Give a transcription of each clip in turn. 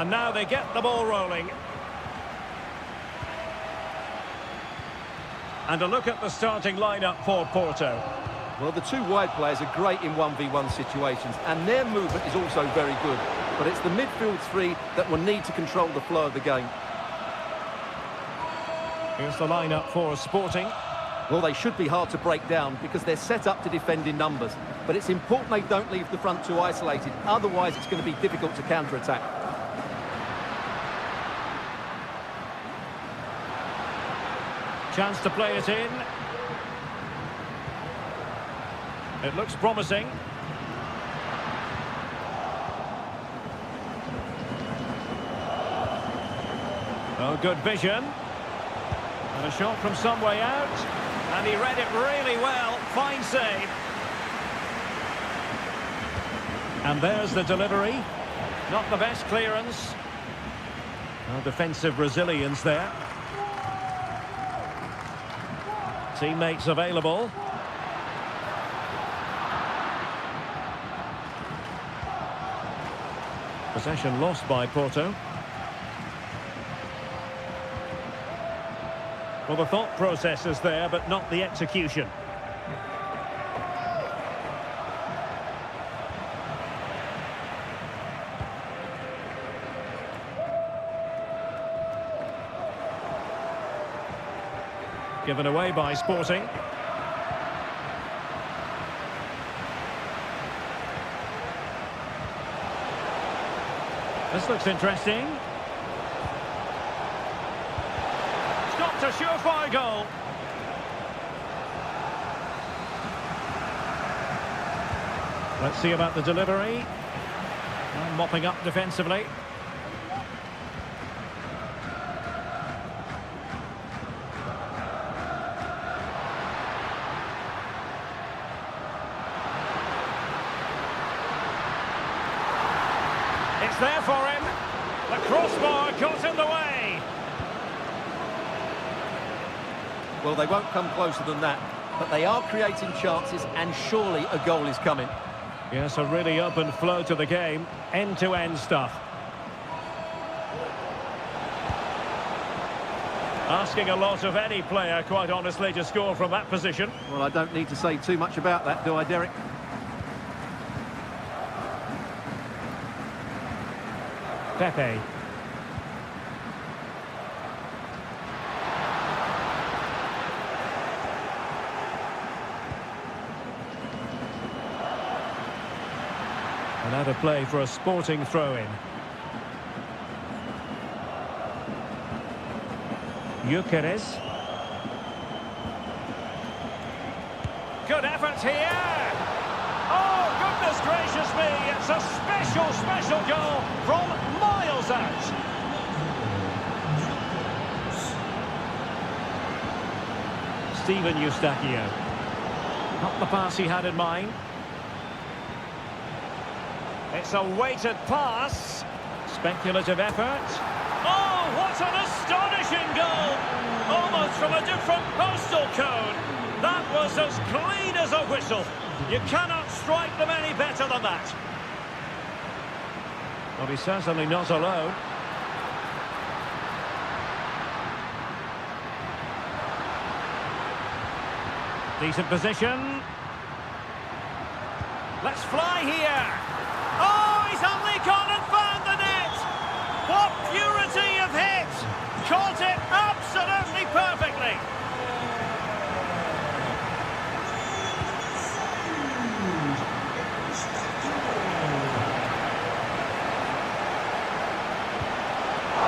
And now they get the ball rolling. And a look at the starting lineup for Porto. Well, the two wide players are great in 1v1 situations, and their movement is also very good. But it's the midfield three that will need to control the flow of the game. Here's the lineup for Sporting. Well, they should be hard to break down because they're set up to defend in numbers. But it's important they don't leave the front two isolated. Otherwise, it's going to be difficult to counter-attack. Chance to play it in. It looks promising. Oh, good vision. And a shot from some way out. And he read it really well. Fine save. And there's the delivery. Not the best clearance. No defensive resilience there. Teammates available. Possession lost by Porto. Well, the thought process is there, but not the execution. Given away by Sporting. This looks interesting. Stopped a surefire goal. Let's see about the delivery. And mopping up defensively. It's there for him. The crossbar caught in the way. Well, they won't come closer than that, but they are creating chances, and surely a goal is coming. Yes, a really open flow to the game. End-to-end stuff. Asking a lot of any player, quite honestly, to score from that position. Well, I don't need to say too much about that, do I, Derek? Pepe. Another play for a Sporting throw-in. Gyökeres. Good effort here. Oh, goodness gracious me. It's a special, special goal from miles out. Steven Eustachio. Not the pass he had in mind. It's a weighted pass. Speculative effort. Oh, what an astonishing goal! Almost from a different postal code. That was as clean as a whistle. You cannot strike them any better than that. Well, he's certainly not alone. Decent position. Let's fly here. Oh, he's only gone and found the net! What purity of hit! Caught it absolutely perfectly!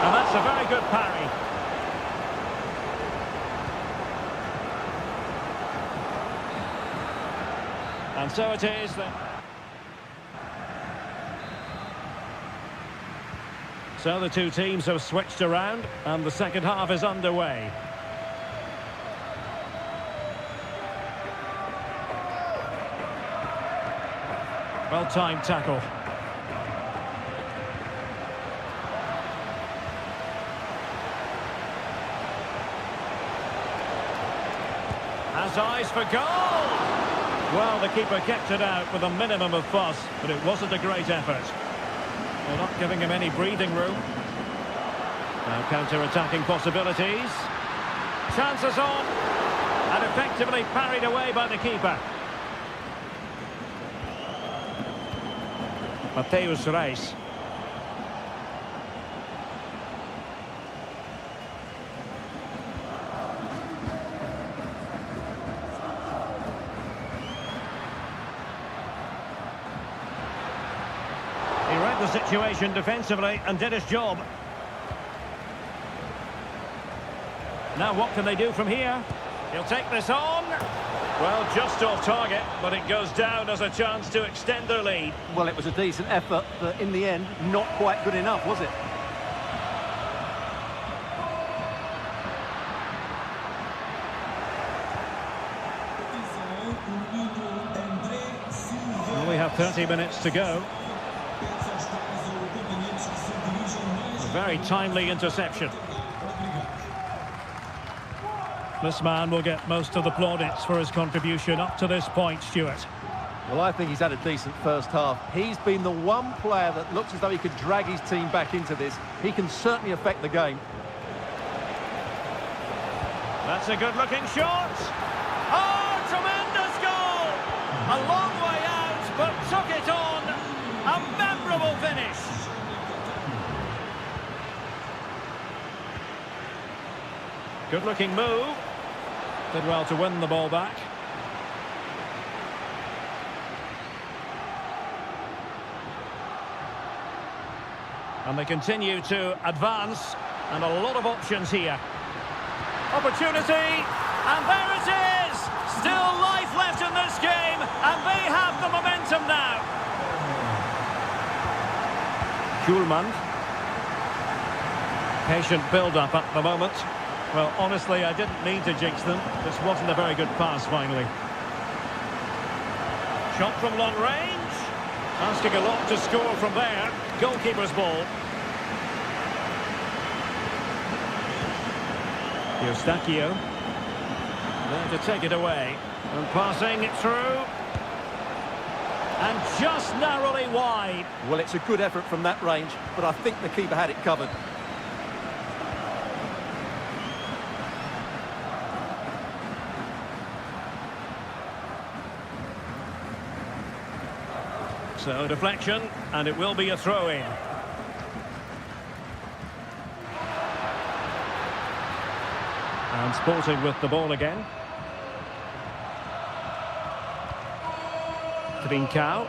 And that's a very good parry. And so it is that... So the two teams have switched around, and the second half is underway. Well-timed tackle. Has eyes for goal! Well, the keeper kept it out with a minimum of fuss, but it wasn't a great effort. They're not giving him any breathing room. Now counter-attacking possibilities. Chances on. And effectively parried away by the keeper. Mateus Reis. He read the situation defensively and did his job. Now what can they do from here? He'll take this on. Well, just off target, but it goes down as a chance to extend their lead. Well, it was a decent effort, but in the end, not quite good enough, was it? Well, we have 30 minutes to go. A very timely interception. This man will get most of the plaudits for his contribution up to this point, Stuart. Well, I think he's had a decent first half. He's been the one player that looks as though he could drag his team back into this. He can certainly affect the game. That's a good-looking shot. Oh, tremendous goal! A long way out, but took it on. A memorable finish. Good-looking move. Did well to win the ball back. And they continue to advance, and a lot of options here. Opportunity, and there it is! Still life left in this game, and they have the momentum now. Schulman. Patient build-up at the moment. Well, honestly, I didn't mean to jinx them. This wasn't a very good pass, finally. Shot from long range. Asking a lot to score from there. Goalkeeper's ball. Eustachio. There to take it away. And passing it through. And just narrowly wide. Well, it's a good effort from that range, but I think the keeper had it covered. So deflection, and it will be a throw-in. And Sporting with the ball again. Trincao.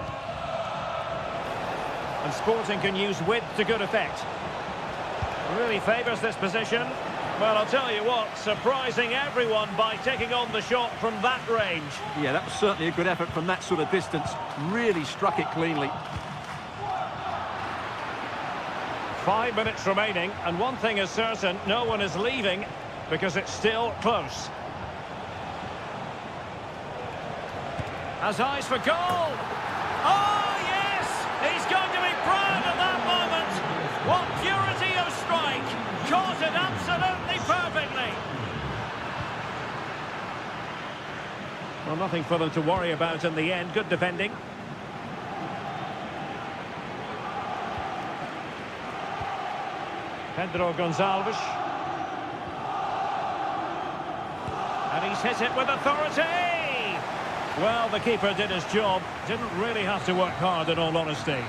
And Sporting can use width to good effect. Really favours this position. Well, I'll tell you what, surprising everyone by taking on the shot from that range. Yeah, that was certainly a good effort from that sort of distance. Really struck it cleanly. 5 minutes remaining, and one thing is certain, no one is leaving because it's still close. Has eyes for goal. Oh, yes! He's going to be proud of that moment. What purity of strike. Caught it absolutely perfectly. Well, nothing for them to worry about in the end. Good defending. Pedro Gonçalves. And he's hit it with authority. Well, the keeper did his job. Didn't really have to work hard, in all honesty.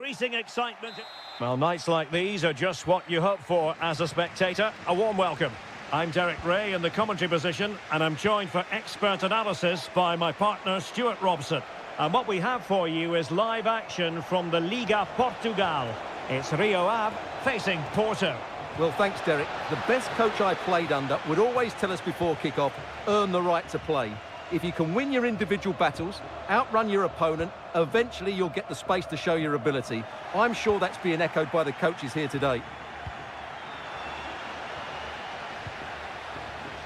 increasing excitement. Well, nights like these are just what you hope for as a spectator. A warm welcome. I'm Derek Ray in the commentary position, and I'm joined for expert analysis by my partner Stuart Robson. And what we have for you is live action from the Liga Portugal. It's Rio Ave facing Porto. Well, thanks, Derek. The best coach I played under would always tell us before kick-off, earn the right to play. If you can win your individual battles, outrun your opponent, eventually you'll get the space to show your ability. I'm sure that's being echoed by the coaches here today.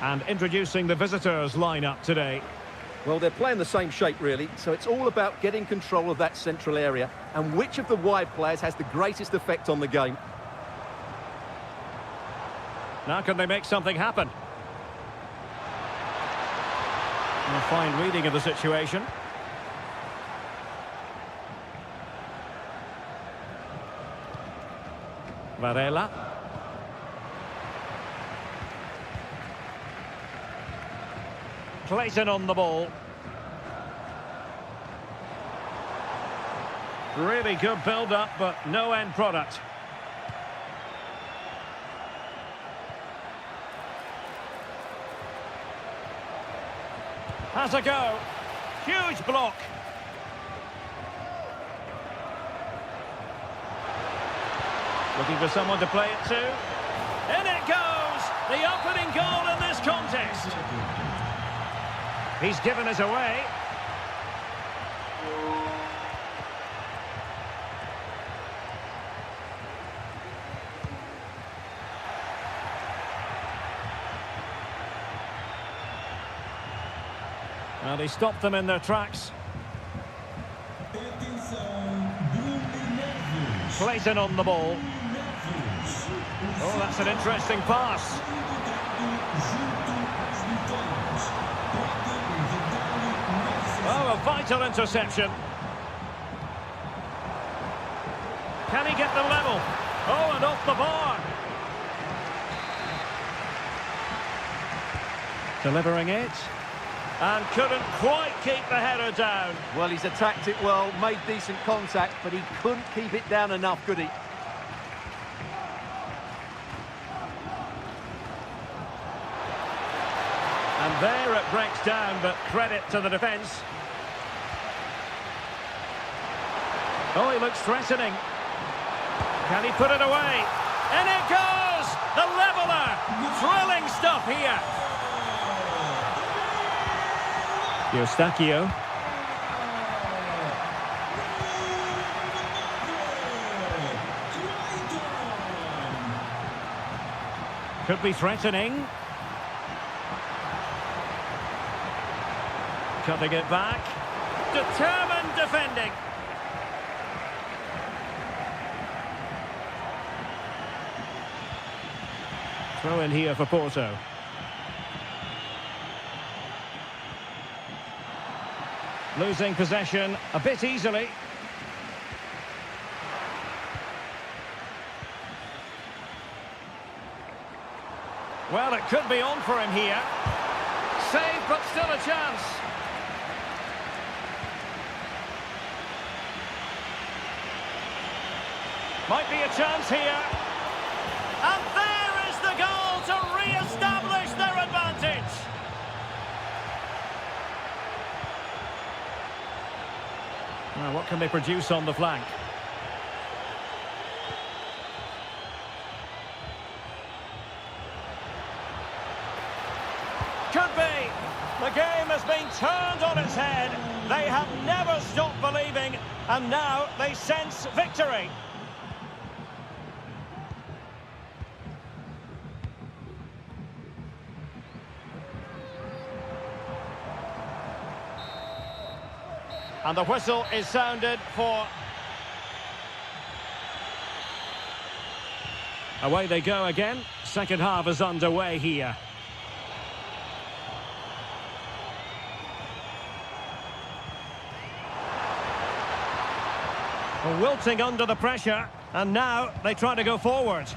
And introducing the visitors lineup today. Well, they're playing the same shape, really, so it's all about getting control of that central area and which of the wide players has the greatest effect on the game. Now can they make something happen? A fine reading of the situation. Varela. Clayton on the ball. Really good build-up, but no end product. Has a go. Huge block. Looking for someone to play it to. In it goes! The opening goal in this contest. He's given us away. Well, he stopped them in their tracks. Clayton on the ball. Oh, that's an interesting pass. Oh, a vital interception. Can he get them level? Oh, and off the bar. Delivering it. And couldn't quite keep the header down. Well, he's attacked it well, made decent contact, but he couldn't keep it down enough, could he? And there it breaks down, but credit to the defence. Oh, he looks threatening. Can he put it away? And it goes! The leveller! Thrilling stuff here. Eustachio. Could be threatening. Cutting it back. Determined defending. Throw in here for Porto. Losing possession a bit easily. Well, it could be on for him here. Save, but still a chance. Might be a chance here. And there is the goal to re-establish their advantage. Now, what can they produce on the flank? Could be. The game has been turned on its head. They have never stopped believing, and now they sense victory. And the whistle is sounded for... Away they go again. Second half is underway here. Wilting under the pressure, and now they try to go forward.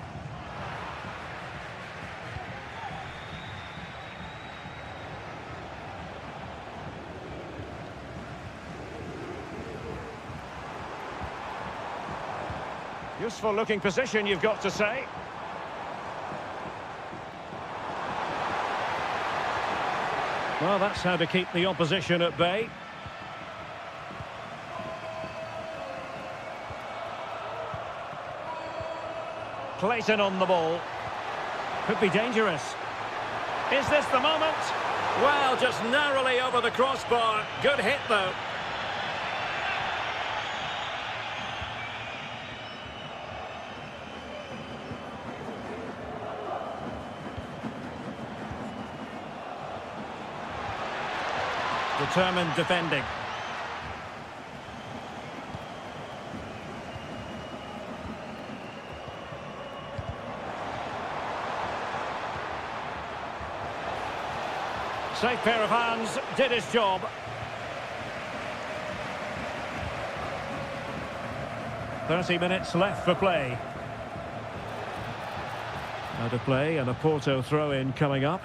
Useful looking position, you've got to say. Well, that's how to keep the opposition at bay. Clayton on the ball. Could be dangerous. Is this the moment? Well, just narrowly over the crossbar. Good hit, though. Determined defending. Safe pair of hands, did his job. .30 left for play. Out of play and a Porto throw-in coming up.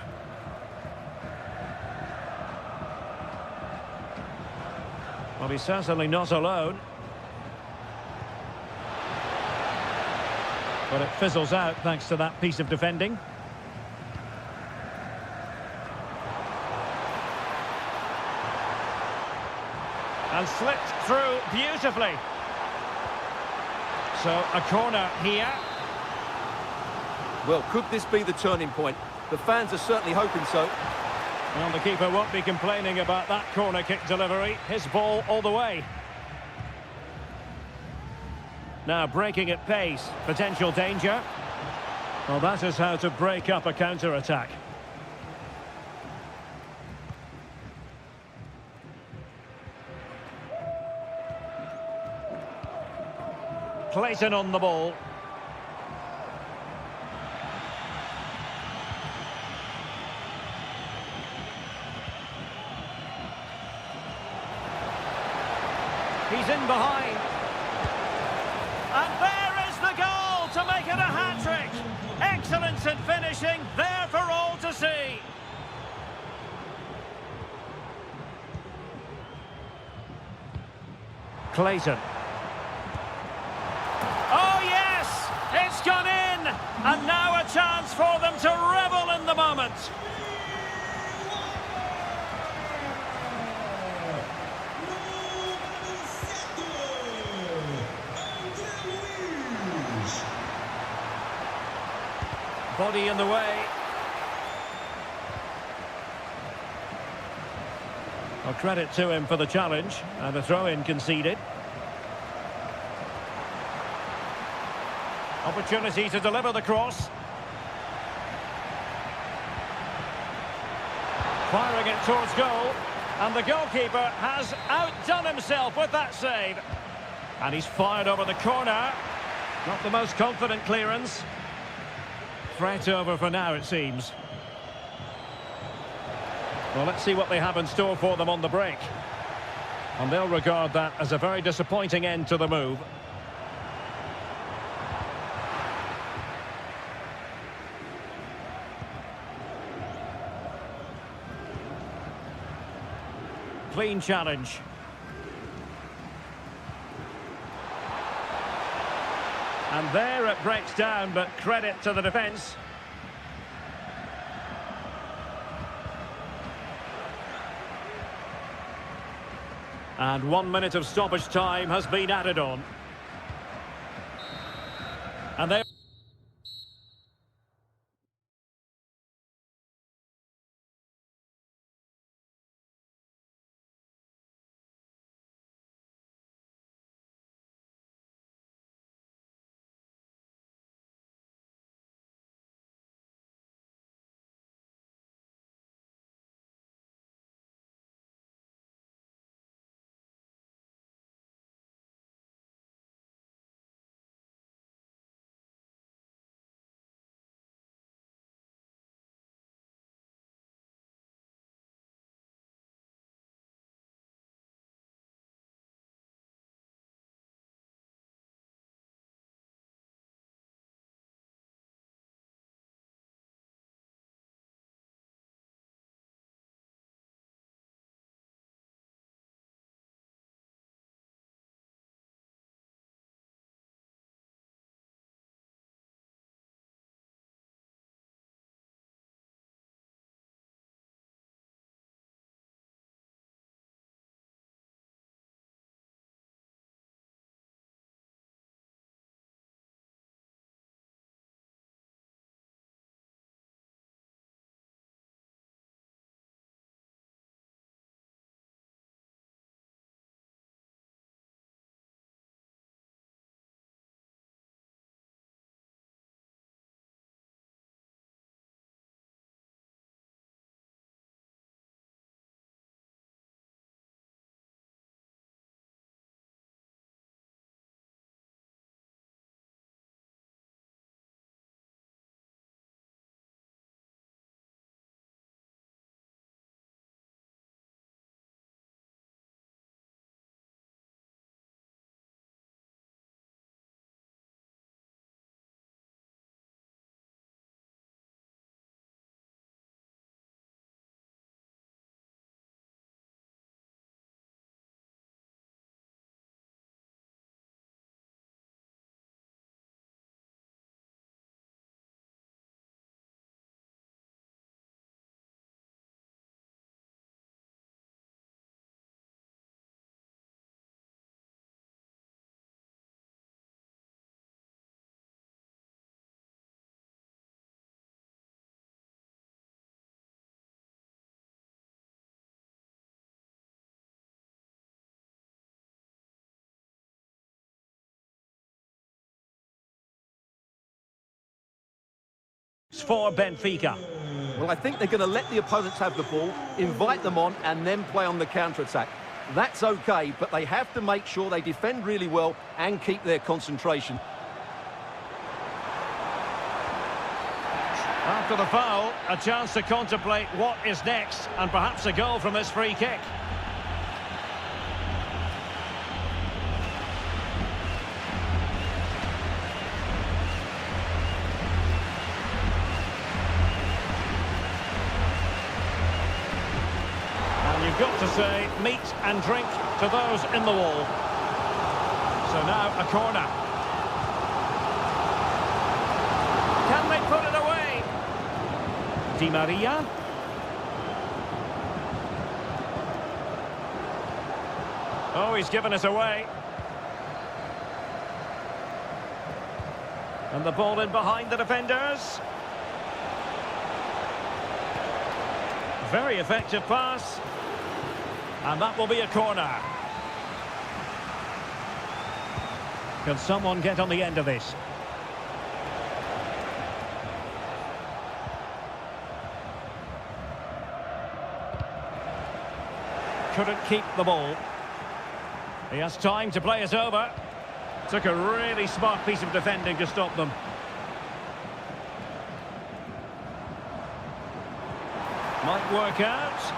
Well, he's certainly not alone. But it fizzles out thanks to that piece of defending. And slipped through beautifully. So a corner here. Well, could this be the turning point? The fans are certainly hoping so. Well, the keeper won't be complaining about that corner kick delivery. His ball all the way. Now breaking at pace. Potential danger. Well, that is how to break up a counter-attack. Clayton on the ball. He's in behind. And there is the goal to make it a hat-trick. Excellence in finishing, there for all to see. Clayton. Oh, yes! It's gone in! And now a chance for them to revel in the moment. Body in the way. Well, credit to him for the challenge and a throw-in conceded. Opportunity to deliver the cross. Firing it towards goal. And the goalkeeper has outdone himself with that save. And he's fired over the corner. Not the most confident clearance. Threat over for now, it seems. Well, let's see what they have in store for them on the break. And they'll regard that as a very disappointing end to the move. Clean challenge. And there it breaks down, but credit to the defence. And 1 minute of stoppage time has been added on. And they posts for Benfica. Well, I think they're going to let the opponents have the ball, invite them on, and then play on the counter-attack. That's okay, but they have to make sure they defend really well and keep their concentration. After the foul, a chance to contemplate what is next, and perhaps a goal from this free kick. And you've got to say, meat and drink to those in the wall. So now a corner. Can they put it away? Di Maria. Oh, he's given us away. And the ball in behind the defenders. Very effective pass. And that will be a corner. Can someone get on the end of this? Couldn't keep the ball. He has time to play it over. Took a really smart piece of defending to stop them. Might work out.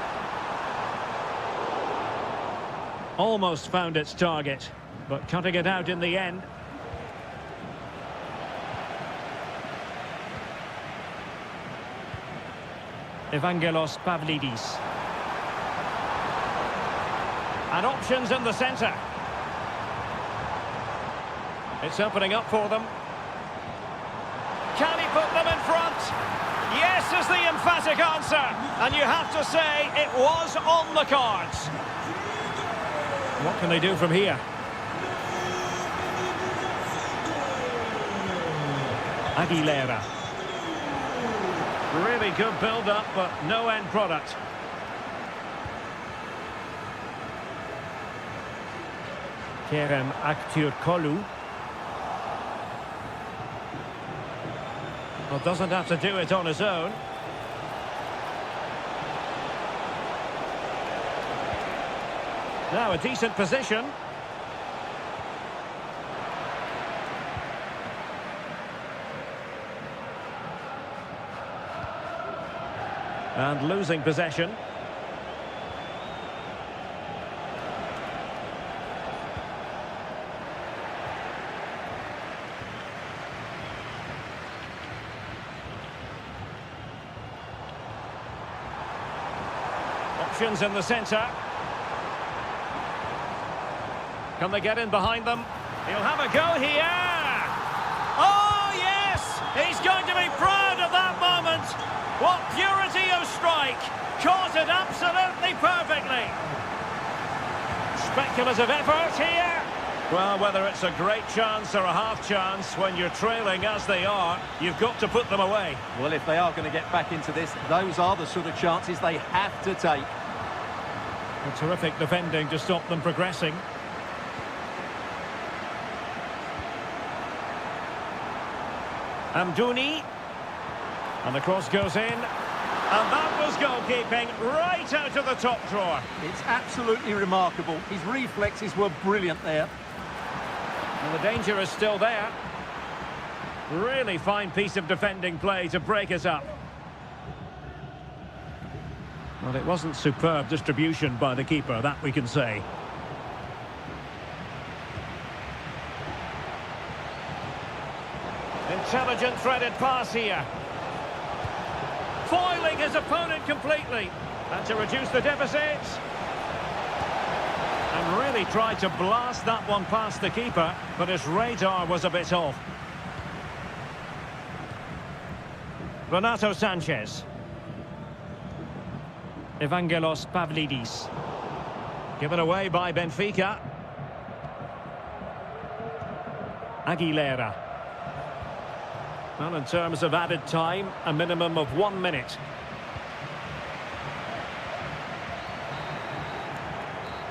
Almost found its target, but cutting it out in the end. Evangelos Pavlidis. And options in the centre. It's opening up for them. Can he put them in front? Yes is the emphatic answer. And you have to say it was on the cards. What can they do from here? Aguilera. Really good build-up, but no end product. Kerem Aktürkoğlu. Well, doesn't have to do it on his own. Now a decent position. And losing possession. Options in the centre. Can they get in behind them? He'll have a go here. Oh, yes! He's going to be proud of that moment. What purity of strike. Caught it absolutely perfectly. Speculative effort here. Well, whether it's a great chance or a half chance, when you're trailing as they are, you've got to put them away. Well, if they are going to get back into this, those are the sort of chances they have to take. A terrific defending to stop them progressing. Amdouni. And the cross goes in. And that was goalkeeping right out of the top drawer. It's absolutely remarkable. His reflexes were brilliant there. And the danger is still there. Really fine piece of defending play to break us up. Well, it wasn't superb distribution by the keeper, that we can say. Intelligent threaded pass here. Foiling his opponent completely. And to reduce the deficit. And really tried to blast that one past the keeper, but his radar was a bit off. Renato Sanchez. Evangelos Pavlidis. Given away by Benfica. Aguilera. Well, in terms of added time, a minimum of 1 minute.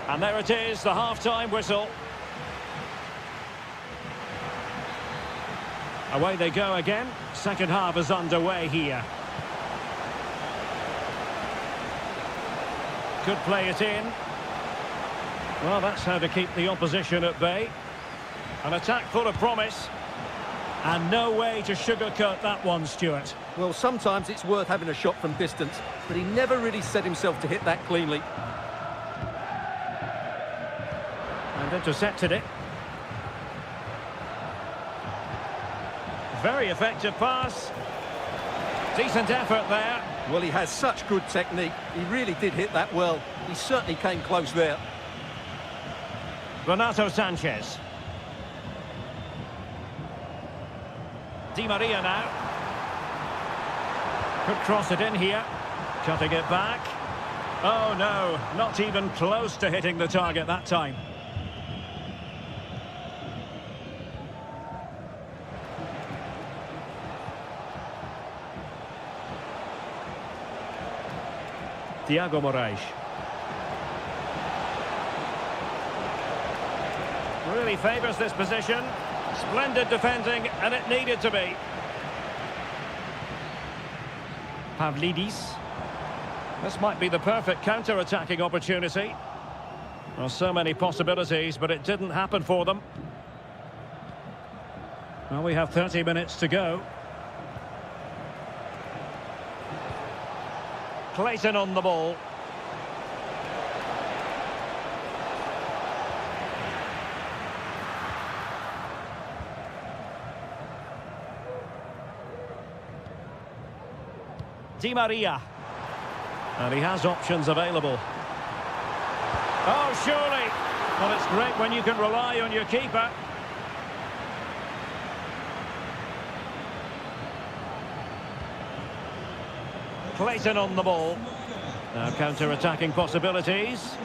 And there it is, the half-time whistle. Away they go again. Second half is underway here. Could play it in. Well, that's how to keep the opposition at bay. An attack full of promise. And no way to sugarcoat that one, Stuart. Well, sometimes it's worth having a shot from distance, but he never really set himself to hit that cleanly. And intercepted it. Very effective pass. Decent effort there. Well, he has such good technique. He really did hit that well. He certainly came close there. Renato Sanchez. Di Maria now. Could cross it in here. Cutting it back. Oh no, not even close to hitting the target that time. Thiago Moraes. Really favours this position. Splendid defending, and it needed to be. Pavlidis. This might be the perfect counter-attacking opportunity. Well, so many possibilities, but it didn't happen for them. Well, we have 30 minutes to go. Clayton on the ball. Di Maria. And he has options available. Oh, surely. Well, it's great when you can rely on your keeper. Clayton on the ball. Now counter-attacking possibilities.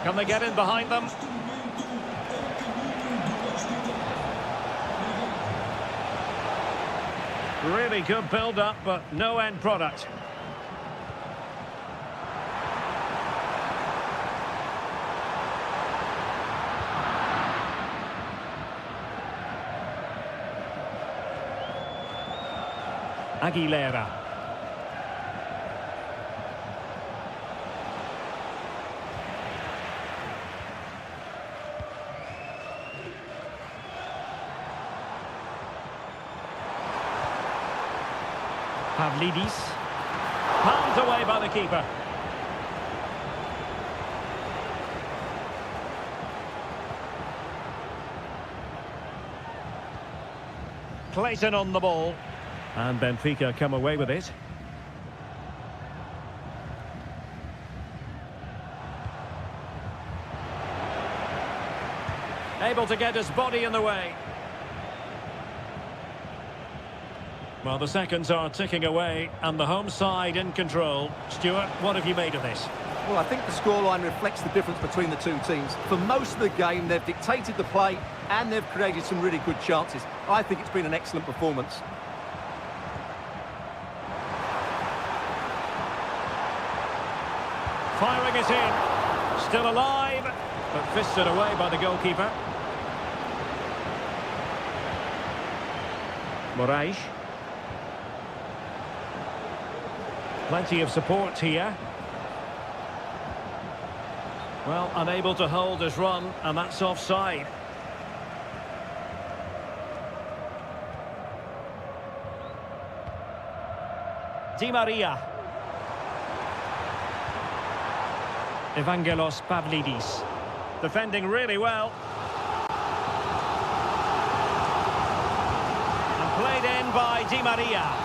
Can they get in behind them? Really good build-up, but no end product. Aguilera. Pavlidis. Palmed away by the keeper. Clayton on the ball. And Benfica come away with it. Able to get his body in the way. Well, the seconds are ticking away, and the home side in control. Stuart, what have you made of this? Well, I think the scoreline reflects the difference between the two teams. For most of the game, they've dictated the play, and they've created some really good chances. I think it's been an excellent performance. Firing it in. Still alive, but fisted away by the goalkeeper. Moraes. Plenty of support here. Well, unable to hold his run, and that's offside. Di Maria. Evangelos Pavlidis. Defending really well. And played in by Di Maria.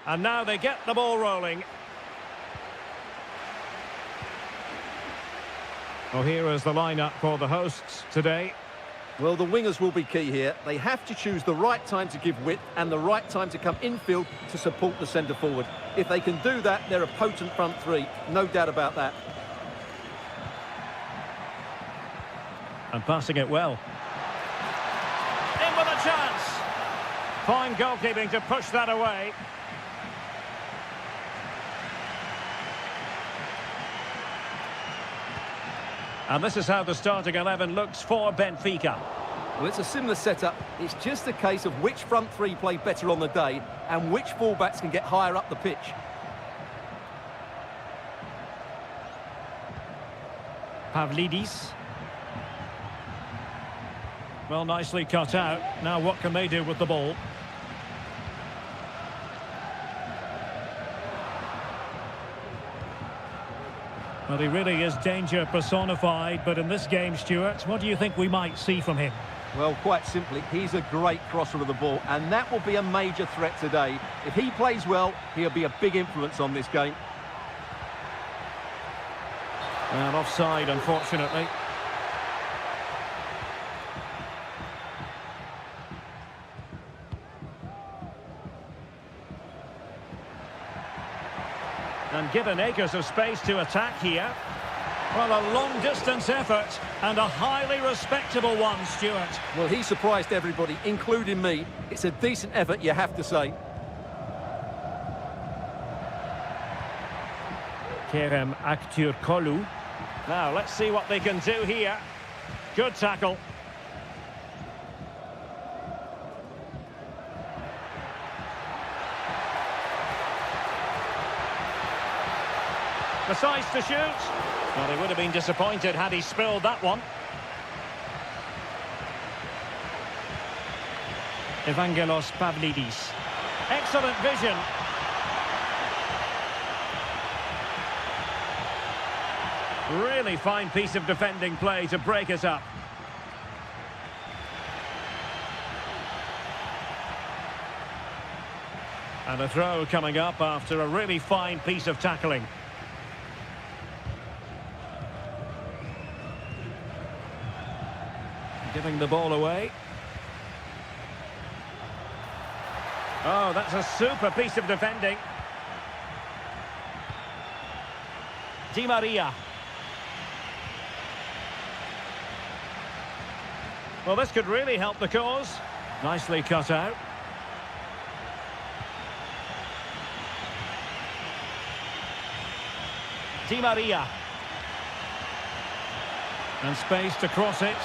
And now they get the ball rolling. Well, here is the lineup for the hosts today. Well, the wingers will be key here. They have to choose the right time to give width and the right time to come infield to support the centre forward. If they can do that, they're a potent front three. No doubt about that. And passing it well. In with a chance. Fine goalkeeping to push that away. And this is how the starting 11 looks for Benfica. Well, it's a similar setup. It's just a case of which front three play better on the day and which fullbacks can get higher up the pitch. Pavlidis. Well, nicely cut out. Now what can they do with the ball? Well, he really is danger personified, but in this game, Stuart, what do you think we might see from him? Well, quite simply, he's a great crosser of the ball, and that will be a major threat today. If he plays well, he'll be a big influence on this game. And offside, unfortunately. And given acres of space to attack here. Well, a long-distance effort and a highly respectable one, Stuart. Well, he surprised everybody, including me. It's a decent effort, you have to say. Kerem Aktürkoğlu. Now, let's see what they can do here. Good tackle. Decides to shoot. Well, he would have been disappointed had he spilled that one. Evangelos Pavlidis. Excellent vision. Really fine piece of defending play to break us up. And a throw coming up after a really fine piece of tackling. Giving the ball away. Oh, that's a super piece of defending. Di Maria. Well, this could really help the cause. Nicely cut out. Di Maria. And space to cross it.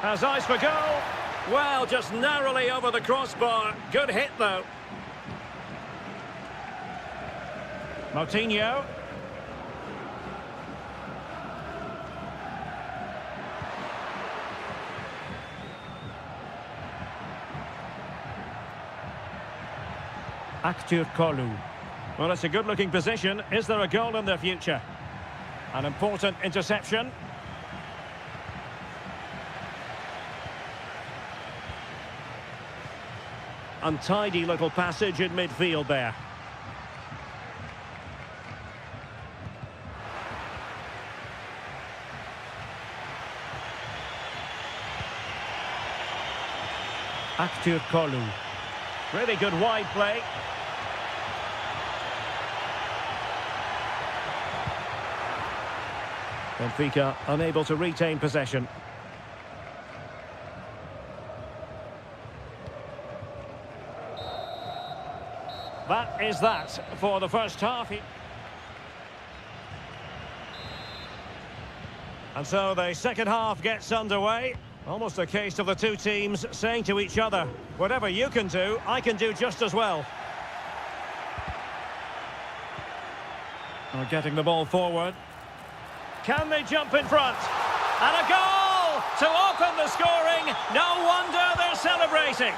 Has eyes for goal. Well, just narrowly over the crossbar. Good hit, though. Moutinho. Aktürkoğlu. Well, it's a good-looking position. Is there a goal in the future? An important interception. Untidy little passage in midfield there. Aktürkoğlu. Really good wide play. Benfica unable to retain possession. That is that for the first half. And so the second half gets underway. Almost a case of the two teams saying to each other, whatever you can do, I can do just as well. They're getting the ball forward. Can they jump in front? And a goal to open the scoring. No wonder they're celebrating.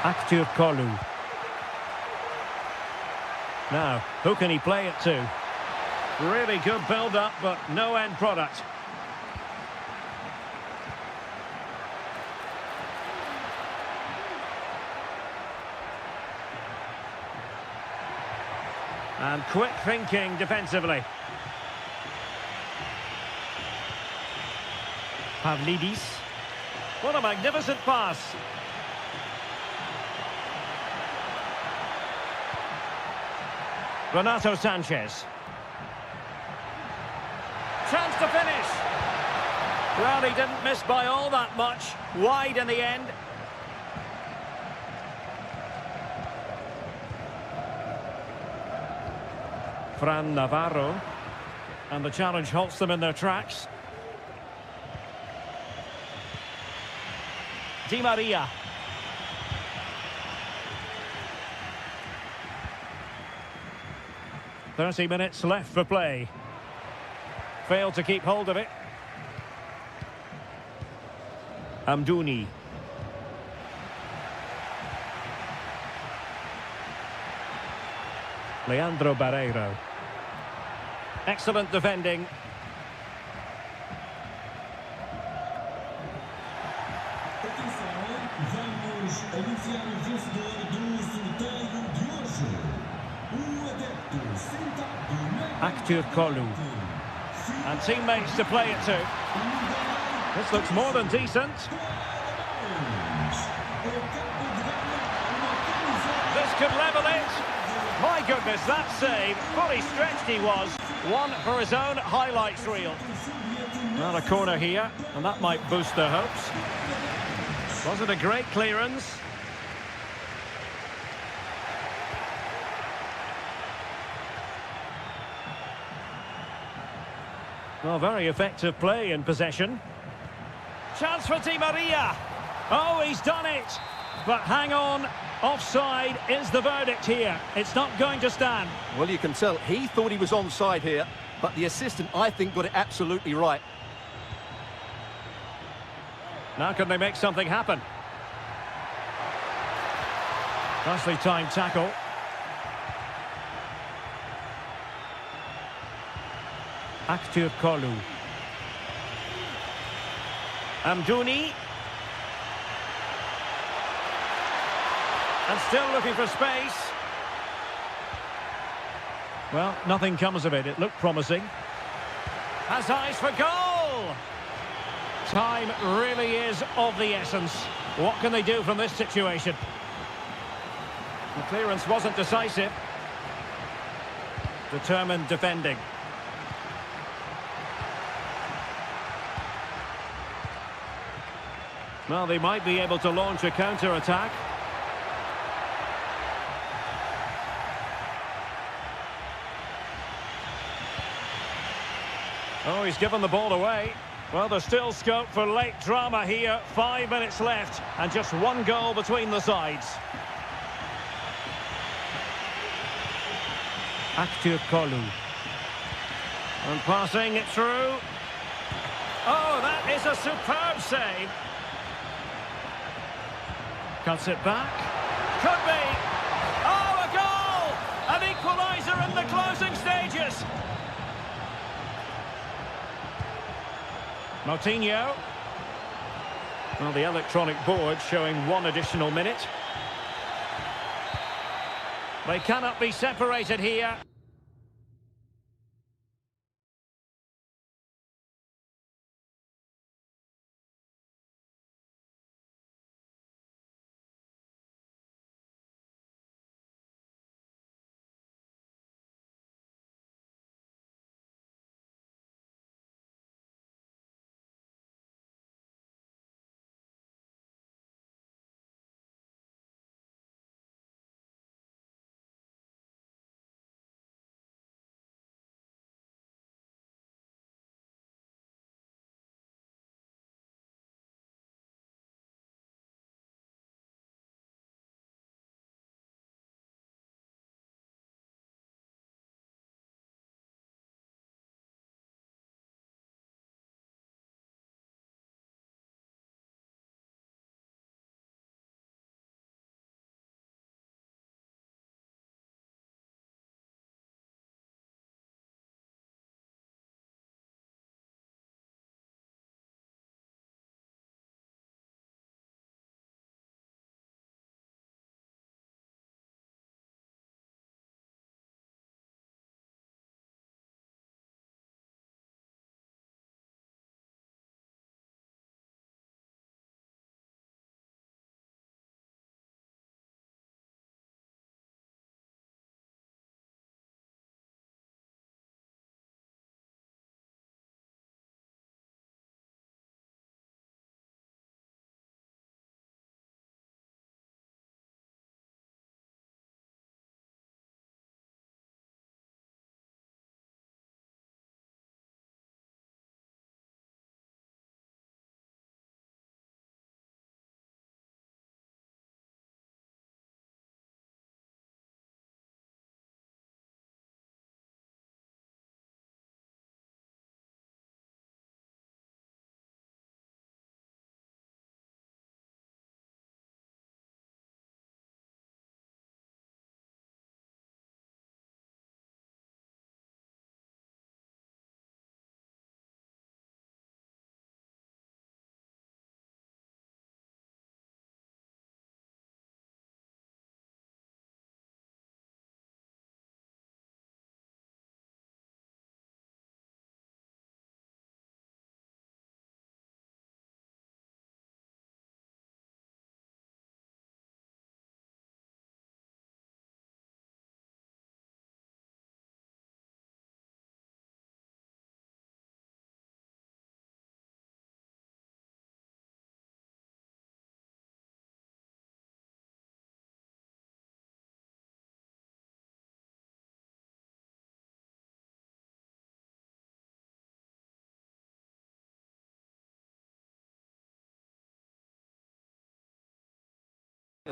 Aktürkoğlu. Now, who can he play it to? Really good build-up, but no end product. And quick thinking defensively. Pavlidis. What a magnificent pass. Renato Sanchez. Chance to finish. Well, he didn't miss by all that much. Wide in the end. Fran Navarro. And the challenge halts them in their tracks. Di Maria. 30 minutes left for play. Failed to keep hold of it. Amdouni. Leandro Barreiro. Excellent defending. Vamos anunciar o vencedor do sorteio de hoje. O adepto sentado na Aktur Kolu. And teammates to play it to. This looks more than decent. This could level it. My goodness, that save. Fully stretched he was. One for his own highlights reel. Well, a corner here, and that might boost their hopes. Was it a great clearance? Well, very effective play in possession. Chance for Di Maria. Oh, he's done it. But hang on, offside is the verdict here. It's not going to stand. Well, you can tell he thought he was onside here, but the assistant, I think, got it absolutely right. Now can they make something happen? Nicely timed tackle. Aktur Kolu. Amdouni. And still looking for space. Well, nothing comes of it. It looked promising. Has eyes for goal! Time really is of the essence. What can they do from this situation? The clearance wasn't decisive. Determined defending. Well, they might be able to launch a counter-attack. Oh, he's given the ball away. Well, there's still scope for late drama here. 5 minutes left and just one goal between the sides. Aktur Kolu. And passing it through. Oh, that is a superb save. Cuts it back. Could be. Oh, a goal! An equaliser in the closing stages. Moutinho. Well, the electronic board showing one additional minute. They cannot be separated here.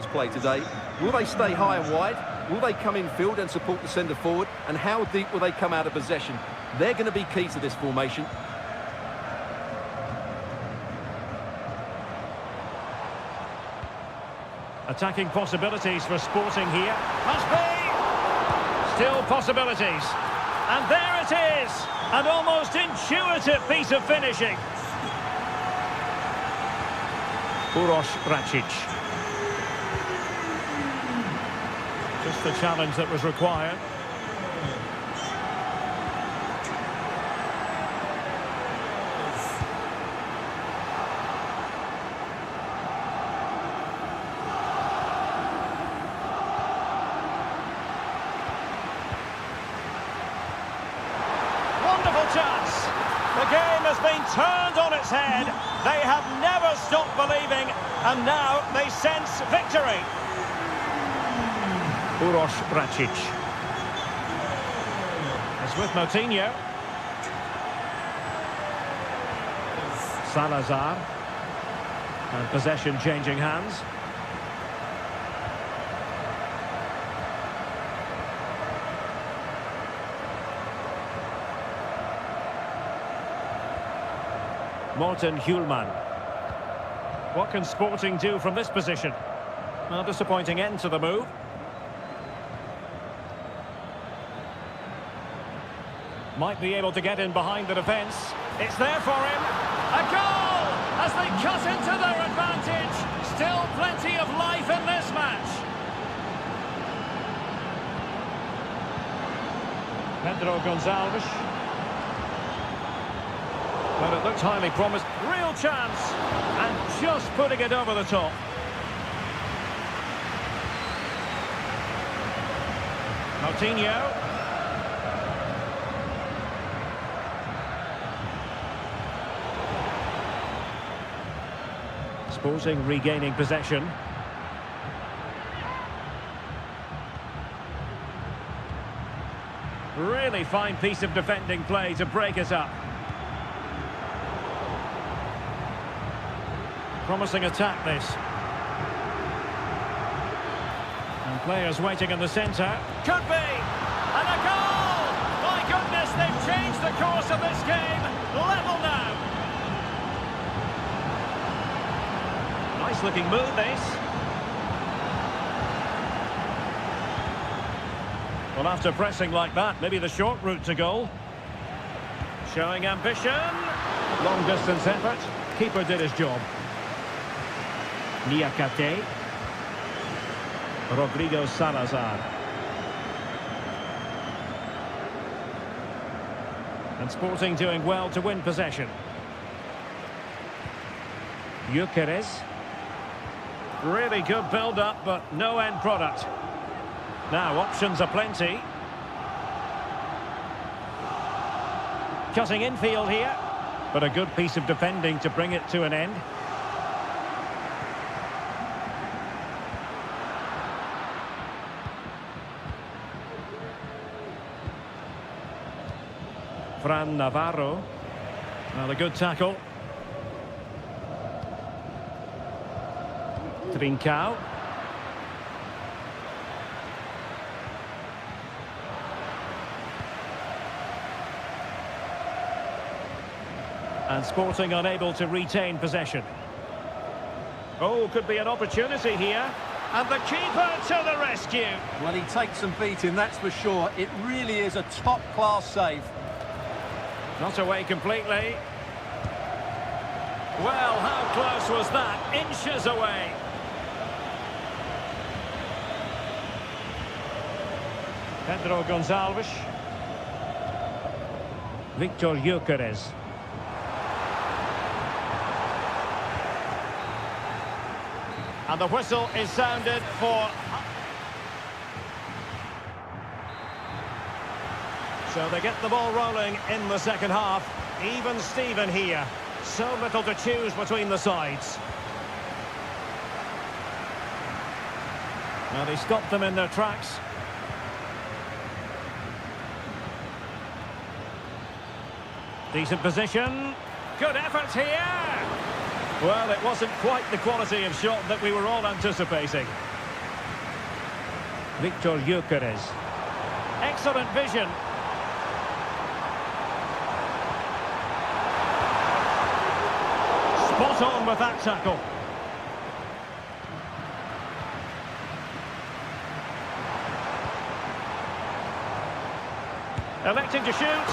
play today. Will they stay high and wide? Will they come in field and support the centre forward? And how deep will they come out of possession? They're going to be key to this formation. Attacking possibilities for Sporting here. Must be! Still possibilities. And there it is! An almost intuitive piece of finishing. Racic. Just the challenge that was required. Wonderful chance. The game has been turned on its head. They have never stopped believing, and now they sense victory. Racic. It's with Moutinho. Salazar. And possession changing hands. Morten Hjulman. What can Sporting do from this position? A disappointing end to the move. Might be able to get in behind the defence. It's there for him. A goal! As they cut into their advantage. Still plenty of life in this match. Pedro Gonçalves. But it looked highly promised. Real chance. And just putting it over the top. Moutinho. Sporting regaining possession. Really fine piece of defending play to break it up. Promising attack, this. And players waiting in the centre. Could be! And a goal! My goodness, they've changed the course of this game. Level now. Nice looking move, this. Well, after pressing like that, maybe the short route to goal. Showing ambition. Long distance effort. Keeper did his job. Niakate. Rodrigo Salazar. And Sporting doing well to win possession. Gyökeres. Really good build-up, but no end product. Now, options are plenty. Cutting infield here, but a good piece of defending to bring it to an end. Fran Navarro. Well, a good tackle. Trincao. And Sporting unable to retain possession. Oh, could be an opportunity here. And the keeper to the rescue. Well, he takes some beating, that's for sure. It really is a top-class save. Not away completely. Well, how close was that? Inches away. Pedro Gonçalves. Victor Gyökeres. And the whistle is sounded for... So they get the ball rolling in the second half. Even Steven here. So little to choose between the sides. Now they stopped them in their tracks. Decent position. Good effort here. Well, it wasn't quite the quality of shot that we were all anticipating. Victor Gyökeres. Excellent vision. Spot on with that tackle. Electing to shoot.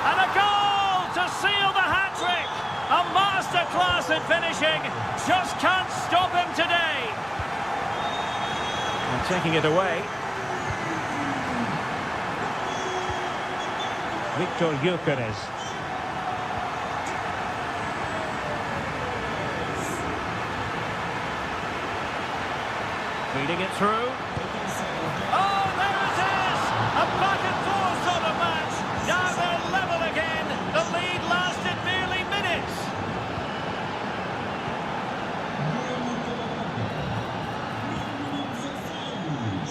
And a goal to seal the hat-trick. A masterclass in finishing. Just can't stop him today. And taking it away. Victor Gyökeres. Feeding it through. Oh, there it is! A back and forth sort of match. Now they're level again. The lead lasted merely minutes.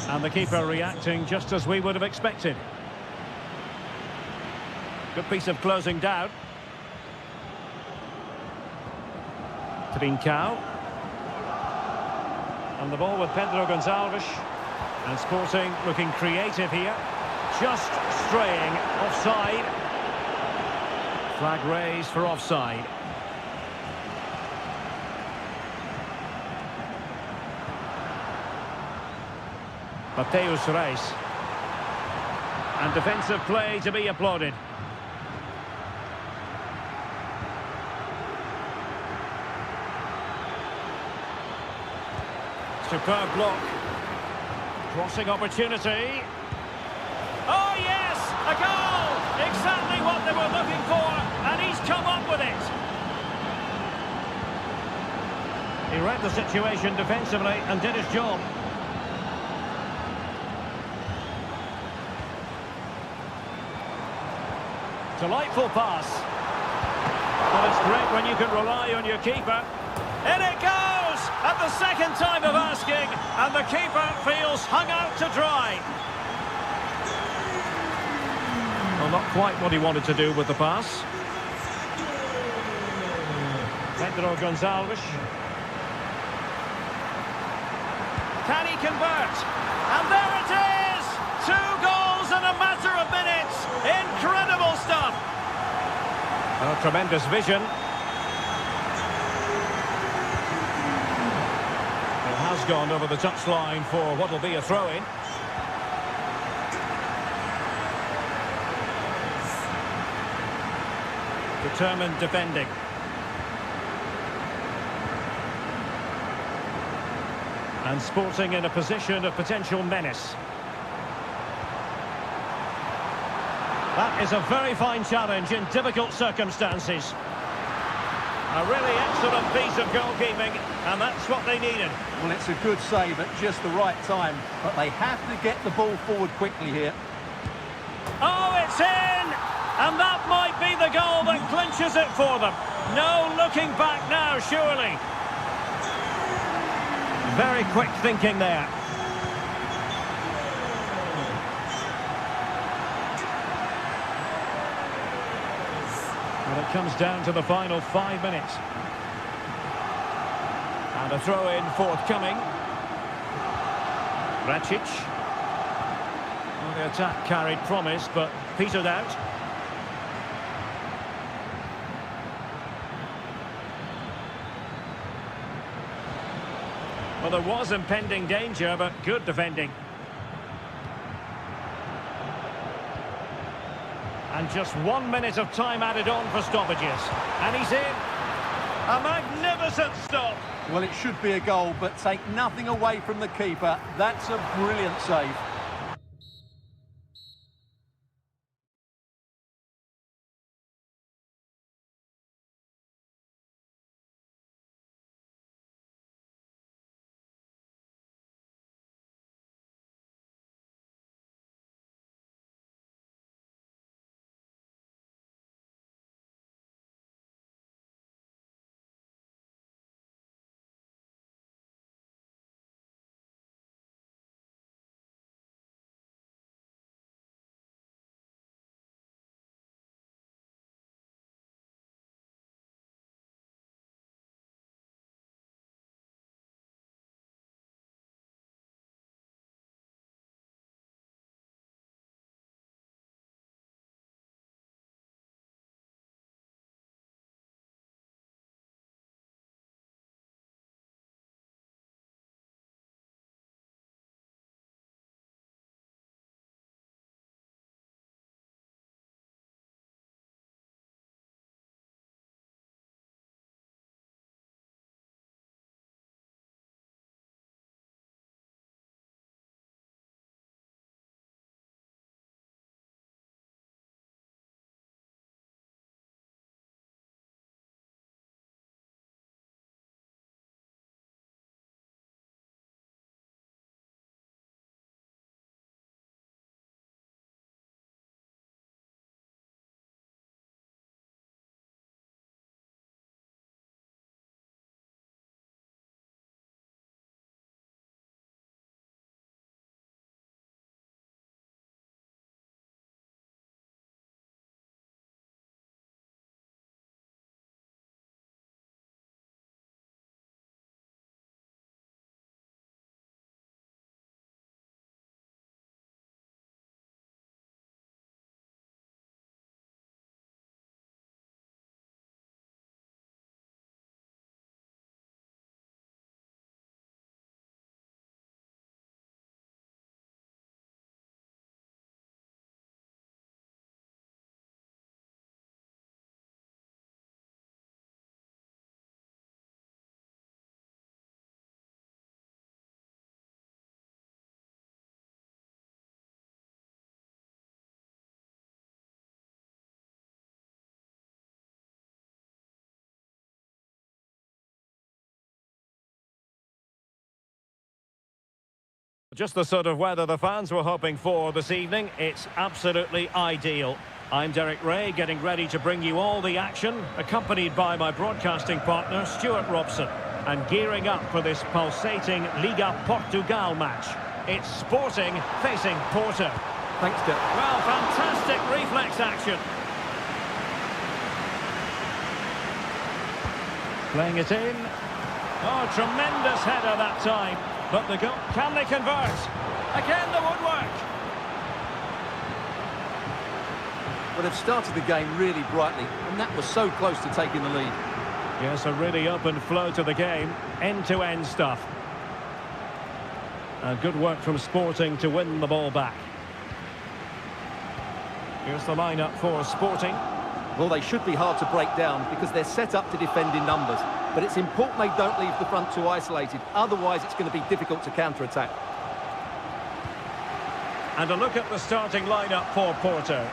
And the keeper reacting just as we would have expected. Good piece of closing down. Trincao. And the ball with Pedro Gonçalves. And Sporting looking creative here. Just straying offside. Flag raised for offside. Mateus Reis. And defensive play to be applauded. Superb block. Crossing opportunity. Oh yes! A goal! Exactly what they were looking for, and he's come up with it. He read the situation defensively and did his job. Delightful pass. But it's great when you can rely on your keeper. In it goes! At the second time of asking, and the keeper feels hung out to dry. Well, not quite what he wanted to do with the pass. Pedro Gonçalves. Can he convert? And there it is! 2 goals in a matter of minutes. Incredible stuff. Oh, tremendous vision. Has gone over the touchline for what will be a throw-in. Determined defending. And Sporting in a position of potential menace. That is a very fine challenge in difficult circumstances. A really excellent piece of goalkeeping, and that's what they needed. Well, it's a good save at just the right time, but they have to get the ball forward quickly here. Oh, it's in! And that might be the goal that clinches it for them. No looking back now, surely. Very quick thinking there. And it comes down to the final 5 minutes. And a throw-in forthcoming. Racic. Well, the attack carried promise, but petered out. Well, there was impending danger, but good defending. And just 1 minute of time added on for stoppages. And he's in. A magnificent stop. Well, it should be a goal, but take nothing away from the keeper. That's a brilliant save. Just the sort of weather the fans were hoping for this evening. It's absolutely ideal. I'm Derek Ray, getting ready to bring you all the action, accompanied by my broadcasting partner, Stuart Robson, and gearing up for this pulsating Liga Portugal match. It's Sporting facing Porto. Thanks, Derek. Well, fantastic reflex action. Playing it in. Oh, tremendous header that time. But the goal, can they convert? Again, the woodwork. Well, they've started the game really brightly, and that was so close to taking the lead. Yes, a really open flow to the game. End-to-end stuff. And good work from Sporting to win the ball back. Here's the lineup for Sporting. Well, they should be hard to break down because they're set up to defend in numbers. But it's important they don't leave the front too isolated. Otherwise, it's going to be difficult to counter-attack. And a look at the starting lineup for Porto.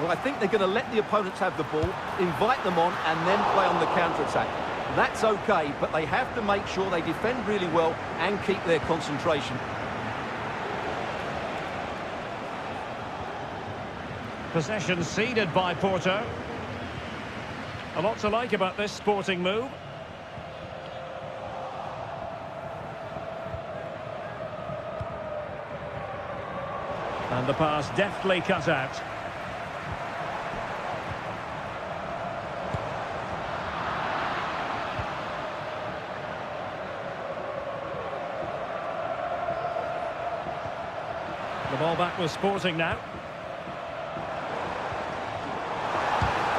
Well, I think they're going to let the opponents have the ball, invite them on, and then play on the counter-attack. That's okay, but they have to make sure they defend really well and keep their concentration. Possession ceded by Porto. A lot to like about this Sporting move. And the pass deftly cut out. The ball back with Sporting now.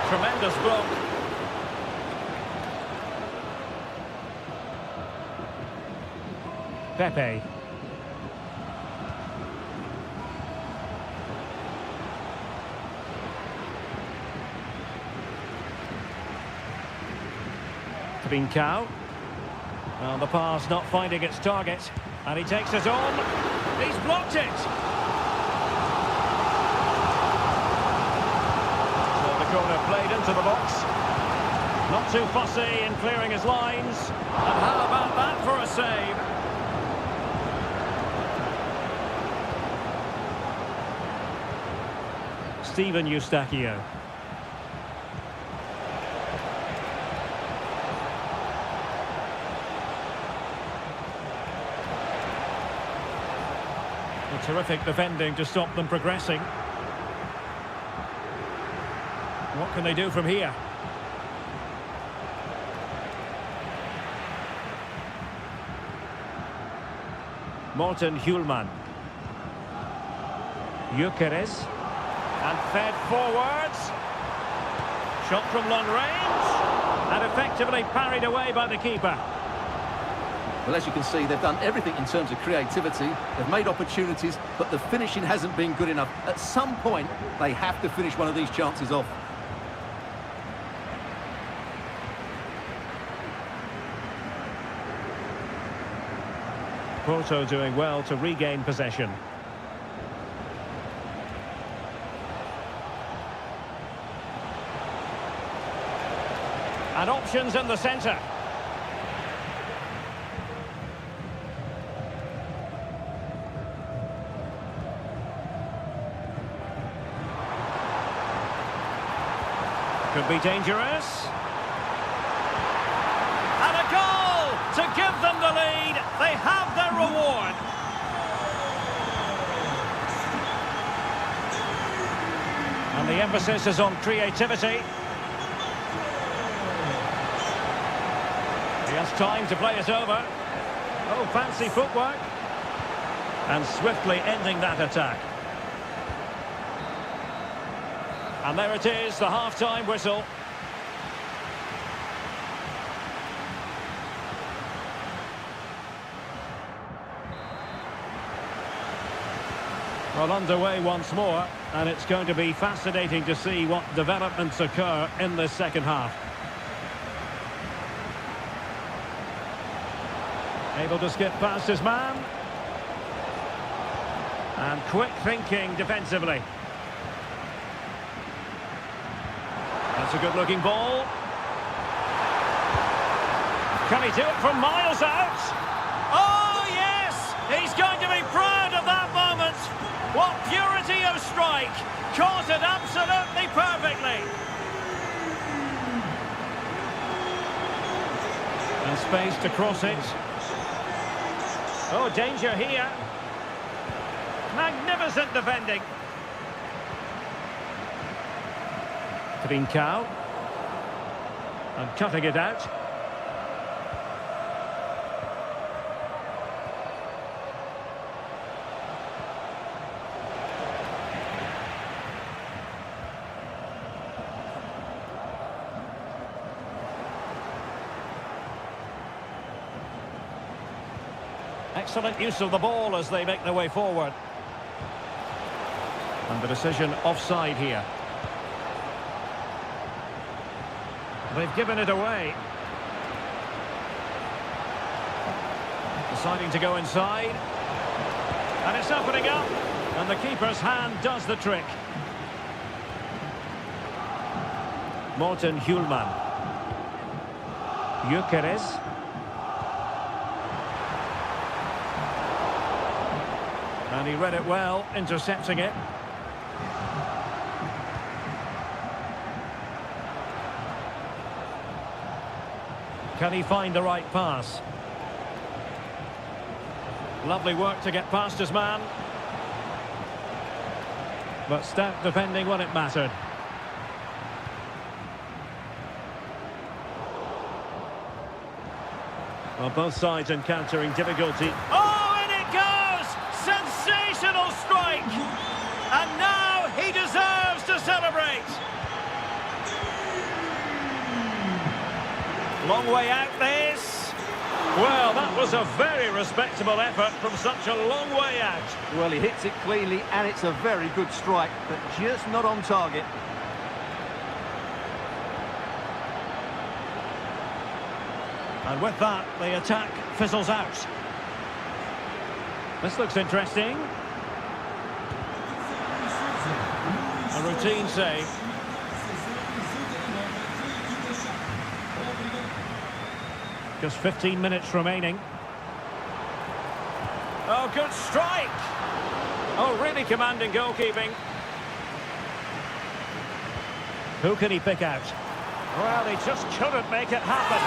Tremendous block. Pepe. Trincao. Well, the pass not finding its target. And he takes it on. He's blocked it. So the corner played into the box. Not too fussy in clearing his lines. And how about that for a save? Steven Eustachio. Terrific defending to stop them progressing. What can they do from here? Morten Hjulman. Gyökeres. And fed forwards. Shot from long range. And effectively parried away by the keeper. Well, as you can see, they've done everything in terms of creativity. They've made opportunities, but the finishing hasn't been good enough. At some point, they have to finish one of these chances off. Porto doing well to regain possession. And options in the centre. Could be dangerous. And a goal to give them the lead. They have their reward. And the emphasis is on creativity. He has time to play it over. Oh, fancy footwork. And swiftly ending that attack. And there it is, the half-time whistle. Well, underway once more, and it's going to be fascinating to see what developments occur in this second half. Able to skip past his man. And quick thinking defensively. That's a good-looking ball. Can he do it from miles out? Oh, yes! He's going to be proud of that moment. What purity of strike. Caught it absolutely perfectly. And space to cross it. Oh, danger here. Magnificent defending. Trincao. And cutting it out. Excellent use of the ball as they make their way forward. And the decision offside here. They've given it away. Deciding to go inside. And it's opening up. And the keeper's hand does the trick. Morten Hjulman. Gyökeres. And he read it well, intercepting it. Can he find the right pass? Lovely work to get past his man. But stout defending when it mattered. Well, both sides encountering difficulty. Oh, and it goes! Sensational strike! And now he deserves to celebrate. Long way out this. Well, that was a very respectable effort from such a long way out. Well, he hits it cleanly, and it's a very good strike, but just not on target. And with that, the attack fizzles out. This looks interesting. A routine save. Just 15 minutes remaining. Oh, good strike! Oh, really commanding goalkeeping. Who can he pick out? Well, he just couldn't make it happen.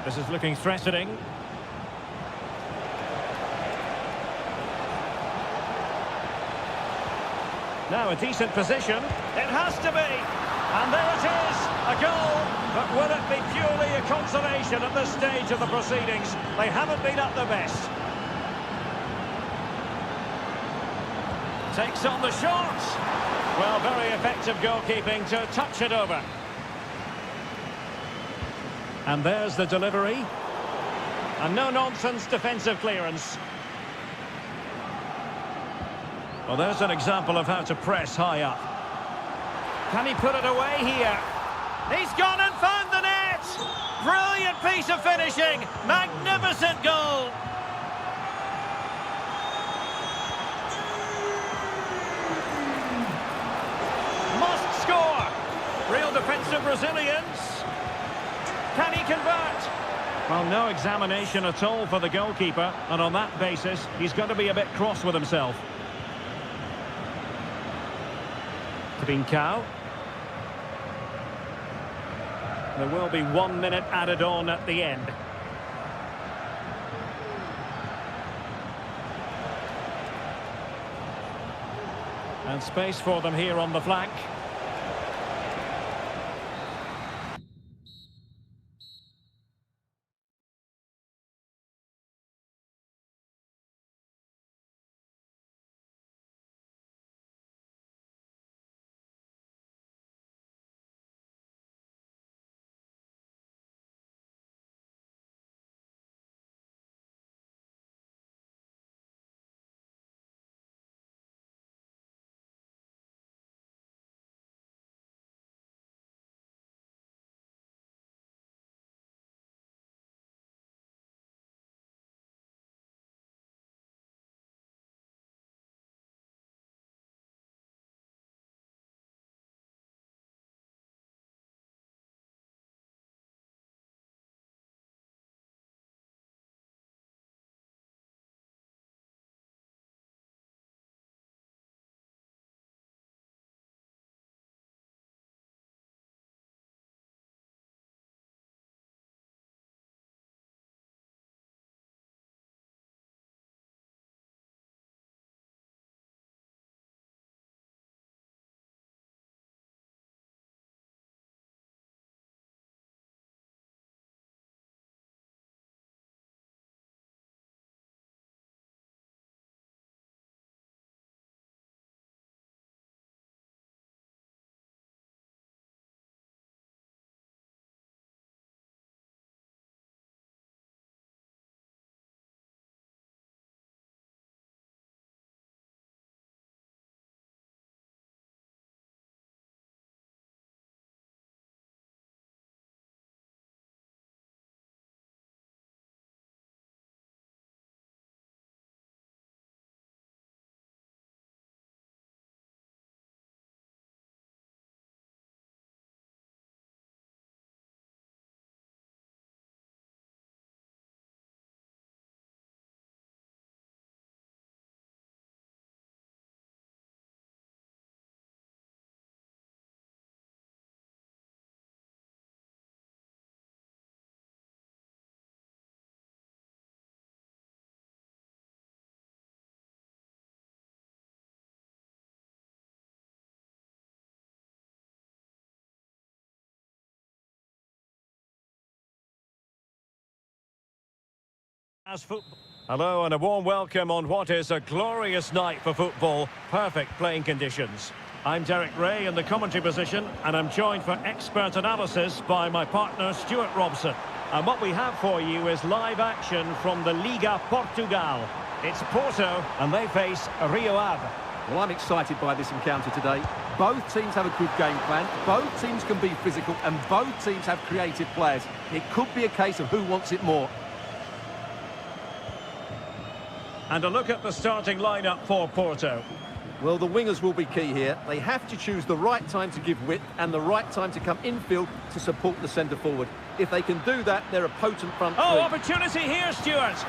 This is looking threatening. Now a decent position. It has to be. And there it is, a goal. But will it be purely a consolation at this stage of the proceedings? They haven't been at their best. Takes on the shot. Well, very effective goalkeeping to touch it over. And there's the delivery. And no-nonsense defensive clearance. Well, there's an example of how to press high up. Can he put it away here? He's gone and found the net! Brilliant piece of finishing! Magnificent goal! Must score! Real defensive resilience. Can he convert? Well, no examination at all for the goalkeeper, and on that basis, he's going to be a bit cross with himself. Trincao. There will be 1 minute added on at the end. And space for them here on the flank. As football. Hello and a warm welcome on what is a glorious night for football. Perfect playing conditions. I'm Derek Ray in the commentary position and I'm joined for expert analysis by my partner Stuart Robson. And what we have for you is live action from the Liga Portugal. It's Porto and they face Rio Ave. Well, I'm excited by this encounter today. Both teams have a good game plan, both teams can be physical, and both teams have creative players. It could be a case of who wants it more. And a look at the starting lineup for Porto. Well, the wingers will be key here. They have to choose the right time to give width and the right time to come infield to support the centre forward. If they can do that, they're a potent front three. Oh, opportunity here, Stuart.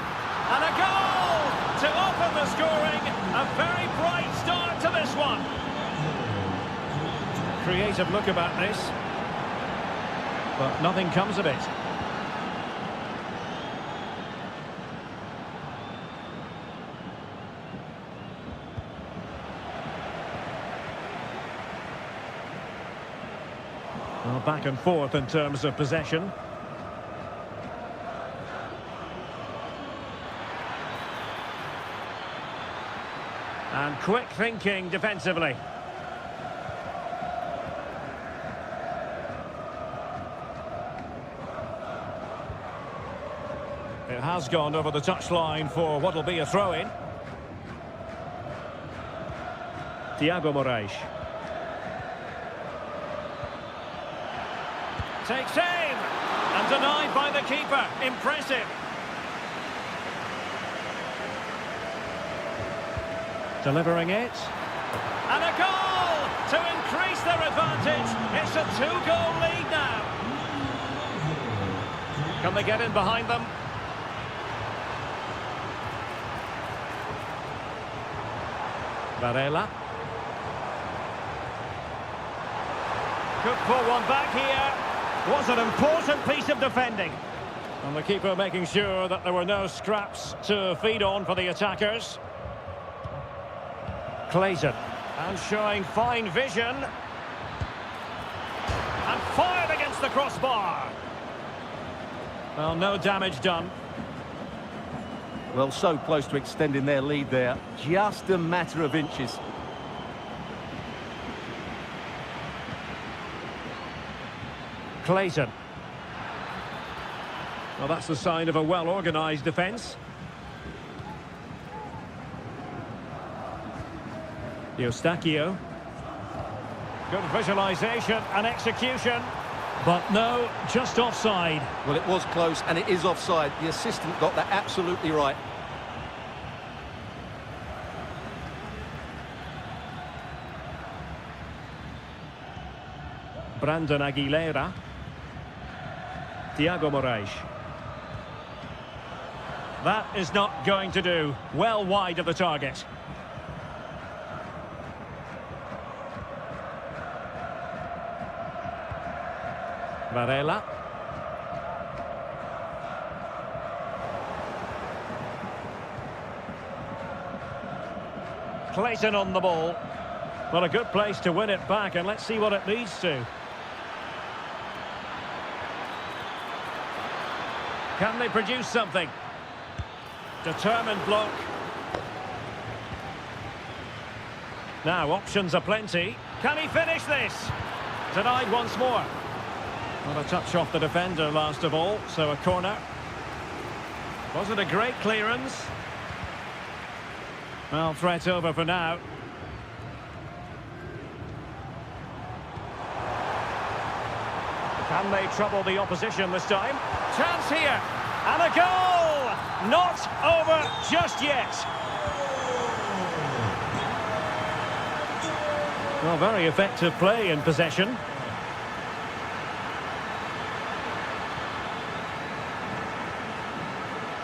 And a goal to open the scoring. A very bright start to this one. Creative look about this. But nothing comes of it. Well, back and forth in terms of possession. And quick thinking defensively. It has gone over the touchline for what will be a throw-in. Thiago Moraes. Takes aim and denied by the keeper. Impressive. Delivering it. And a goal to increase their advantage. It's a 2-goal lead now. Can they get in behind them? Varela. Could pull one back here. Was an important piece of defending. And the keeper making sure that there were no scraps to feed on for the attackers. Clayton. And showing fine vision. And fired against the crossbar. Well, no damage done. Well, so close to extending their lead there. Just a matter of inches. Clayton. Well, that's the sign of a well-organised defence. Eustachio. Good visualisation and execution. But no, just offside. Well, it was close and it is offside. The assistant got that absolutely right. Brandon Aguilera. Thiago Moraes. That is not going to do. Well wide of the target. Varela. Clayton on the ball. Well, a good place to win it back, and let's see what it leads to. Can they produce something? Determined block. Now, options are plenty. Can he finish this? Denied once more. Well, a touch off the defender last of all, so a corner. Was it a great clearance? Well, threat over for now. Can they trouble the opposition this time? Chance here, and a goal! Not over just yet. Well, very effective play in possession.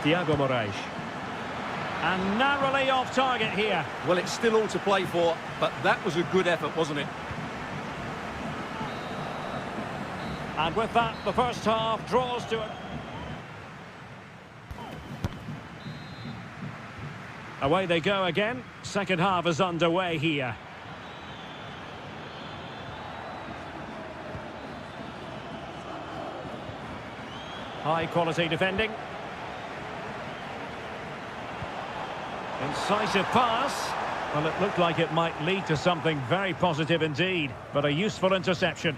Thiago Moraes. And narrowly off target here. Well, it's still all to play for, but that was a good effort, wasn't it? And with that, the first half draws to it. Away they go again. Second half is underway here. High quality defending. Incisive pass. Well, it looked like it might lead to something very positive indeed, but a useful interception.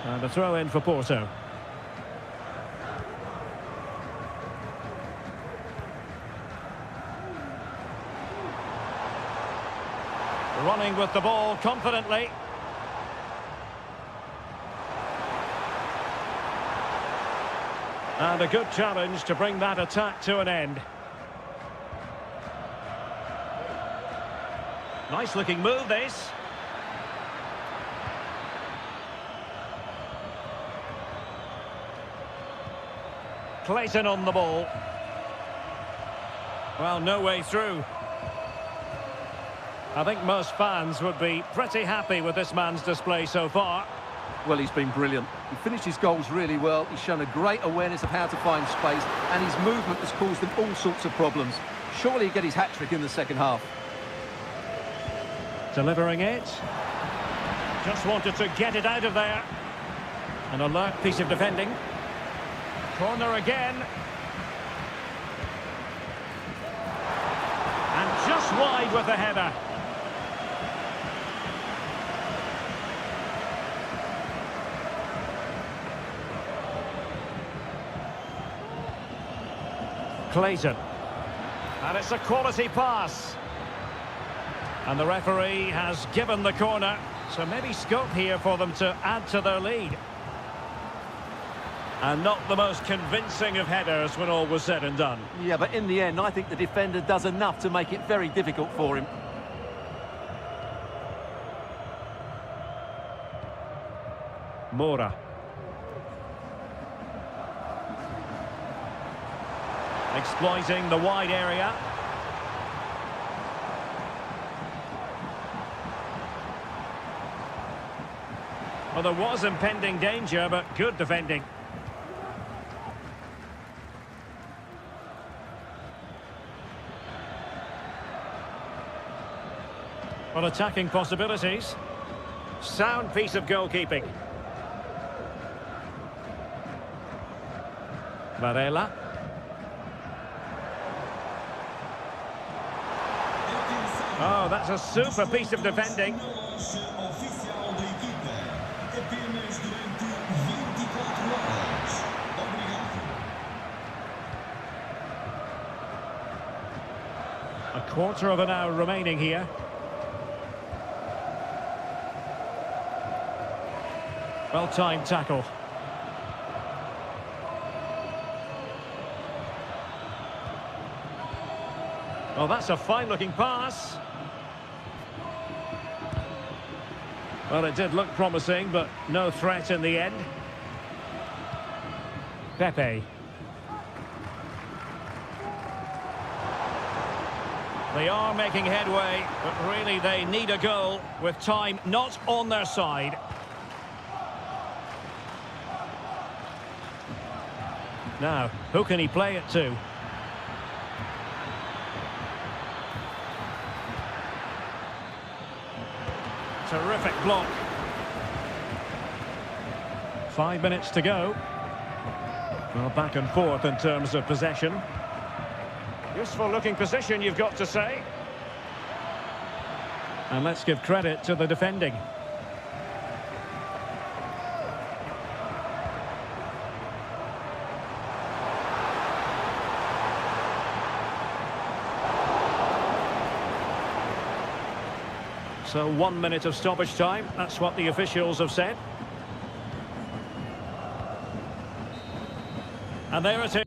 And a throw in for Porto. Running with the ball confidently. And a good challenge to bring that attack to an end. Nice looking move, this. Clayton on the ball. Well, no way through. I think most fans would be pretty happy with this man's display so far. Well, he's been brilliant. He finished his goals really well. He's shown a great awareness of how to find space, and his movement has caused them all sorts of problems. Surely he'll get his hat-trick in the second half. Delivering it. Just wanted to get it out of there. An alert piece of defending. Corner again. And just wide with the header. Clayton. And it's a quality pass. And the referee has given the corner. So maybe scope here for them to add to their lead. And not the most convincing of headers when all was said and done. Yeah, but in the end, I think the defender does enough to make it very difficult for him. Mora. Exploiting the wide area. Well, there was impending danger, but good defending. Well, attacking possibilities. Sound piece of goalkeeping. Varela. Oh, that's a super piece of defending. A quarter of an hour remaining here. Well-timed tackle. Well, that's a fine-looking pass. Well, it did look promising, but no threat in the end. Pepe. They are making headway, but really they need a goal with time not on their side. Now, who can he play it to? Terrific block. 5 minutes to go. Well, back and forth in terms of possession. Useful looking position, you've got to say. And let's give credit to the defending. So 1 minute of stoppage time, that's what the officials have said. And there it is.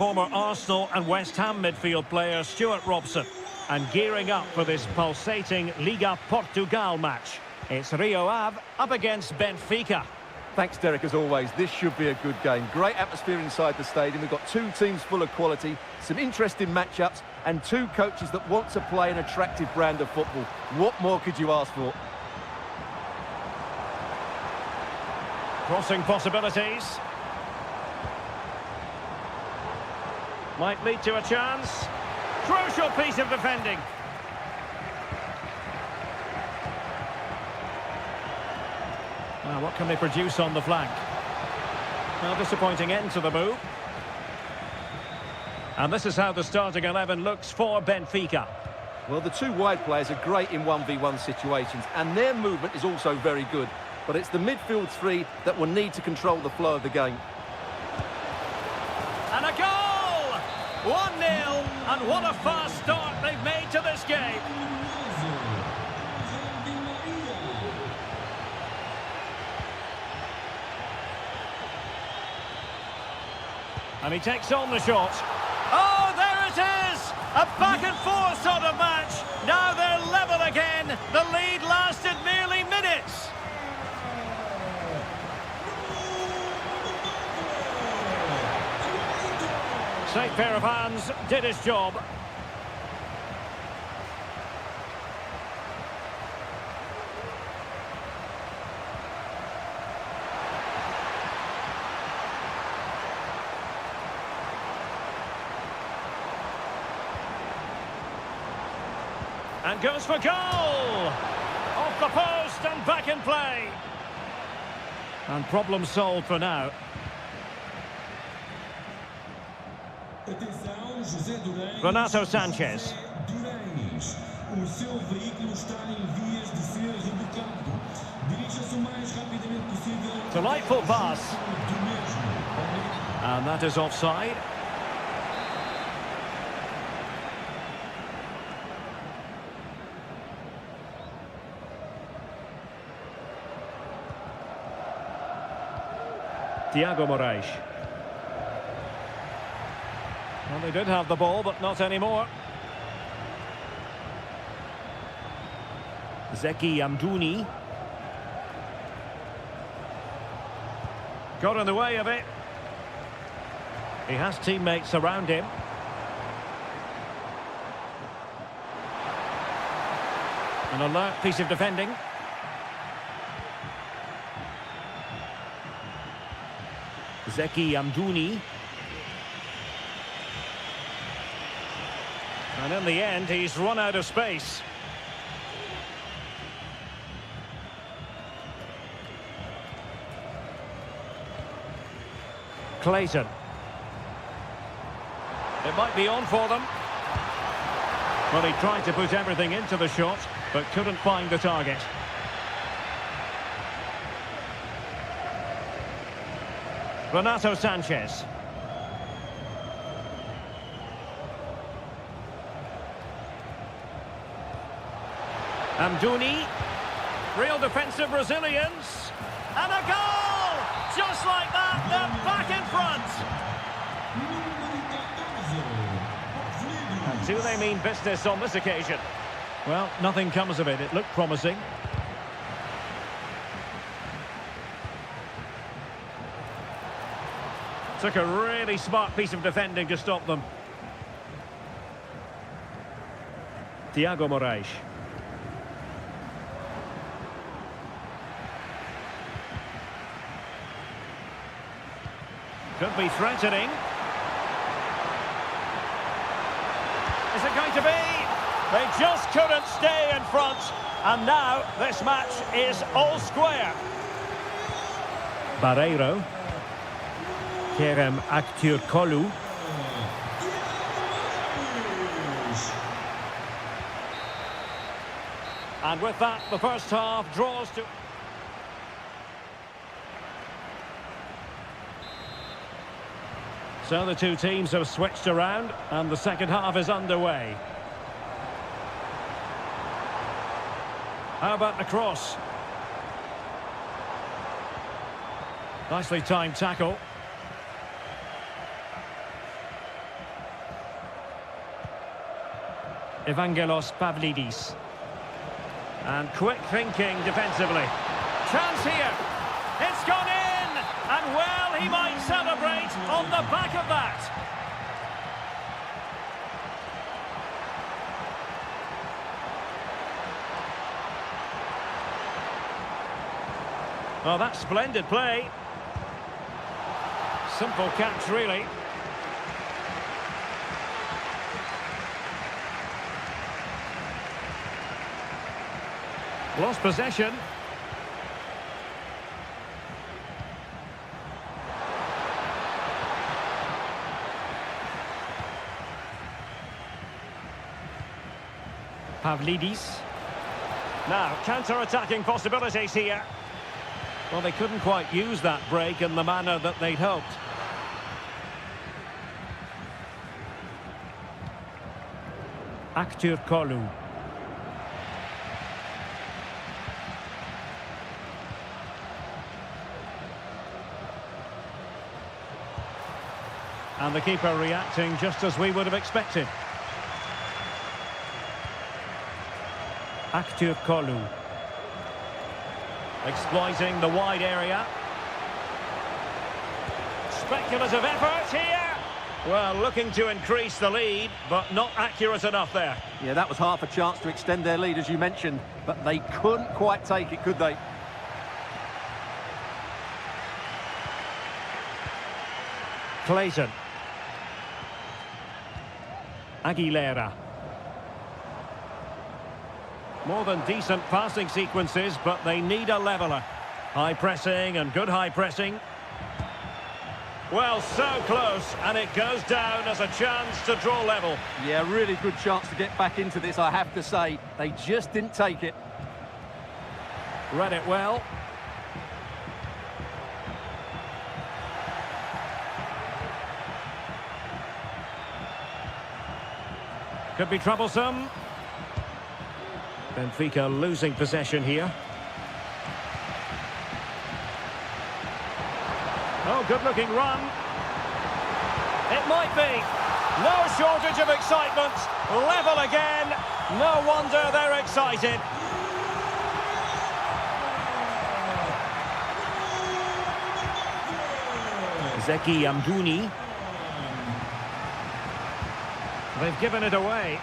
former Arsenal and West Ham midfield player Stuart Robson. And gearing up for this pulsating Liga Portugal match. It's Rio Ave up against Benfica. Thanks, Derek, as always. This should be a good game. Great atmosphere inside the stadium. We've got two teams full of quality, some interesting matchups, and two coaches that want to play an attractive brand of football. What more could you ask for? Crossing possibilities. Might lead to a chance. Crucial piece of defending. Now, what can they produce on the flank? Well, disappointing end to the move. And this is how the starting 11 looks for Benfica. Well, the two wide players are great in 1v1 situations, and their movement is also very good. But it's the midfield three that will need to control the flow of the game. And a goal! 1-0, and what a fast start they've made to this game. And he takes on the shot. Oh, there it is! A back-and-forth sort of match. Now they're level again. The lead lasted merely minutes. Safe pair of hands, did his job. And goes for goal! Off the post and back in play. And problem solved for now. Renato Sanchez. O seu veículo está em vias de ser rebocado. Dirija-se o mais rapidamente possível. Delightful pass. Do mesmo. And that is offside. Thiago Moraes. Well, they did have the ball, but not anymore. Zeki Amdouni. Got in the way of it. He has teammates around him. An alert piece of defending. Zeki Amdouni. And in the end, he's run out of space. Clayton. It might be on for them. Well, he tried to put everything into the shot, but couldn't find the target. Renato Sanchez. Amdouni. Real defensive resilience. And a goal! Just like that, they're back in front. And do they mean business on this occasion? Well, nothing comes of it. It looked promising. Took a really smart piece of defending to stop them. Thiago Moraes. Could be threatening. Is it going to be? They just couldn't stay in front. And now this match is all square. Barreiro. Kerem Aktürkoğlu. And with that, the first half draws to... So the two teams have switched around, and the second half is underway. How about the cross? Nicely timed tackle. Evangelos Pavlidis. And quick thinking defensively. Chance here. It's gone in! And well, he might celebrate on the back of that. Oh, that's splendid play. Simple catch, really. Lost possession. Pavlidis. Now, counter-attacking possibilities here. Well, they couldn't quite use that break in the manner that they'd hoped. Aktür Kolu. And the keeper reacting just as we would have expected. Aktür Kolu. Exploiting the wide area. Speculative effort here. Well, looking to increase the lead, but not accurate enough there. Yeah, that was half a chance to extend their lead, as you mentioned, but they couldn't quite take it, could they? Clayton. Aguilera. More than decent passing sequences, but they need a leveller. High pressing and good high pressing. Well, so close, and it goes down as a chance to draw level. Yeah, really good chance to get back into this, I have to say. They just didn't take it. Read it well. Could be troublesome. Benfica losing possession here. Oh, good-looking run. It might be. No shortage of excitement. Level again. No wonder they're excited. Zeki Amdouni. They've given it away.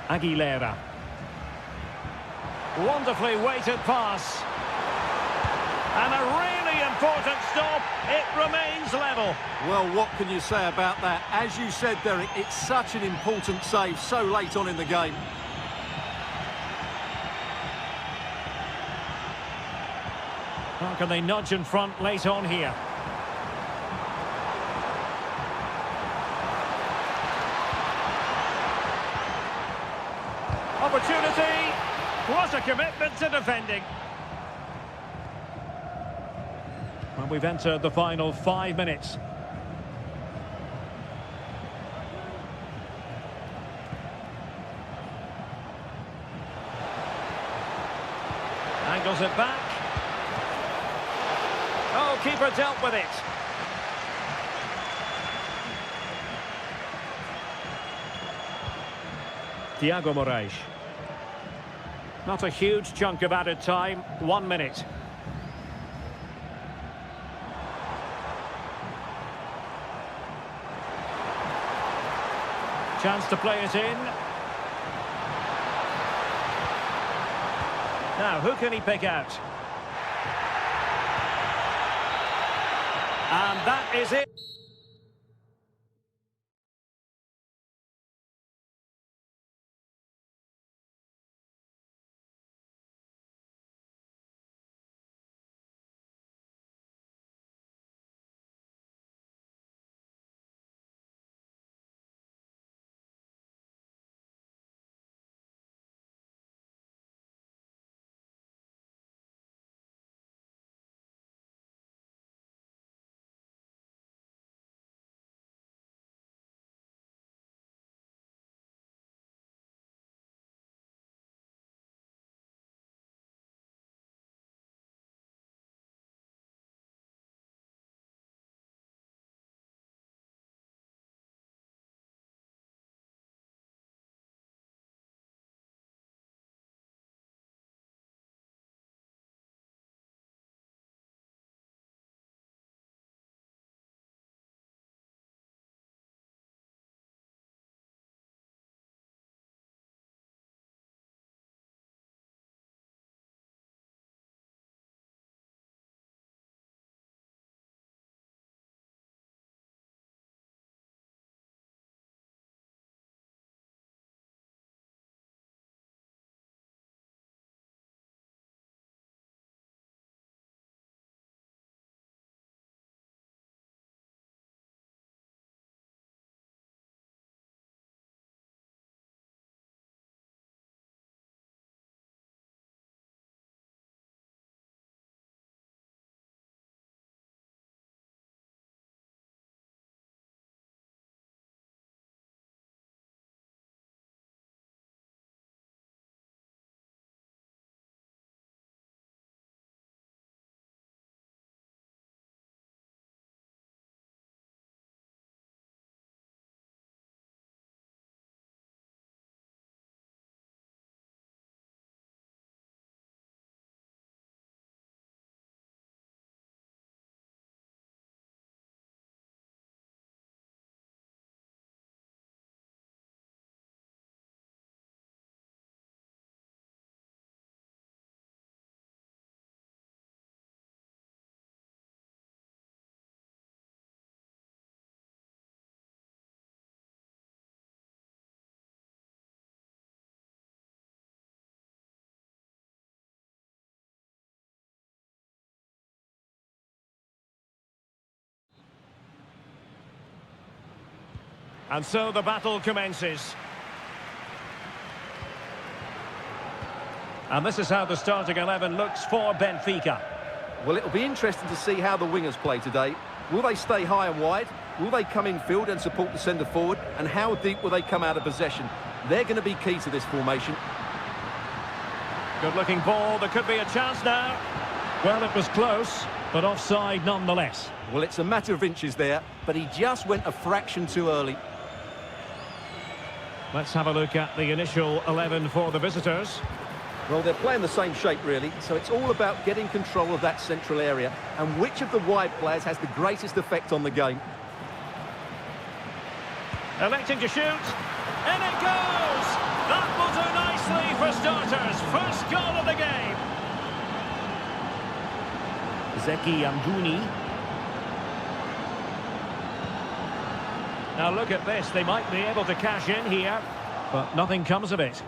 Aguilera. Wonderfully weighted pass. And a really important stop. It remains level. Well, what can you say about that? As you said, Derek, it's such an important save so late on in the game. How can they nudge in front late on here? Opportunity. What a commitment to defending. And we've entered the final 5 minutes. Angles it back. Oh, keeper dealt with it. Thiago Moraes. Not a huge chunk of added time. 1 minute. Chance to play it in. Now, who can he pick out? And that is it. And so the battle commences. And this is how the starting 11 looks for Benfica. Well, it'll be interesting to see how the wingers play today. Will they stay high and wide? Will they come in field and support the centre forward? And how deep will they come out of possession? They're going to be key to this formation. Good looking ball, there could be a chance now. Well, it was close, but offside nonetheless. Well, it's a matter of inches there, but he just went a fraction too early. Let's have a look at the initial 11 for the visitors. Well, they're playing the same shape, really, so it's all about getting control of that central area and which of the wide players has the greatest effect on the game. Electing to shoot. In it goes! That will do nicely for starters. First goal of the game. Zeki Amdouni. Now look at this. They might be able to cash in here, but nothing comes of it.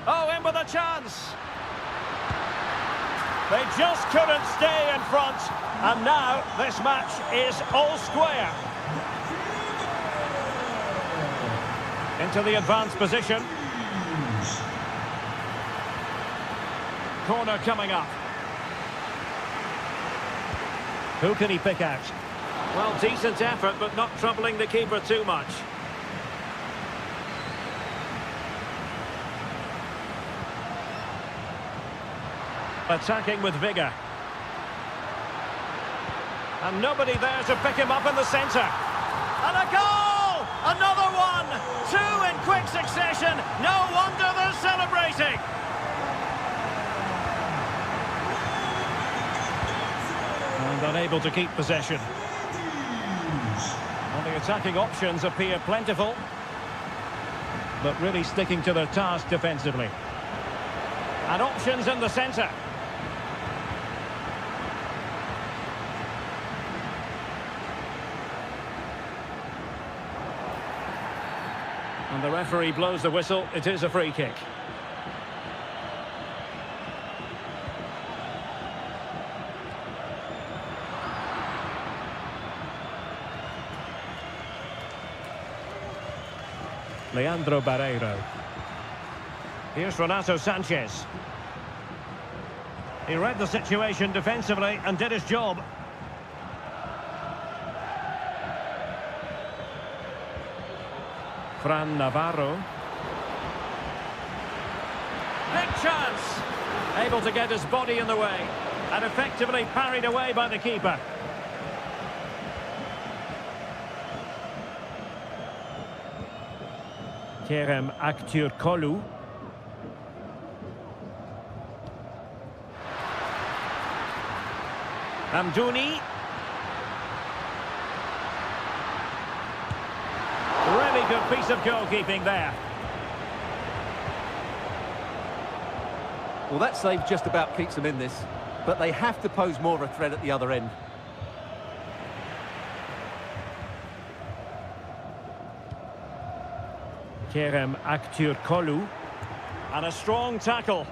Oh, in with a chance. They just couldn't stay in front. And now this match is all square. Into the advanced position. Corner coming up. Who can he pick out? Well, decent effort, but not troubling the keeper too much. Attacking with vigour. And nobody there to pick him up in the centre. And a goal! Another one! Two in quick succession. No wonder they're celebrating. And unable to keep possession. Well, the attacking options appear plentiful, but really sticking to their task defensively. And options in the centre. And the referee blows the whistle. It is a free kick. Leandro Barreiro. Here's Renato Sanchez. He read the situation defensively and did his job. Fran Navarro. Big chance! Able to get his body in the way. And effectively parried away by the keeper. Kerem Aktürkoğlu. Amdouni. Really good piece of goalkeeping there. Well, that save just about keeps them in this, but they have to pose more of a threat at the other end. Kerem Aktürkoğlu. And a strong tackle.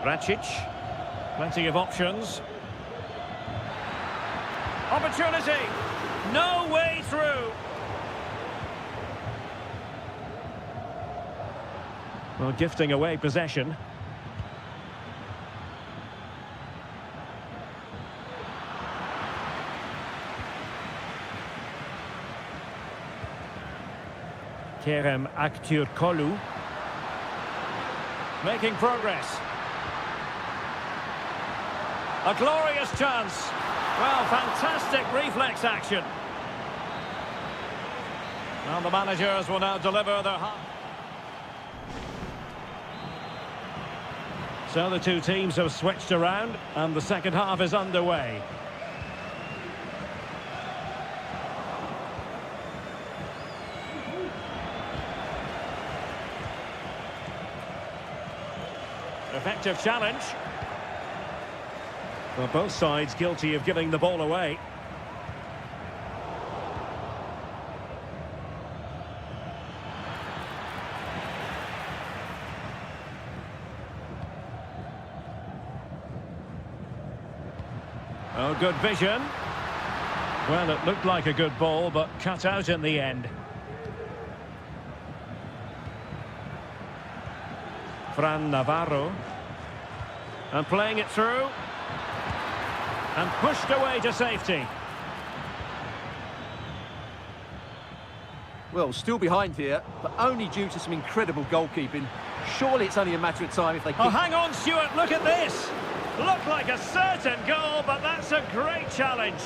Racic. Plenty of options. Opportunity. No way through. Well, gifting away possession. Kerem Aktürkoğlu. Making progress. A glorious chance. Well, fantastic reflex action. Well, the managers will now deliver their half. So the two teams have switched around and the second half is underway. Effective challenge. Well, both sides guilty of giving the ball away. Oh, good vision. Well, it looked like a good ball, but cut out in the end. Fran Navarro. And playing it through. And pushed away to safety. Well, still behind here, but only due to some incredible goalkeeping. Surely it's only a matter of time if they... Oh, hang on, Stuart, look at this. Looked like a certain goal, but that's a great challenge.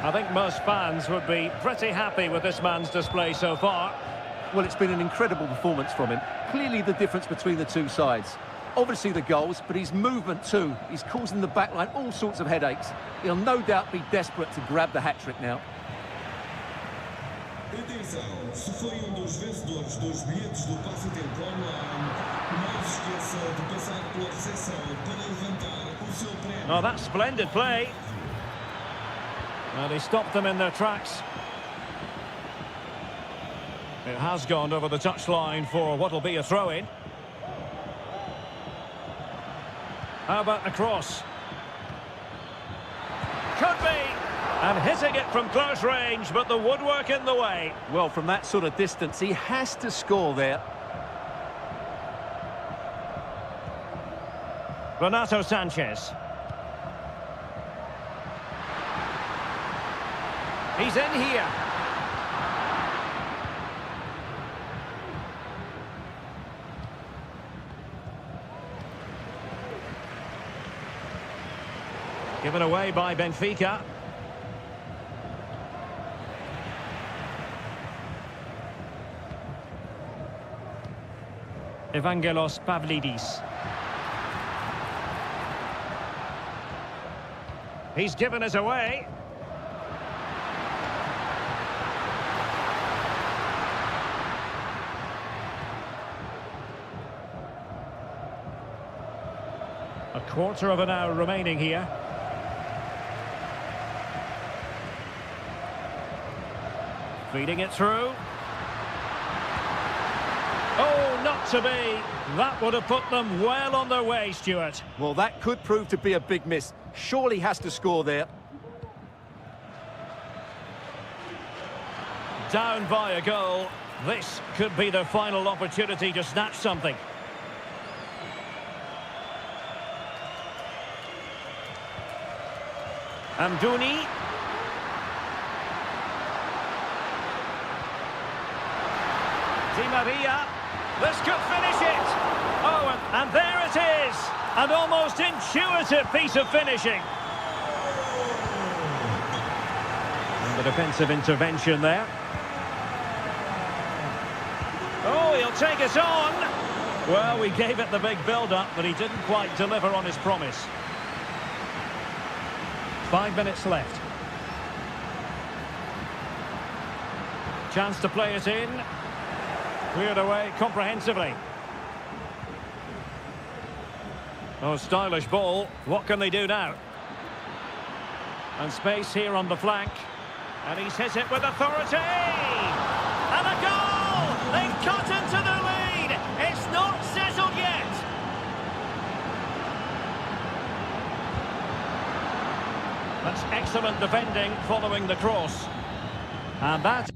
I think most fans would be pretty happy with this man's display so far. Well, it's been an incredible performance from him. Clearly the difference between the two sides. Obviously the goals, but his movement too. He's causing the backline all sorts of headaches. He'll no doubt be desperate to grab the hat-trick now. Atenção, se foi dos vencedores dos bilhetes do passatempo online, não se esqueça de passar pela recepção para levantar o seu prémio. Oh, that's splendid play. And he stopped them in their tracks. It has gone over the touchline for what will be a throw-in. How about the cross? Could be! And hitting it from close range, but the woodwork in the way. Well, from that sort of distance, he has to score there. Renato Sanchez. He's in here. Given away by Benfica. Evangelos Pavlidis. He's given us away. A quarter of an hour remaining here. Feeding it through. Oh, not to be. That would have put them well on their way, Stuart. Well, that could prove to be a big miss. Surely has to score there. Down by a goal. This could be their final opportunity to snatch something. Amdouni. Di Maria. This could finish it. Oh, and there it is. An almost intuitive piece of finishing. And the defensive intervention there. Oh, he'll take us on. Well, we gave it the big build-up, but he didn't quite deliver on his promise. 5 minutes left. Chance to play it in. Cleared away comprehensively. Oh, stylish ball. What can they do now? And space here on the flank. And he's hit it with authority! And a goal! They've cut into the lead! It's not settled yet! That's excellent defending following the cross. And that...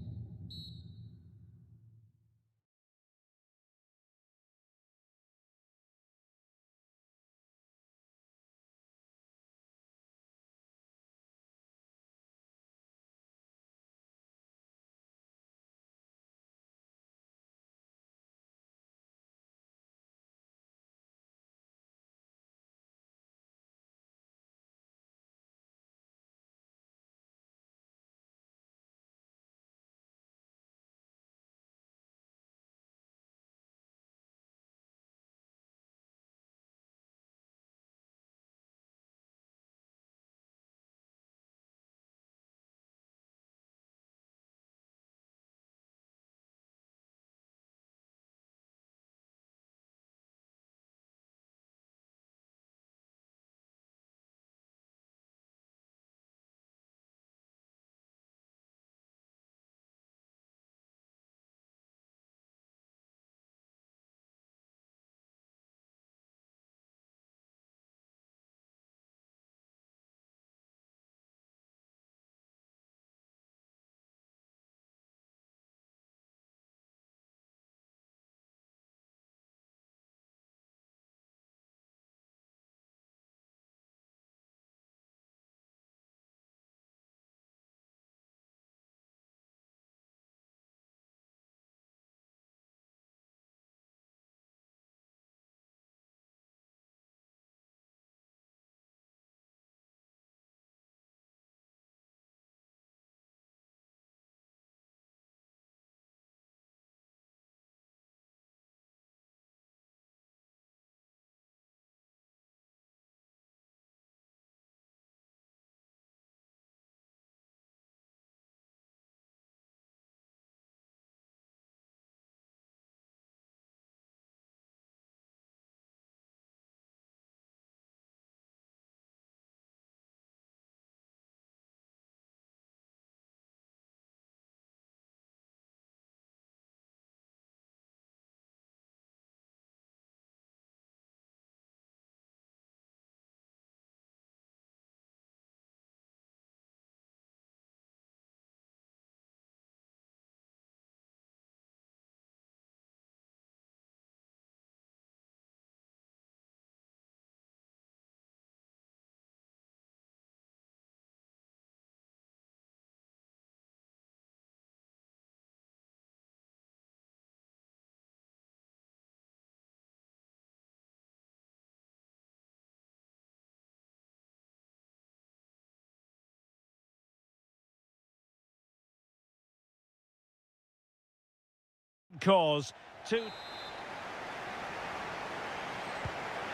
cause.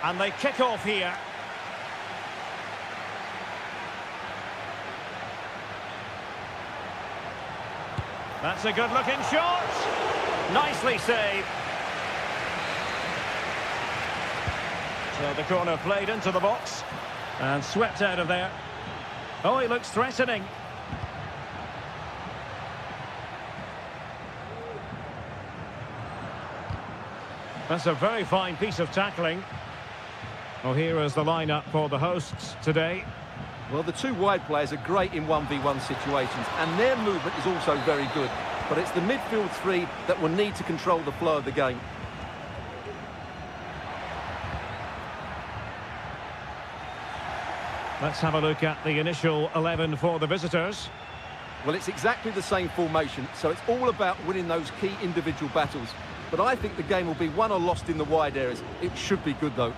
And they kick off here. That's a good-looking shot. Nicely saved. So the corner played into the box and swept out of there. Oh, he looks threatening. That's a very fine piece of tackling. Well, here is the lineup for the hosts today. Well, the two wide players are great in 1v1 situations, and their movement is also very good. But it's the midfield three that will need to control the flow of the game. Let's have a look at the initial 11 for the visitors. Well, it's exactly the same formation, so it's all about winning those key individual battles. But I think the game will be won or lost in the wide areas. It should be good, though.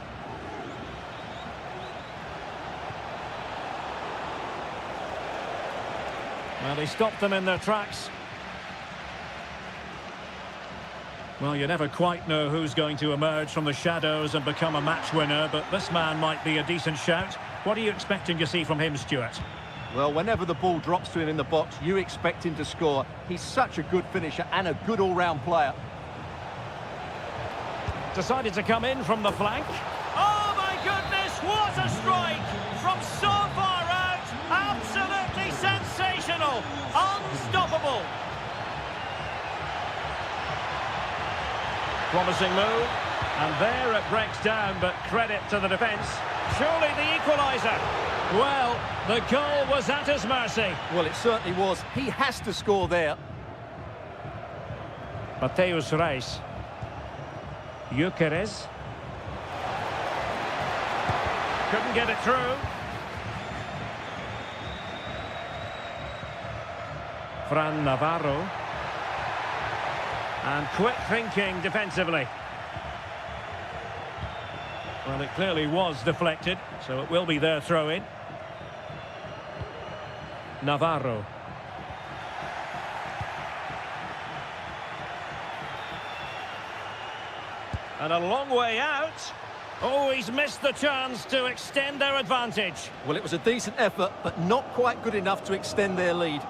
Well, he stopped them in their tracks. Well, you never quite know who's going to emerge from the shadows and become a match winner, but this man might be a decent shout. What are you expecting to see from him, Stuart? Well, whenever the ball drops to him in the box, you expect him to score. He's such a good finisher and a good all-round player. Decided to come in from the flank. Oh, my goodness, what a strike! From so far out, absolutely sensational, unstoppable. Promising move, and there it breaks down, but credit to the defence. Surely the equaliser. Well, the goal was at his mercy. Well, it certainly was. He has to score there. Mateus Reis. Gyökeres. Couldn't get it through. Fran Navarro. And quick thinking defensively. Well, it clearly was deflected, so it will be their throw-in. Navarro. And a long way out. Oh, he's missed the chance to extend their advantage. Well, it was a decent effort, but not quite good enough to extend their lead.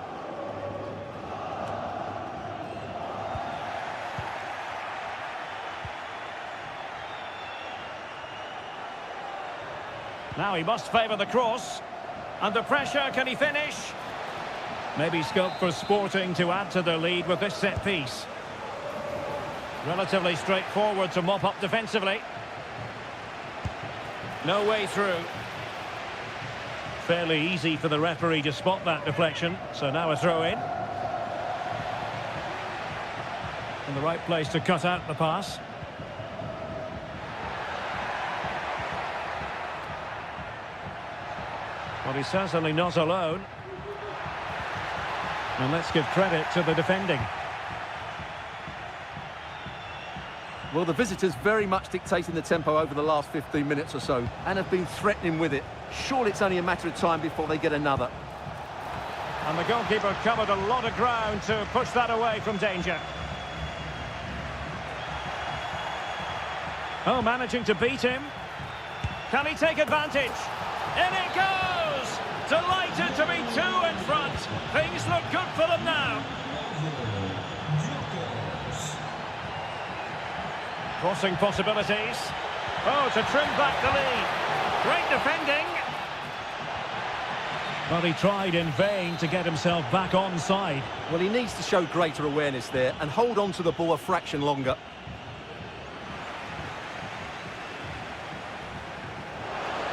Now he must favour the cross. Under pressure, can he finish? Maybe scope for Sporting to add to their lead with this set piece. Relatively straightforward to mop up defensively. No way through. Fairly easy for the referee to spot that deflection. So now a throw-in. In the right place to cut out the pass. Well, he's certainly not alone. And let's give credit to the defending. Well, the visitors very much dictating the tempo over the last 15 minutes or so and have been threatening with it. Surely it's only a matter of time before they get another. And the goalkeeper covered a lot of ground to push that away from danger. Oh, managing to beat him. Can he take advantage? In it goes! Delighted to be two in front. Things look good for them now. Crossing possibilities. Oh, to trim back the lead. Great defending. Well, he tried in vain to get himself back onside. Well, he needs to show greater awareness there and hold on to the ball a fraction longer.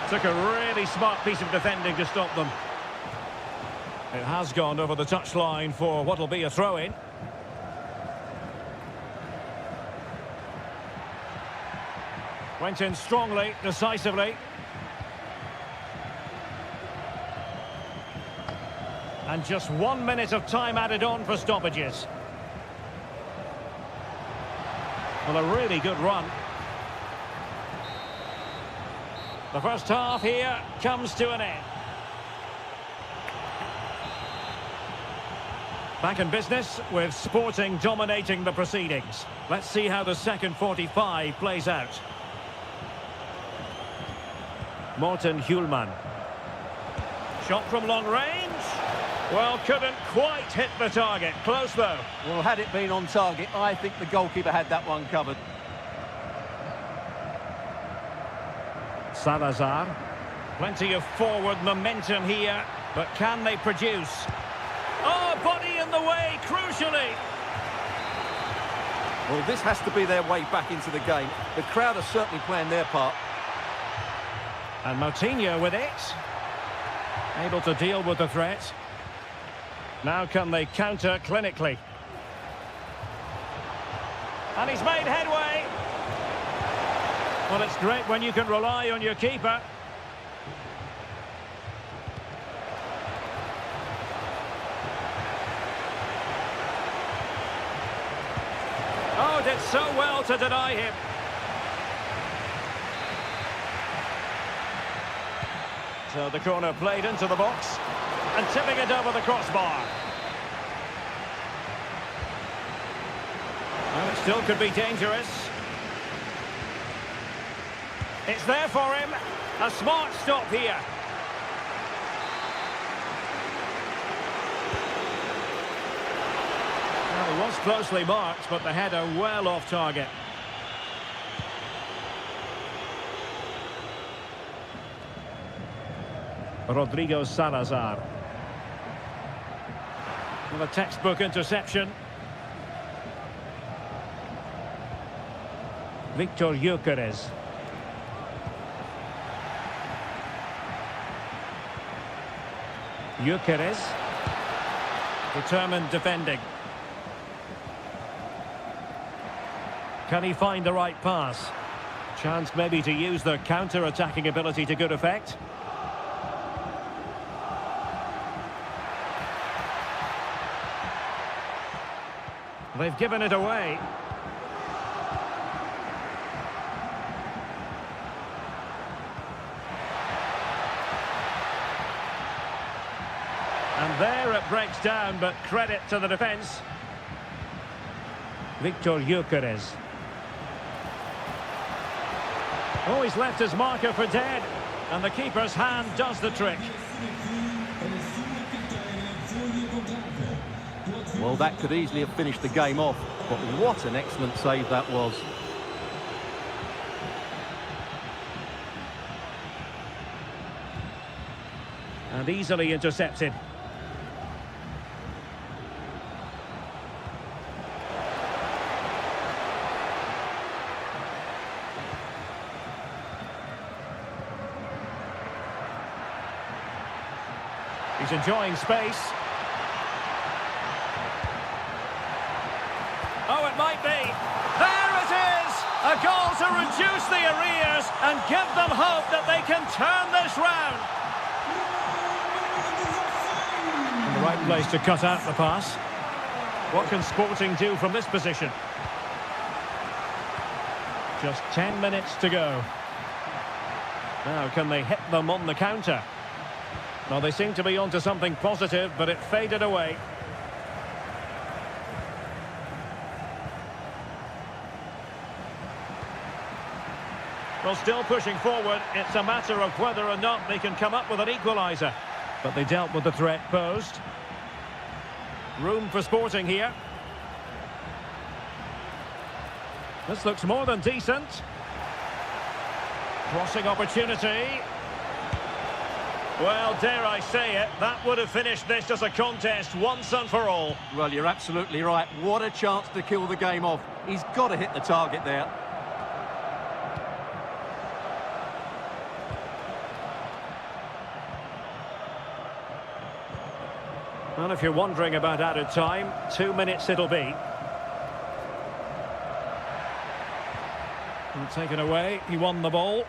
Took a really smart piece of defending to stop them. It has gone over the touchline for what will be a throw-in. Went in strongly, decisively. And just 1 minute of time added on for stoppages. Well, a really good run. The first half here comes to an end. Back in business with Sporting dominating the proceedings. Let's see how the second 45 plays out. Morten Hjulman. Shot from long range. Well, couldn't quite hit the target. Close though. Well, had it been on target, I think the goalkeeper had that one covered. Salazar. Plenty of forward momentum here, but can they produce? Oh, body in the way, crucially. Well, this has to be their way back into the game. The crowd are certainly playing their part. And Moutinho with it. Able to deal with the threat. Now can they counter clinically? And he's made headway. Well, it's great when you can rely on your keeper. Oh, did so well to deny him. So the corner played into the box and tipping it over the crossbar. Well, it still could be dangerous. It's there for him. A smart stop here. Well, he was closely marked, but the header well off target. Rodrigo Salazar. Well, a textbook interception. Victor Gyökeres. Gyökeres. Determined defending. Can he find the right pass? Chance maybe to use their counter-attacking ability to good effect. They've given it away. And there it breaks down, but credit to the defence. Victor Gyökeres. Oh, he's left his marker for dead. And the keeper's hand does the trick. Well, that could easily have finished the game off, but what an excellent save that was. And easily intercepted. He's enjoying space. Oh, it might be. There it is! A goal to reduce the arrears and give them hope that they can turn this round. And the right place to cut out the pass. What can Sporting do from this position? Just 10 minutes to go. Now, can they hit them on the counter? Well, they seem to be onto something positive, but it faded away. Well, still pushing forward. It's a matter of whether or not they can come up with an equaliser. But they dealt with the threat posed. Room for Sporting here. This looks more than decent. Crossing opportunity. Well, dare I say it, that would have finished this as a contest once and for all. Well, you're absolutely right. What a chance to kill the game off. He's got to hit the target there. Well, if you're wondering about added time, 2 minutes it'll be. And taken away, he won the ball.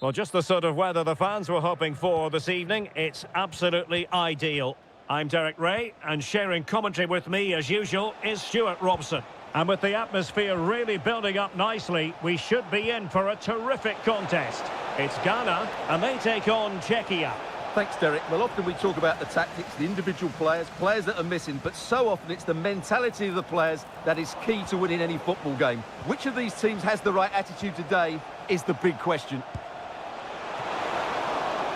Well, just the sort of weather the fans were hoping for this evening. It's absolutely ideal. I'm Derek Ray, and sharing commentary with me, as usual, is Stuart Robson. And with the atmosphere really building up nicely, we should be in for a terrific contest. It's Ghana, and they take on Czechia. Thanks, Derek. Well, often we talk about the tactics, the individual players that are missing, but so often it's the mentality of the players that is key to winning any football game. Which of these teams has the right attitude today is the big question.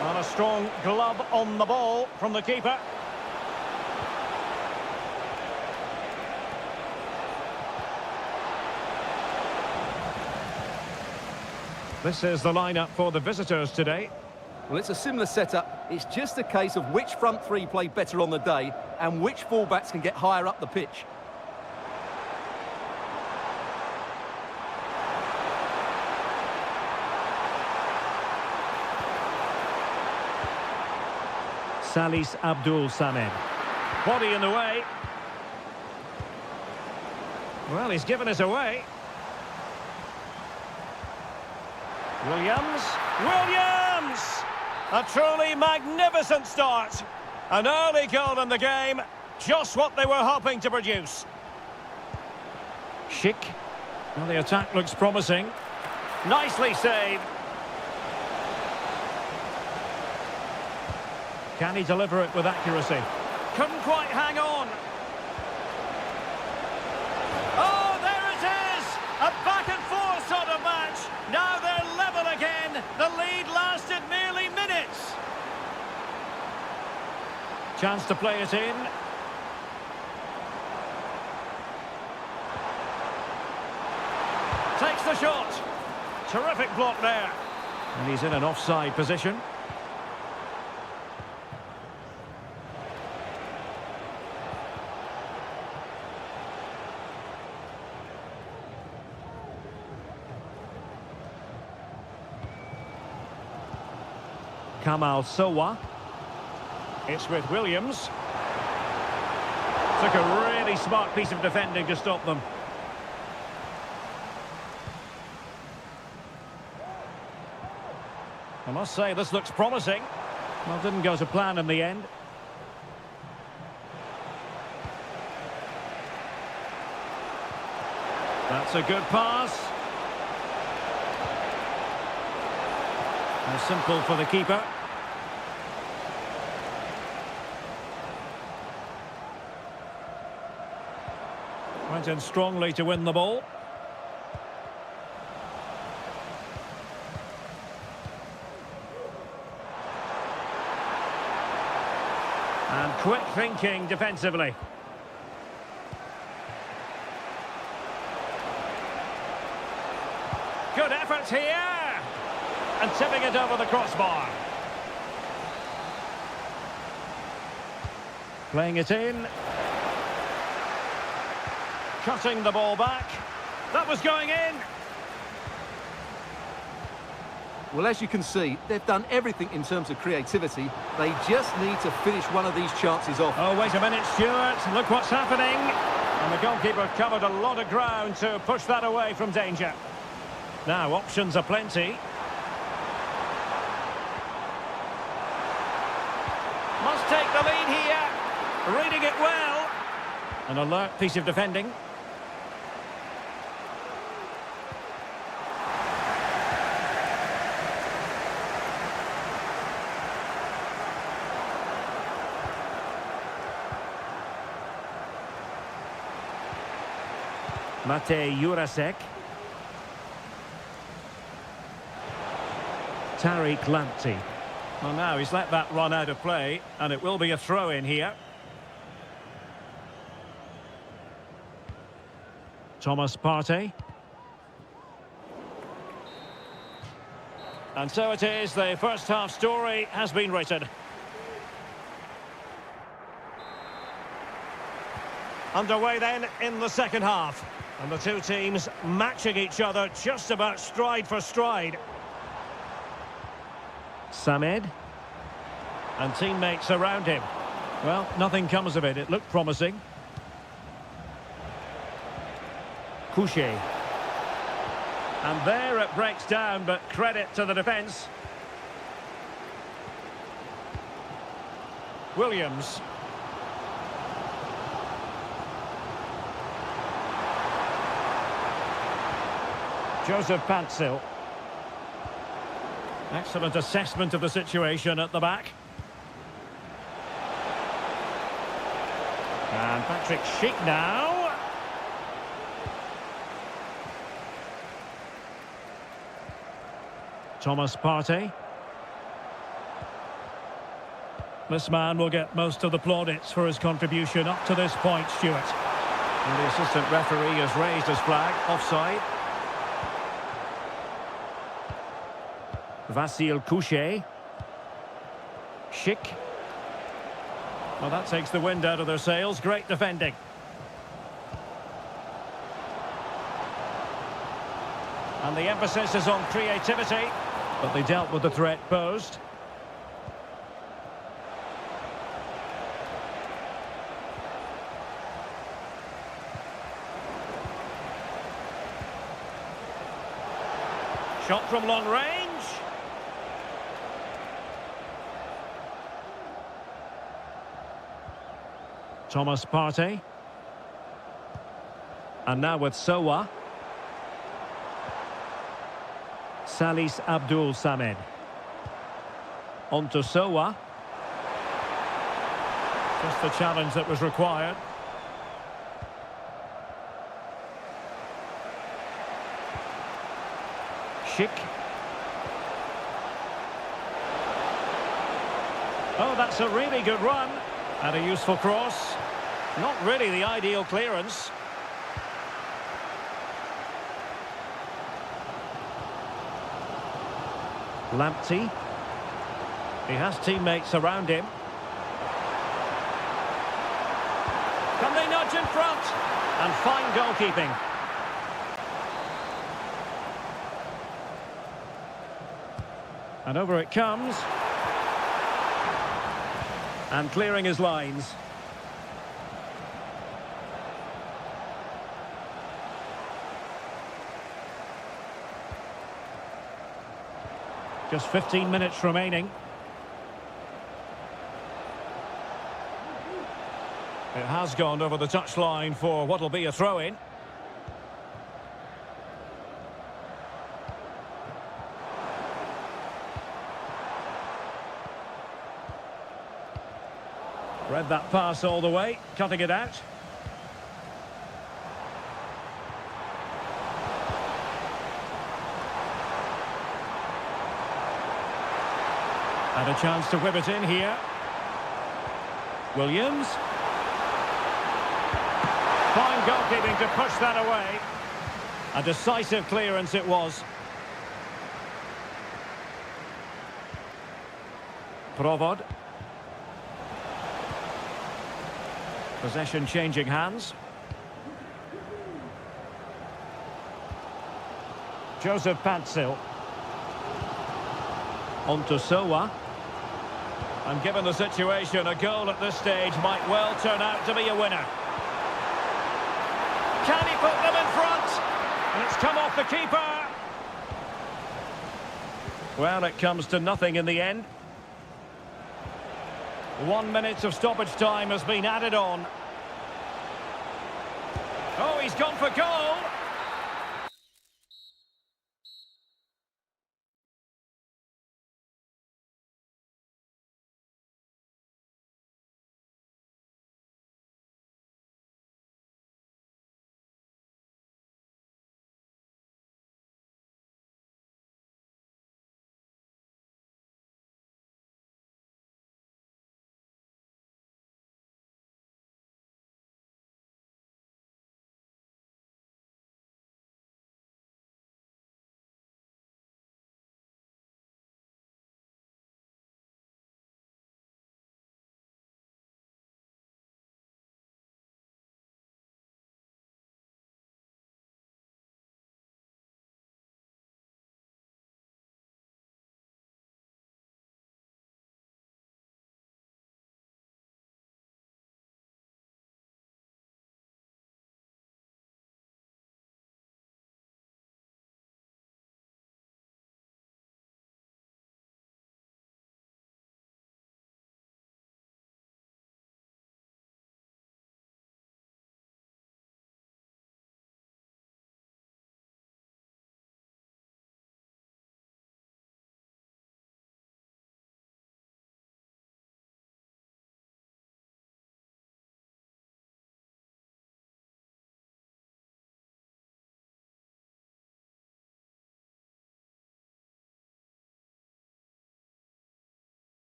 And a strong glove on the ball from the keeper. This is the lineup for the visitors today. Well, it's a similar setup. It's just a case of which front three play better on the day and which fullbacks can get higher up the pitch. Salis Abdul Samed. Body in the way. Well, he's given us away. Williams. Williams! A truly magnificent start. An early goal in the game. Just what they were hoping to produce. Schick. Well, the attack looks promising. Nicely saved. Can he deliver it with accuracy? Couldn't quite hang on. Oh, there it is! A back-and-forth sort of match. Now they're level again. The lead lasted merely minutes. Chance to play it in. Takes the shot. Terrific block there. And he's in an offside position. Kamal Sowa. It's with Williams. Took a really smart piece of defending to stop them. I must say, this looks promising. Well, didn't go to plan in the end. That's a good pass. And simple for the keeper. Went in strongly to win the ball. And quick thinking defensively. Good effort here. And tipping it over the crossbar. Playing it in. Cutting the ball back. That was going in. Well, as you can see, they've done everything in terms of creativity. They just need to finish one of these chances off. Oh, wait a minute, Stuart. Look what's happening. And the goalkeeper covered a lot of ground to push that away from danger. Now, options are plenty. Must take the lead here. Reading it well. An alert piece of defending. Mate Jurasek. Tariq Lamptey. Well, now he's let that run out of play, and it will be a throw-in here. Thomas Partey. And so it is, the first half story has been written. Underway then in the second half. And the two teams matching each other just about stride for stride. Samed. And teammates around him. Well, nothing comes of it. It looked promising. Couché. And there it breaks down, but credit to the defence. Williams. Joseph Pantsil. Excellent assessment of the situation at the back. And Patrick Schick now. Thomas Partey. This man will get most of the plaudits for his contribution up to this point, Stuart. And the assistant referee has raised his flag, offside. Vasil Couchet. Schick. Well, that takes the wind out of their sails. Great defending. And the emphasis is on creativity, but they dealt with the threat posed. Shot from long range. Thomas Partey. And now with Sowa. Salis Abdul Samed. On to Sowa. Just the challenge that was required. Schick. Oh, that's a really good run. And a useful cross. Not really the ideal clearance. Lamptey. He has teammates around him. Can they nudge in front? And fine goalkeeping. And over it comes. And clearing his lines. Just 15 minutes remaining. It has gone over the touchline for what will be a throw-in. Read that pass all the way, cutting it out. And a chance to whip it in here. Williams. Fine goalkeeping to push that away. A decisive clearance it was. Provod. Possession changing hands. Joseph Pantsil. On to Sowa. And given the situation, a goal at this stage might well turn out to be a winner. Can he put them in front? And it's come off the keeper. Well, it comes to nothing in the end. 1 minute of stoppage time has been added on. Oh, he's gone for goal.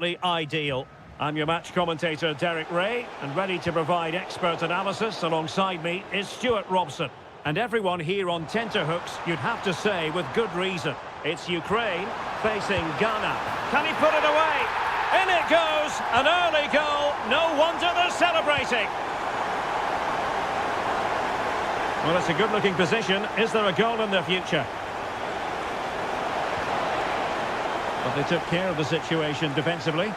absolutely ideal. I'm your match commentator, Derek Ray, and ready to provide expert analysis alongside me is Stuart Robson. And everyone here on tenterhooks, you'd have to say with good reason. It's Ukraine facing Ghana. Can he put it away? In it goes, an early goal. No wonder they're celebrating. Well, it's a good-looking position. Is there a goal in their future? But they took care of the situation defensively.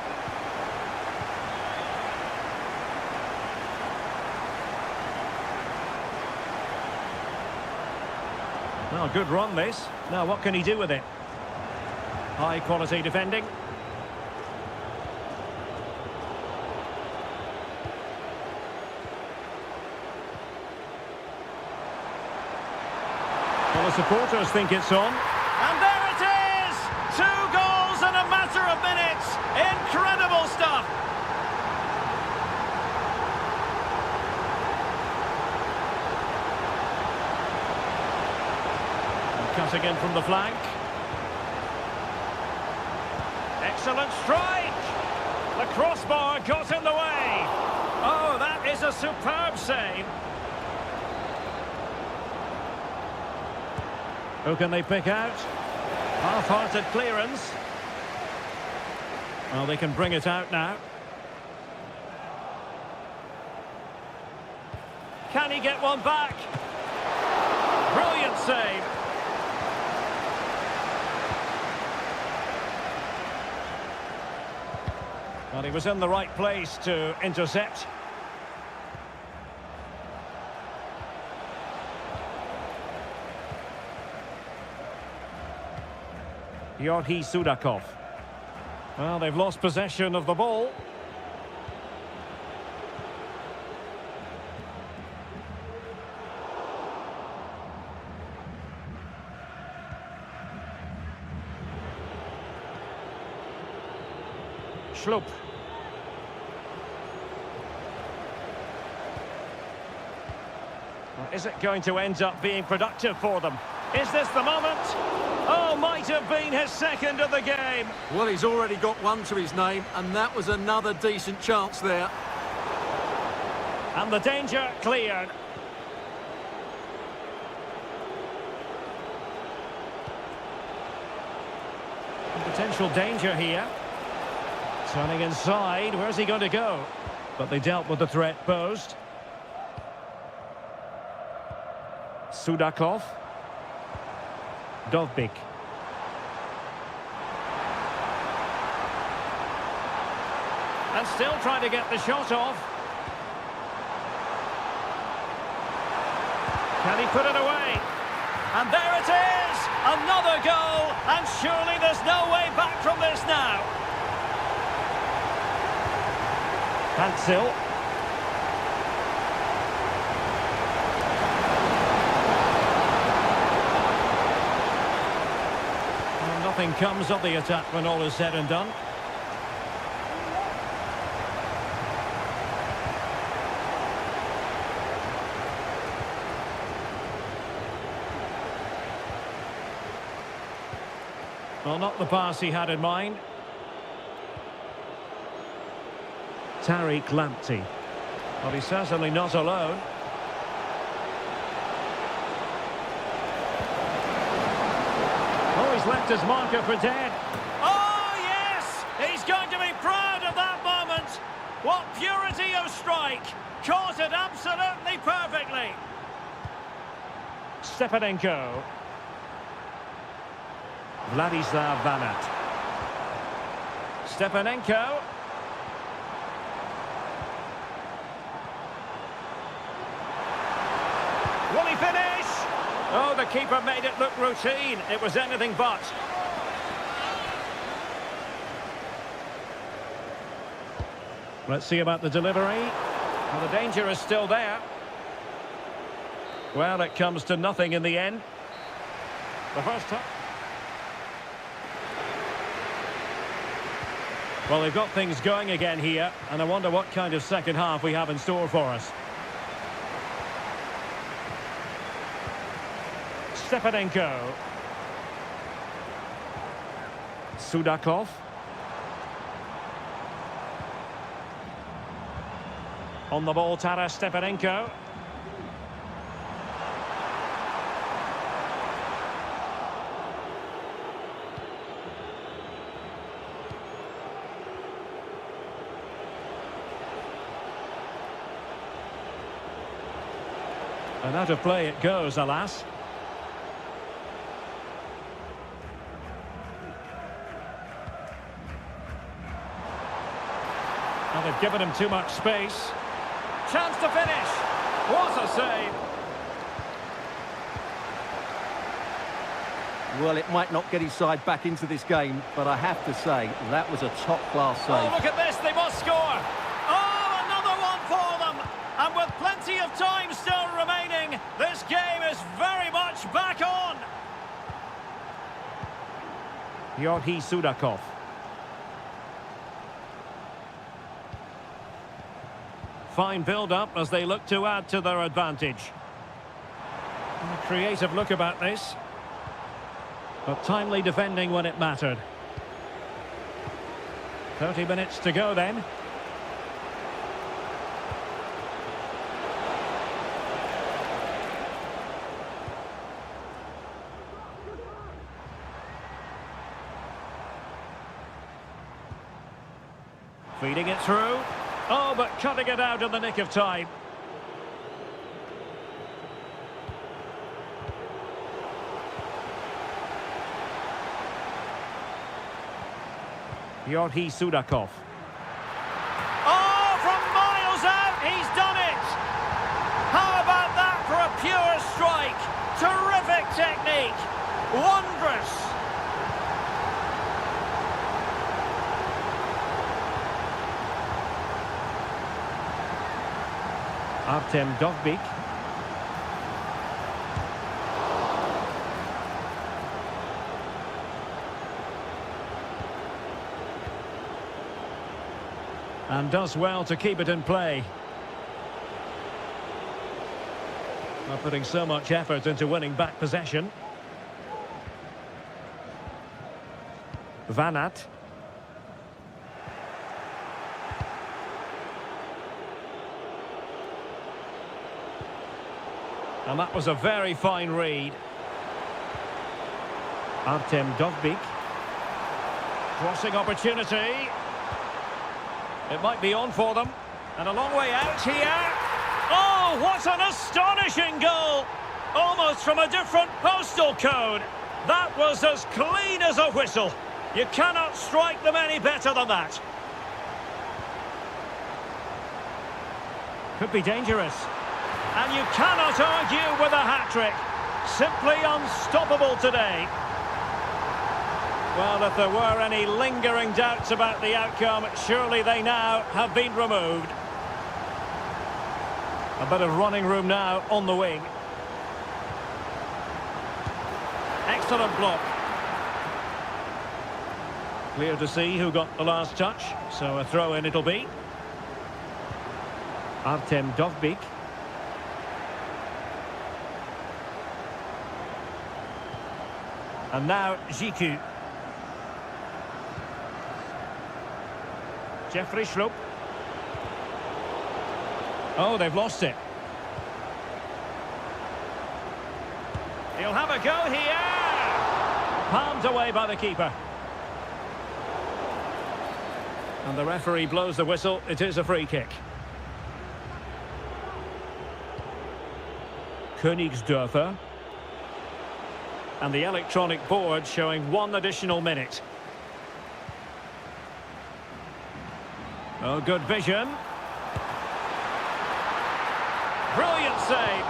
Well, good run this. Now, what can he do with it? High-quality defending. Well, the supporters think it's on. And there it is! 2 goals in a matter of minutes. Incredible stuff. Cutting in from the flank. Excellent strike. The crossbar got in the way. Oh, that is a superb save. Who can they pick out? Half-hearted clearance. Well, they can bring it out now. Can he get one back? Brilliant save. Well, he was in the right place to intercept. Georgi Sudakov. Well, they've lost possession of the ball. Schlupp. Well, is it going to end up being productive for them? Is this the moment? Oh, might have been his second of the game. Well, he's already got one to his name, and that was another decent chance there. And the danger cleared. Potential danger here. Turning inside, where's he going to go? But they dealt with the threat posed. Sudakov. Dovbik. And still trying to get the shot off. Can he put it away? And there it is! Another goal! And surely there's no way back from this now. Hansel. Well, nothing comes of the attack when all is said and done. Well, not the pass he had in mind. Tariq Lamptey. Well, he's certainly not alone. Oh, he's left his marker for dead. Oh, yes! He's going to be proud of that moment. What purity of strike. Caught it absolutely perfectly. Stepanenko. Vladislav Vanat. Stepanenko. Will he finish? Oh, the keeper made it look routine. It was anything but. Let's see about the delivery. Well, the danger is still there. Well, it comes to nothing in the end. The first time. Well, they've got things going again here, and I wonder what kind of second half we have in store for us. Stepanenko. Sudakov. On the ball, Taras Stepanenko. And out of play it goes, alas. And they've given him too much space. Chance to finish. What a save. Well, it might not get his side back into this game, but I have to say, that was a top-class Oh, save. look at this. They must score. Oh, another one for them. And with plenty of time still remaining, this game is very much back on. Georgi Sudakov. Fine build-up as they look to add to their advantage. And a creative look about this. But timely defending when it mattered. 30 minutes to go then. Feeding it through. Oh, but cutting it out in the nick of time. Georgi Sudakov. Oh, from miles out, he's done it! How about that for a pure strike? Terrific technique! Wondrous! Artem Dovbyk. And does well to keep it in play. Not putting so much effort into winning back possession. Vanat. And that was a very fine read. Artem Dovbyk. Crossing opportunity. It might be on for them. And a long way out here. Oh, what an astonishing goal! Almost from a different postal code. That was as clean as a whistle. You cannot strike them any better than that. Could be dangerous. And you cannot argue with a hat-trick. Simply unstoppable today. Well, if there were any lingering doubts about the outcome, surely they now have been removed. A bit of running room now on the wing. Excellent block. Clear to see who got the last touch, so a throw-in it'll be. Artem Dovbyk. And now Ziku. Jeffrey Schlupp. Oh, they've lost it. He'll have a go here. Palmed away by the keeper. And the referee blows the whistle. It is a free kick. Königsdörfer. And the electronic board showing 1 additional minute. Oh, good vision. Brilliant save.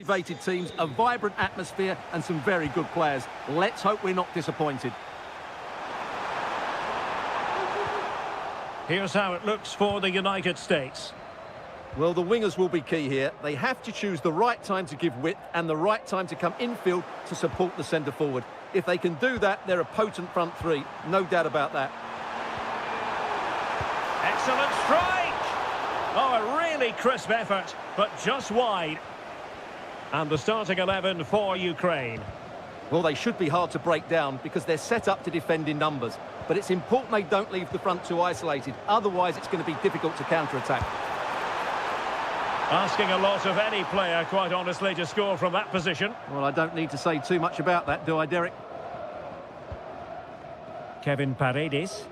motivated teams, a vibrant atmosphere and some very good players. Let's hope we're not disappointed. Here's how it looks for the United States. Well, the wingers will be key here. They have to choose the right time to give width and the right time to come infield to support the centre forward. If they can do that, they're a potent front three. No doubt about that. Excellent strike! Oh, a really crisp effort, but just wide. And the starting 11 for Ukraine. Well, they should be hard to break down because they're set up to defend in numbers. But it's important they don't leave the front two isolated. Otherwise, it's going to be difficult to counter-attack. Asking a lot of any player, quite honestly, to score from that position. Well, I don't need to say too much about that, do I, Derek? Kevin Paredes.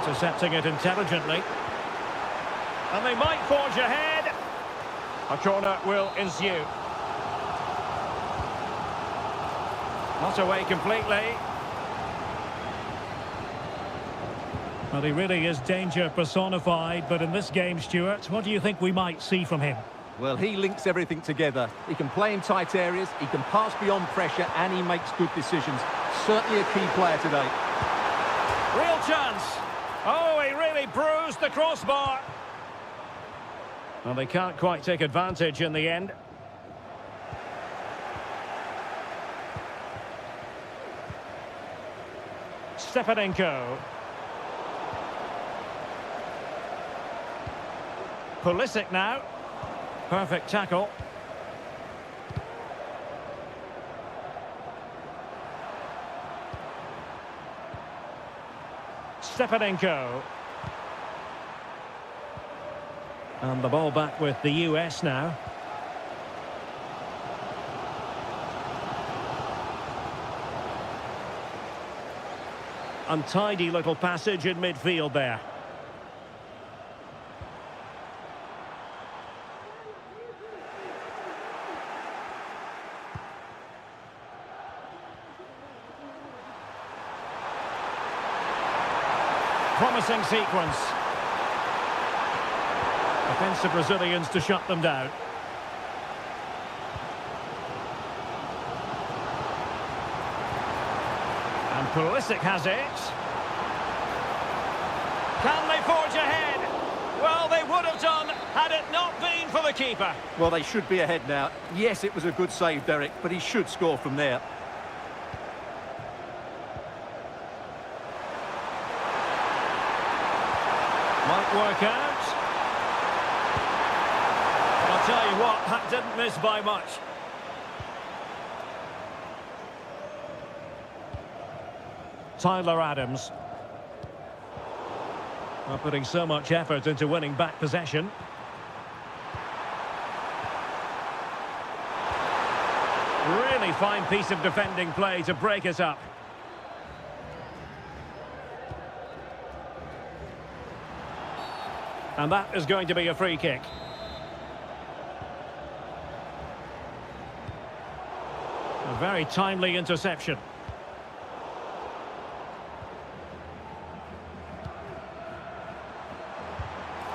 Intercepting it intelligently. And they might forge ahead. A corner will ensue. Not away completely. Well, he really is danger personified, but in this game, Stuart, what do you think we might see from him? Well, he links everything together. He can play in tight areas, he can pass beyond pressure, and he makes good decisions. Certainly a key player today. Real chance. Oh, he really bruised the crossbar. Well, they can't quite take advantage in the end. Stepanenko. Pulisic now. Perfect tackle. Stepanenko. And the ball back with the US now. Untidy little passage in midfield there. Promising sequence. Defensive Brazilians to shut them down. And Pulisic has it. Can they forge ahead? Well, they would have done had it not been for the keeper. Well, they should be ahead now. Yes, it was a good save, Derek, but he should score from there. Might work out. I'll tell you what, that didn't miss by much. Tyler Adams. Well, putting so much effort into winning back possession. Really fine piece of defending play to break it up. And that is going to be a free kick. A very timely interception.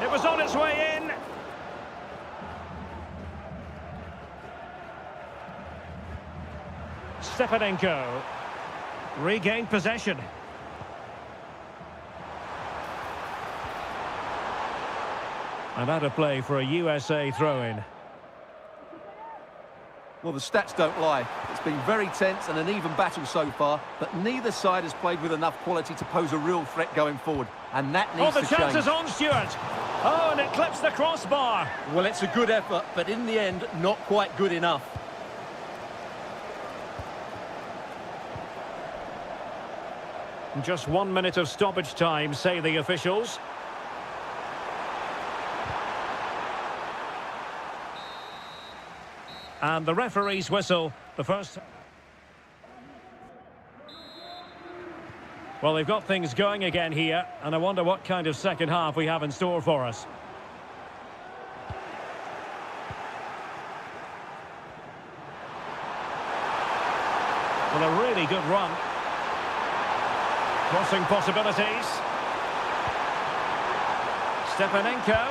It was on its way in. Stepanenko regained possession. And out of play for a USA throw-in. Well, the stats don't lie. It's been very tense and an even battle so far, but neither side has played with enough quality to pose a real threat going forward, and that needs to change. Oh, the chance is on, Stuart. Oh, and it clips the crossbar. Well, it's a good effort, but in the end, not quite good enough. Just 1 minute of stoppage time, say the officials. And the referee's whistle, the first. Well, they've got things going again here, and I wonder what kind of second half we have in store for us. Well, a really good run. Crossing possibilities. Stepanenko.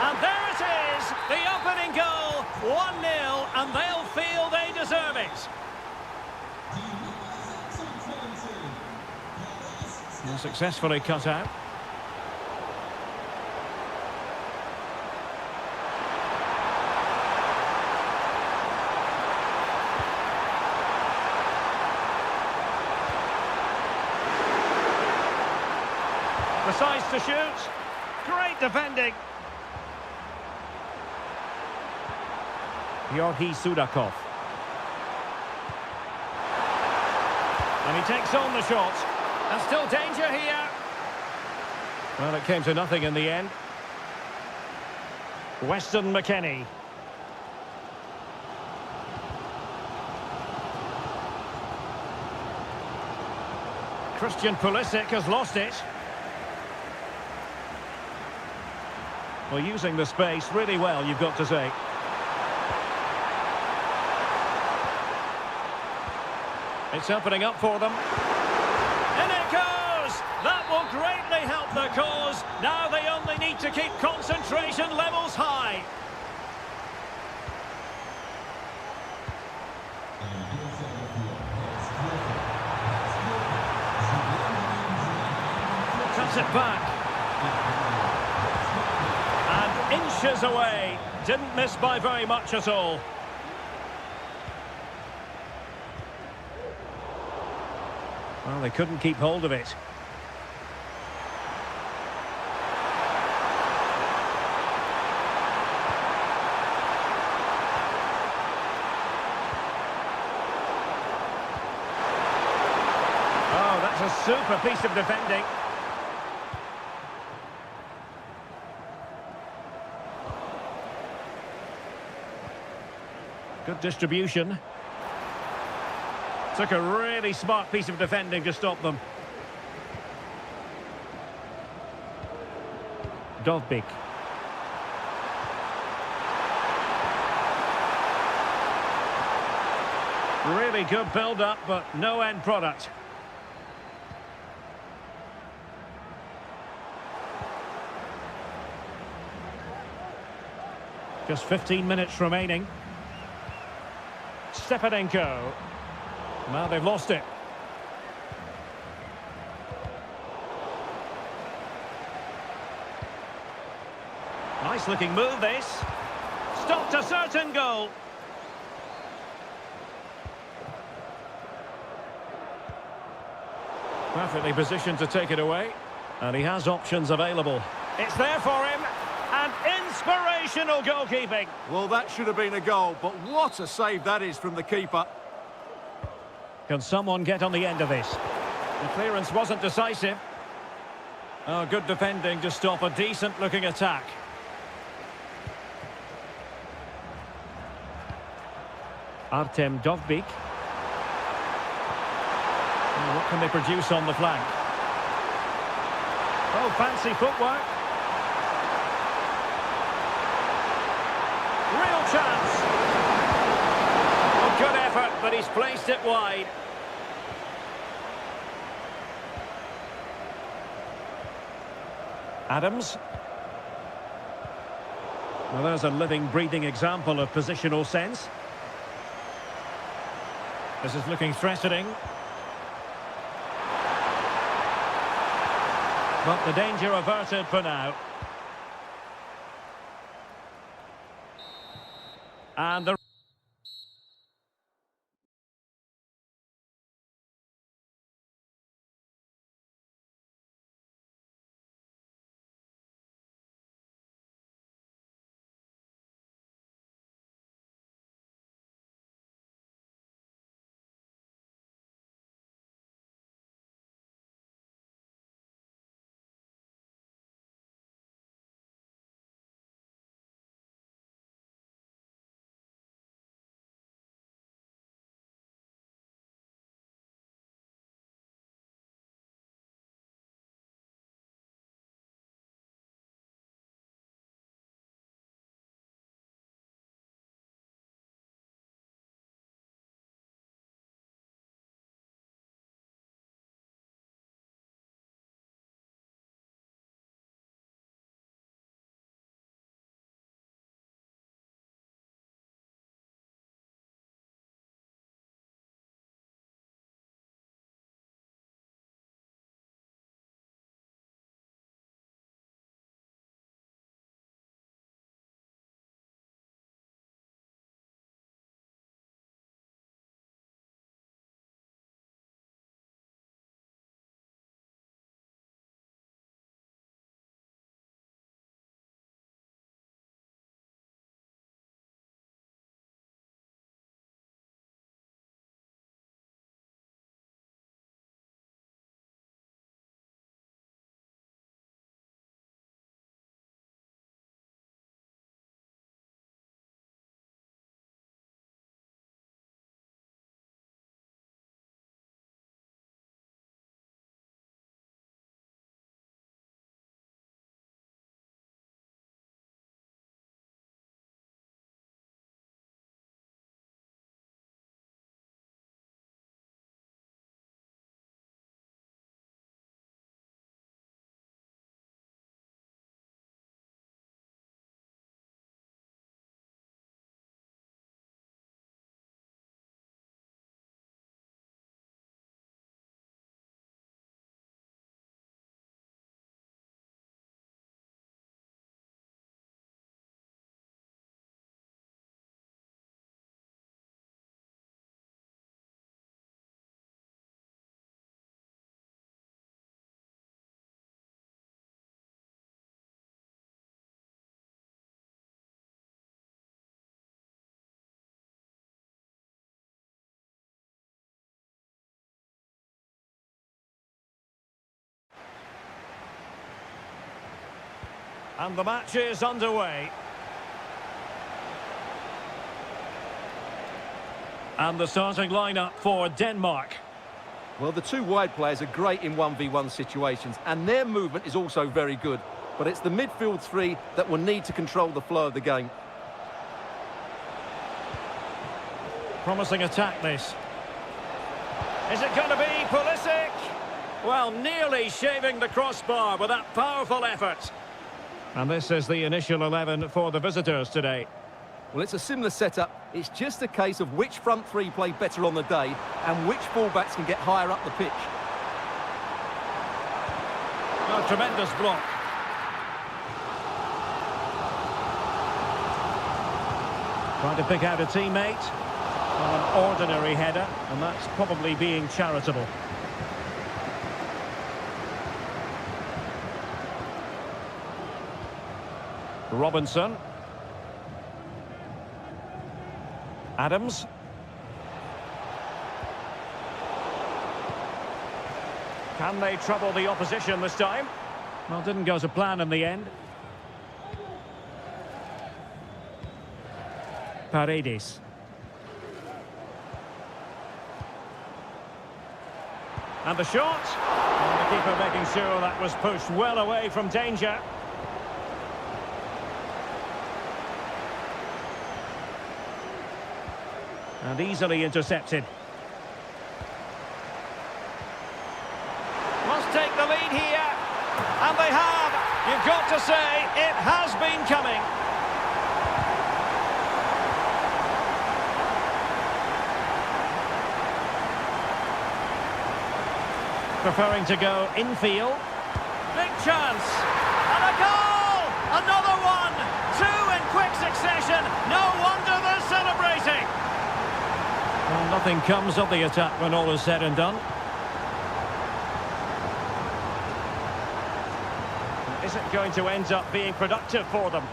And there it is, the opening goal, 1-0, and they'll feel they deserve it. And successfully cut out. Decides to shoot. Great defending. Georgi Sudakov. And he takes on the shot. And still danger here. Well, it came to nothing in the end. Weston McKennie. Christian Pulisic has lost it. Well, using the space really well, you've got to say. It's opening up for them. In it goes! That will greatly help the cause. Now they only need to keep concentration levels high. Cuts it back. And inches away. Didn't miss by very much at all. Well, they couldn't keep hold of it. Oh, that's a super piece of defending. Good distribution. Took a really smart piece of defending to stop them. Dovbik. Really good build-up, but no end product. Just 15 minutes remaining. Stepanenko. Now they've lost it. Nice looking move this. Stopped a certain goal. Perfectly positioned to take it away. And he has options available. It's there for him. And inspirational goalkeeping. Well, that should have been a goal, but what a save that is from the keeper. Can someone get on the end of this? The clearance wasn't decisive. Oh, good defending to stop a decent-looking attack. Artem Dovbik. Oh, what can they produce on the flank? Oh, fancy footwork. Real chance. Oh, good effort, but he's placed it wide. Adams. Well, there's a living, breathing example of positional sense. This is looking threatening. But the danger averted for now. And the And the match is underway. And the starting lineup for Denmark. Well, the two wide players are great in 1v1 situations, and their movement is also very good. But it's the midfield three that will need to control the flow of the game. Promising attack, this. Is it going to be Pulisic? Well, nearly shaving the crossbar with that powerful effort. And this is the initial 11 for the visitors today. Well, it's a similar setup. It's just a case of which front three play better on the day and which fullbacks can get higher up the pitch. A tremendous block. Trying to pick out a teammate. An ordinary header, and that's probably being charitable. Robinson. Adams. Can they trouble the opposition this time? Well, didn't go to plan in the end. Paredes. And the shot. And the keeper making sure that was pushed well away from danger. And easily intercepted. Must take the lead here. And they have. You've got to say, it has been coming. Preferring to go infield. Big chance. And a goal! Another one! Two in quick succession. No wonder they're celebrating. Well, nothing comes of the attack when all is said and done. Is it going to end up being productive for them?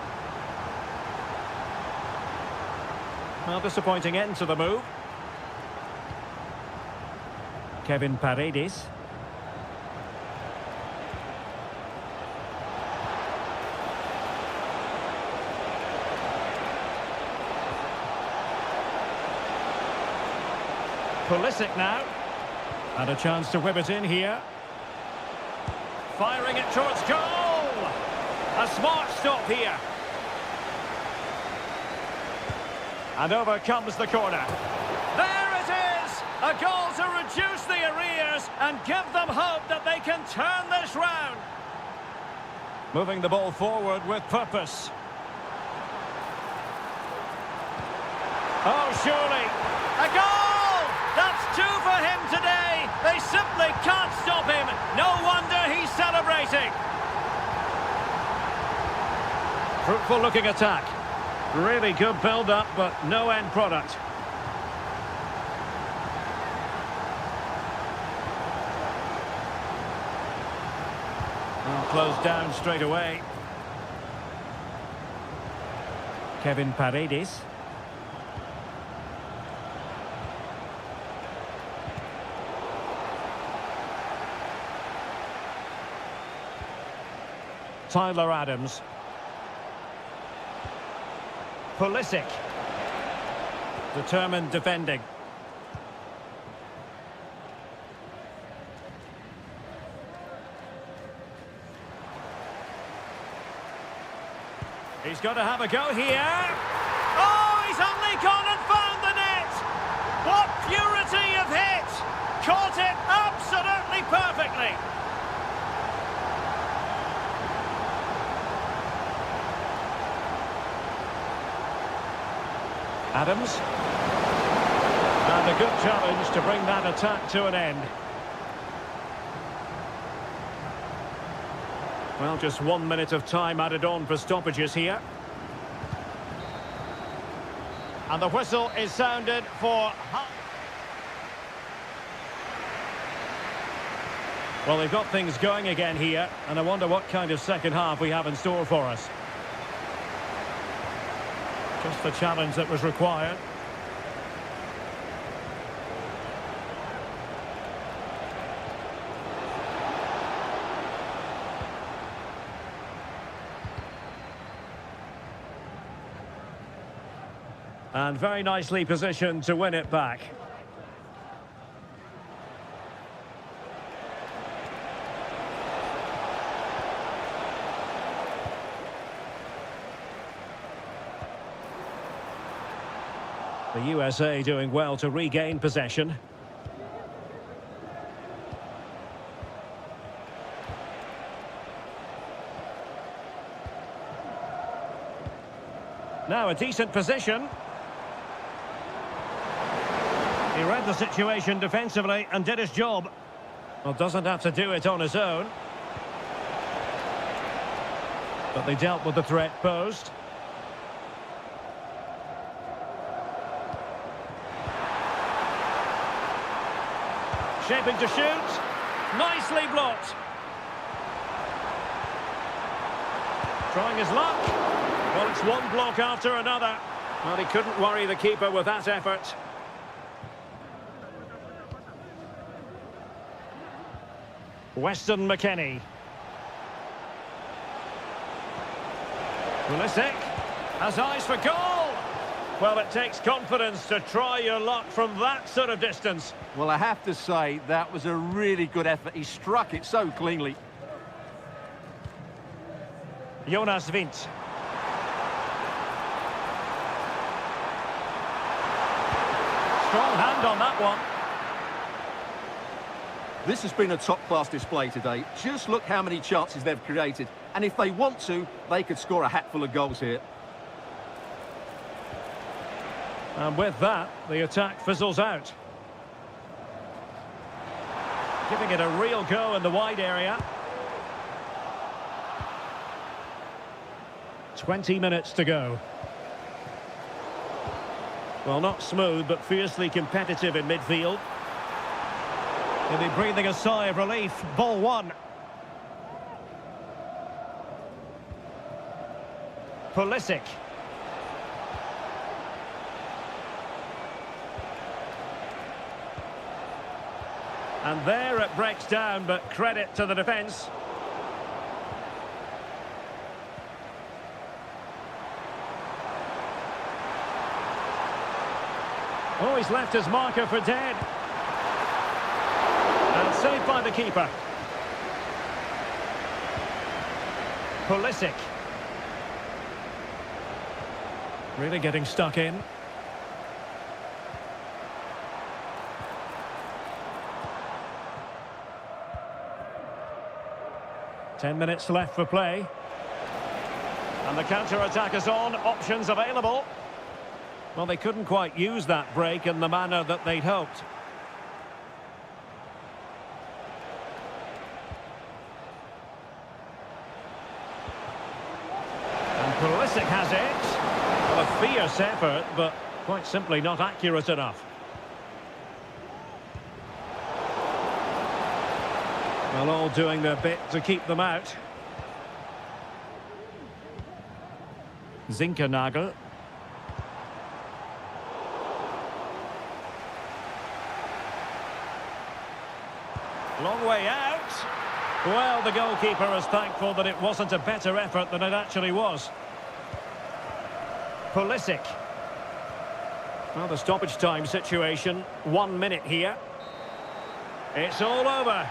Well, disappointing end to the move. Kevin Paredes. Pulisic now. And a chance to whip it in here. Firing it towards goal. A smart stop here. And over comes the corner. There it is! A goal to reduce the arrears and give them hope that they can turn this round. Moving the ball forward with purpose. Oh, surely. A goal! That's two for him today. They simply can't stop him. No wonder he's celebrating. Fruitful looking attack. Really good build-up, but no end product. And closed down straight away. Kevin Paredes. Tyler Adams. Pulisic. Determined defending. He's got to have a go here. Oh, he's only gone and found the net. What purity of hit. Caught it absolutely perfectly. Adams. And a good challenge to bring that attack to an end. Well, just 1 minute of time added on for stoppages here. And the whistle is sounded for... Well, they've got things going again here, and I wonder what kind of second half we have in store for us. Just the challenge that was required. And very nicely positioned to win it back. The USA doing well to regain possession. Now a decent position. He read the situation defensively and did his job. Well, doesn't have to do it on his own. But they dealt with the threat posed. Shaping to shoot. Nicely blocked. Trying his luck. Well, it's one block after another. Well, he couldn't worry the keeper with that effort. Weston McKennie. Pulisic has eyes for goal. Well, it takes confidence to try your luck from that sort of distance. Well, I have to say, that was a really good effort. He struck it so cleanly. Jonas Vint. Strong hand on that one. This has been a top-class display today. Just look how many chances they've created. And if they want to, they could score a hatful of goals here. And with that, the attack fizzles out. Giving it a real go in the wide area. 20 minutes to go. Well, not smooth, but fiercely competitive in midfield. He'll be breathing a sigh of relief. Ball one. Pulisic. And there it breaks down, but credit to the defence. Oh, he's left his marker for dead. And saved by the keeper. Pulisic. Really getting stuck in. Ten minutes left for play. And the counter-attack is on. Options available. Well, they couldn't quite use that break in the manner that they'd hoped. And Pulisic has it. Well, a fierce effort, but quite simply not accurate enough. Well, all doing their bit to keep them out. Zinkernagel. Long way out. Well, the goalkeeper is thankful that it wasn't a better effort than it actually was. Pulisic. Well, the stoppage time situation. 1 minute here. It's all over.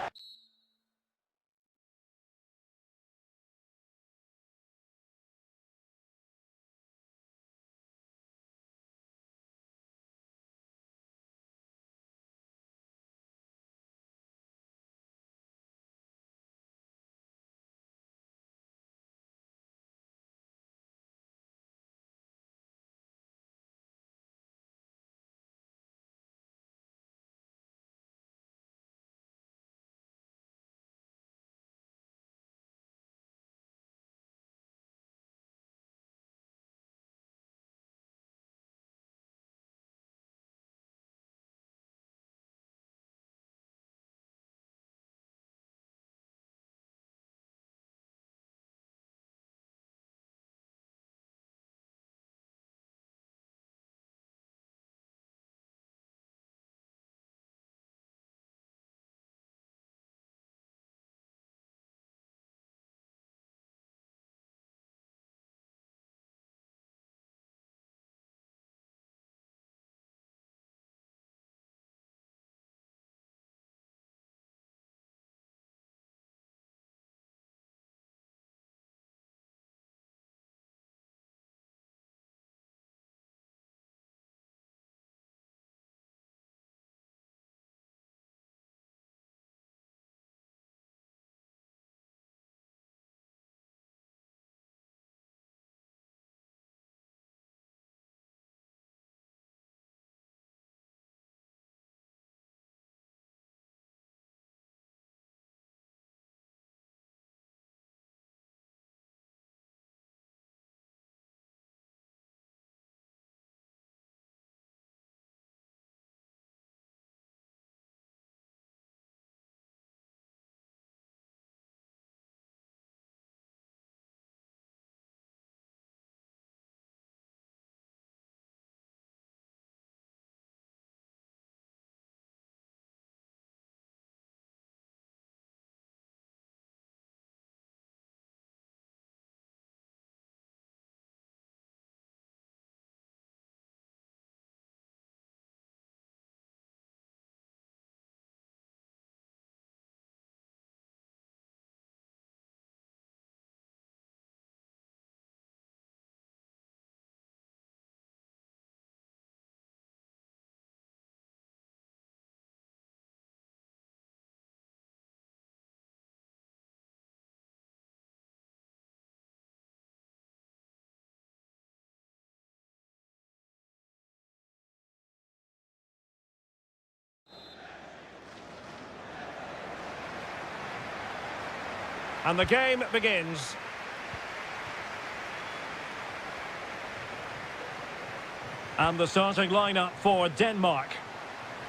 And the game begins. And the starting lineup for Denmark.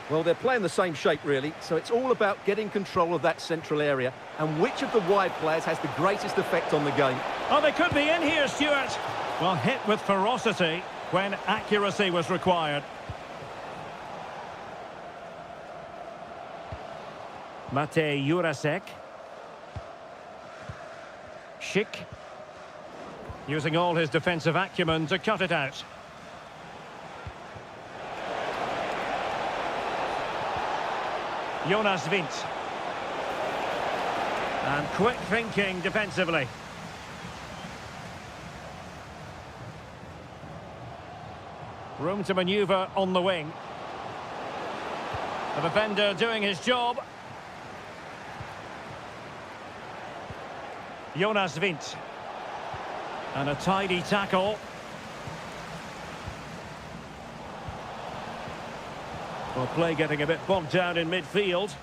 Well, they're playing the same shape, really, so it's all about getting control of that central area and which of the wide players has the greatest effect on the game. Oh, they could be in here, Stuart. Well, hit with ferocity when accuracy was required. Mate Jurasek. Schick. Using all his defensive acumen to cut it out. Jonas Vint. And quick thinking defensively. Room to manoeuvre on the wing. The defender doing his job. Jonas Vint. And a tidy tackle. Well, play getting a bit bogged down in midfield.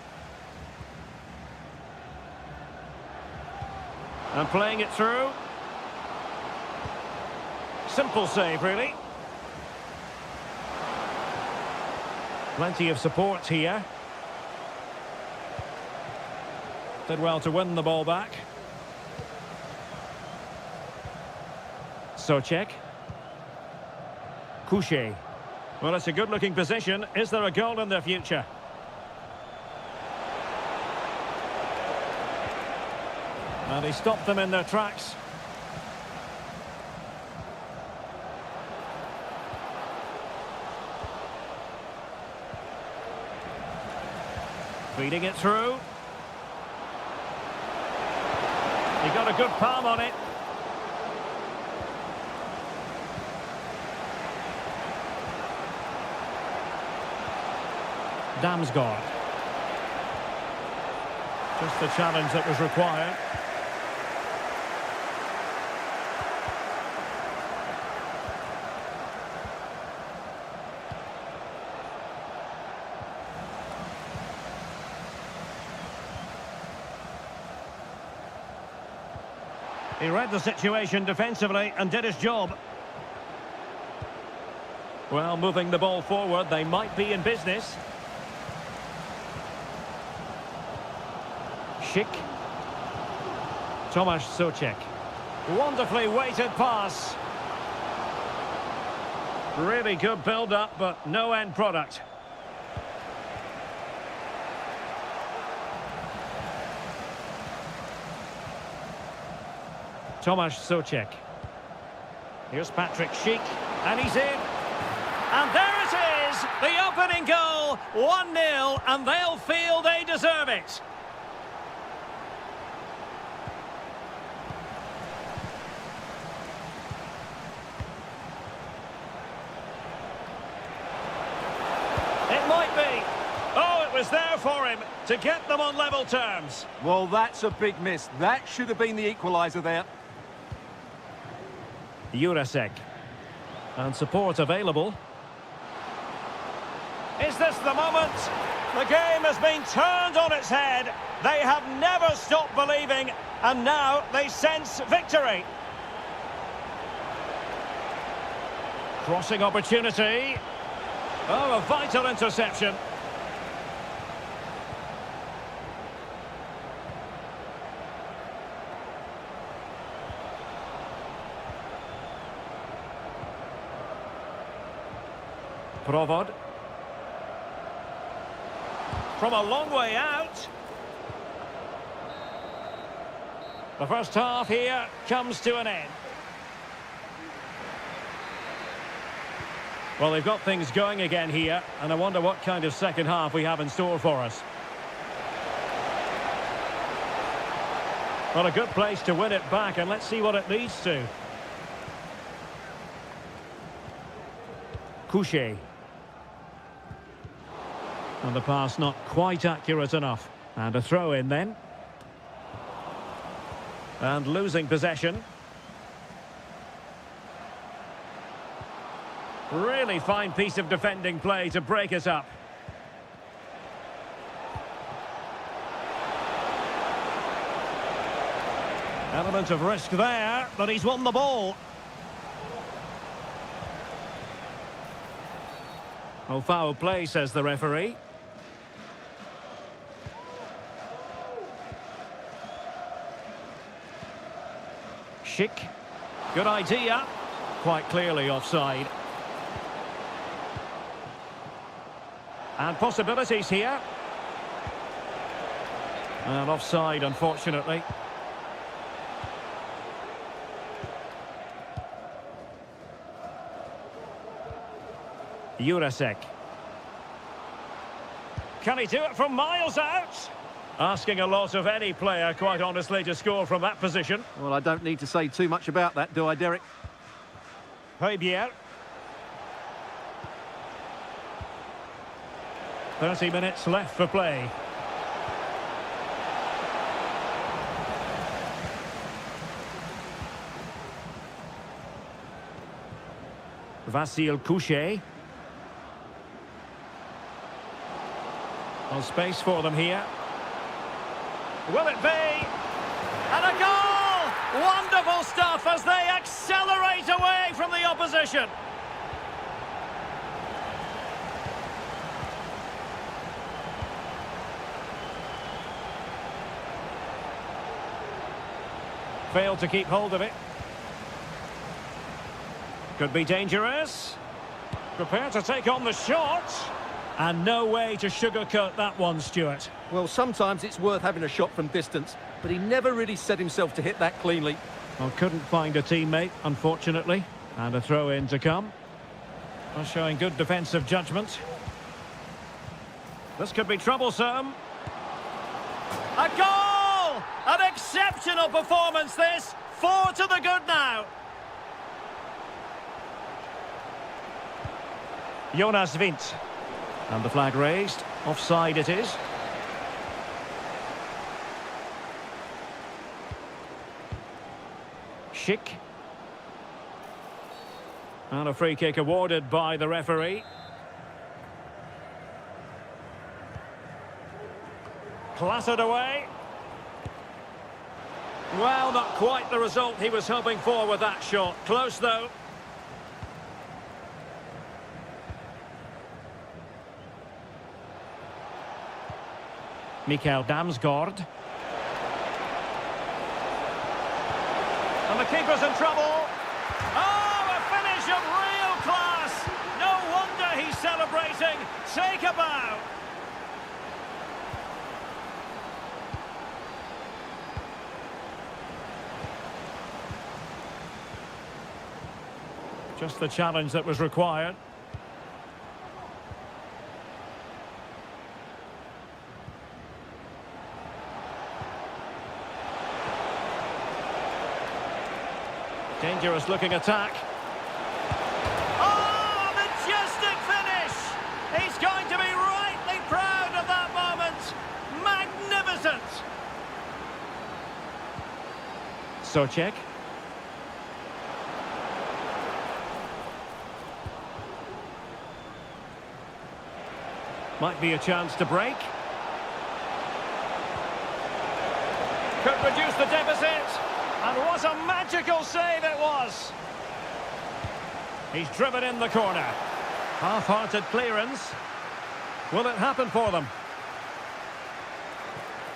And playing it through. Simple save, really. Plenty of support here. Did well to win the ball back. Socek. Couché. Well, it's a good-looking position. Is there a goal in the future? And he stopped them in their tracks. Feeding it through. He got a good palm on it. Damsgaard. Just the challenge that was required. He read the situation defensively and did his job. Well, moving the ball forward, they might be in business. Schick. Tomasz Socek. Wonderfully weighted pass. Really good build-up, but no end product. Tomasz Socek. Here's Patrick Schick, and he's in. And there it is, the opening goal, 1-0, and they'll feel they deserve it. It might be. Oh, it was there for him to get them on level terms. Well, that's a big miss. That should have been the equaliser there. Jurasek. And support available. Is this the moment? The game has been turned on its head. They have never stopped believing, and now they sense victory. Crossing opportunity. Oh, a vital interception. Provod. From a long way out. The first half here comes to an end. Well, they've got things going again here, and I wonder what kind of second half we have in store for us. Well, a good place to win it back, and let's see what it leads to. Couché. And the pass not quite accurate enough. And a throw in then. And losing possession. Really fine piece of defending play to break it up. Element of risk there, but he's won the ball. Oh, foul play, says the referee. Schick. Good idea. Quite clearly offside. And possibilities here. And offside, unfortunately. Jurasek. Can he do it from miles out? Asking a lot of any player, quite honestly, to score from that position. Well, I don't need to say too much about that, do I, Derek? Højbjerg. 30 minutes left for play. Vasil Couchet. Well, space for them here. Will it be? And a goal! Wonderful stuff as they accelerate away from the opposition. Failed to keep hold of it. Could be dangerous. Prepared to take on the shot. And no way to sugarcoat that one, Stuart. Well, sometimes it's worth having a shot from distance, but he never really set himself to hit that cleanly. Well, couldn't find a teammate, unfortunately. And a throw-in to come. Well, showing good defensive judgment. This could be troublesome. A goal! An exceptional performance, this. 4 to the good now. Jonas Vint. And the flag raised. Offside it is. Schick. And a free kick awarded by the referee. Clattered away. Well, not quite the result he was hoping for with that shot. Close, though. Mikael Damsgaard. And the keeper's in trouble. Oh, a finish of real class. No wonder he's celebrating. Take a bow. Just the challenge that was required. Dangerous looking attack. Oh, majestic finish! He's going to be rightly proud of that moment. Magnificent! Socek. Might be a chance to break. Could reduce the deficit. And what a magical save it was! He's driven in the corner. Half-hearted clearance. Will it happen for them?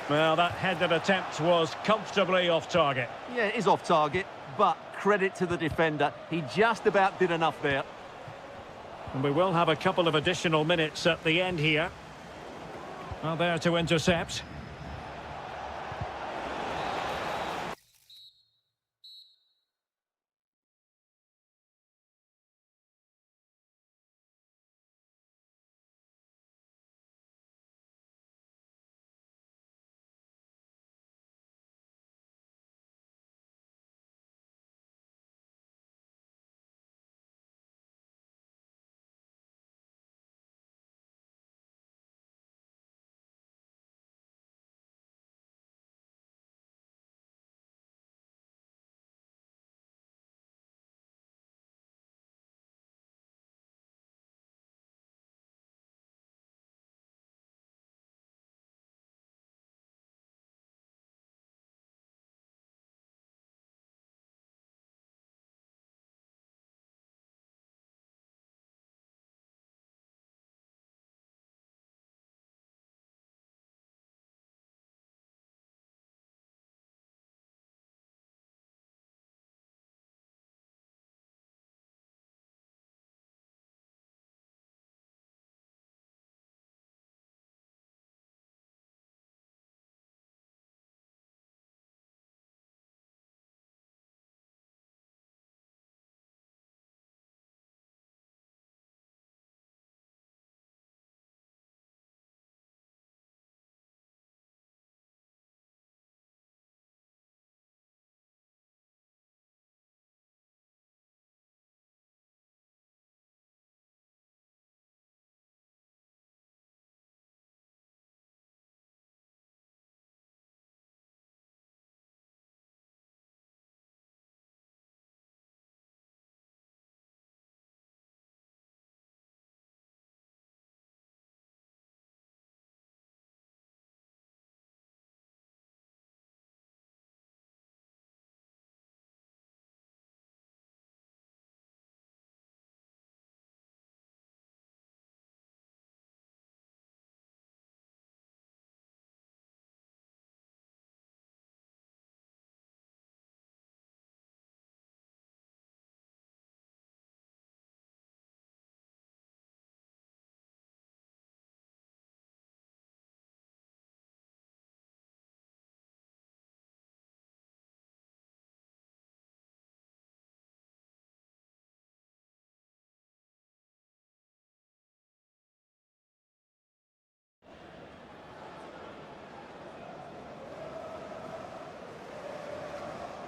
Well, that headed attempt was comfortably off target. Yeah, it is off target, but credit to the defender. He just about did enough there. And we will have a couple of additional minutes at the end here. Well, there to intercept.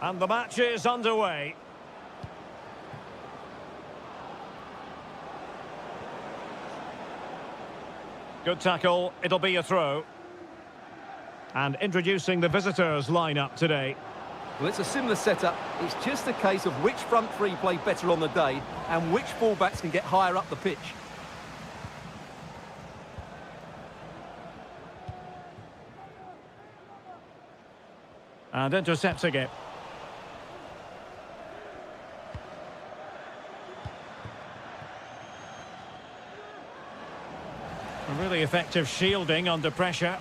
And the match is underway. Good tackle, it'll be a throw. And introducing the visitors lineup today. Well, it's a similar setup. It's just a case of which front three play better on the day and which fullbacks can get higher up the pitch. And intercepting it. A really effective shielding under pressure.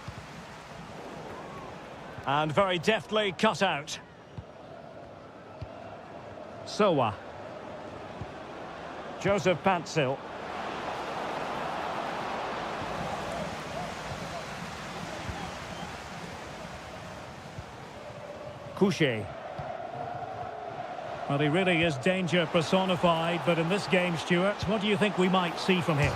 And very deftly cut out. Sowa. Joseph Pantsil. Couché. Well, he really is danger personified, but in this game, Stuart, what do you think we might see from him?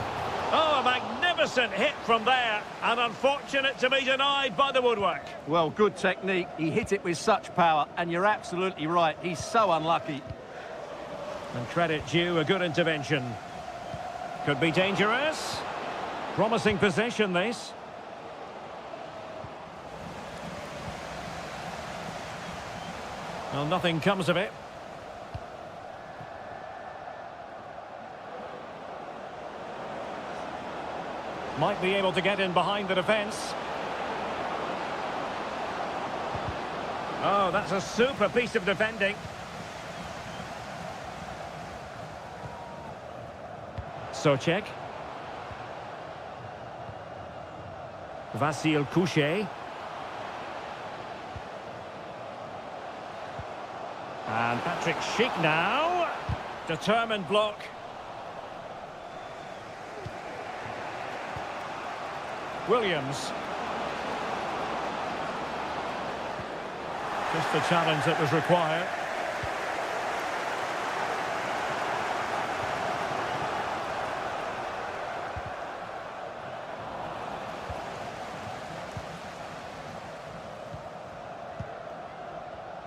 Oh, a magnificent hit from there, and unfortunate to be denied by the woodwork. Well, good technique. He hit it with such power, and you're absolutely right. He's so unlucky. And credit due, a good intervention. Could be dangerous. Promising possession, this. Well, nothing comes of it. Might be able to get in behind the defence. Oh, that's a super piece of defending. Socek. Vasil Couché. And Patrick Schick now. Determined block. Williams. Just the challenge that was required.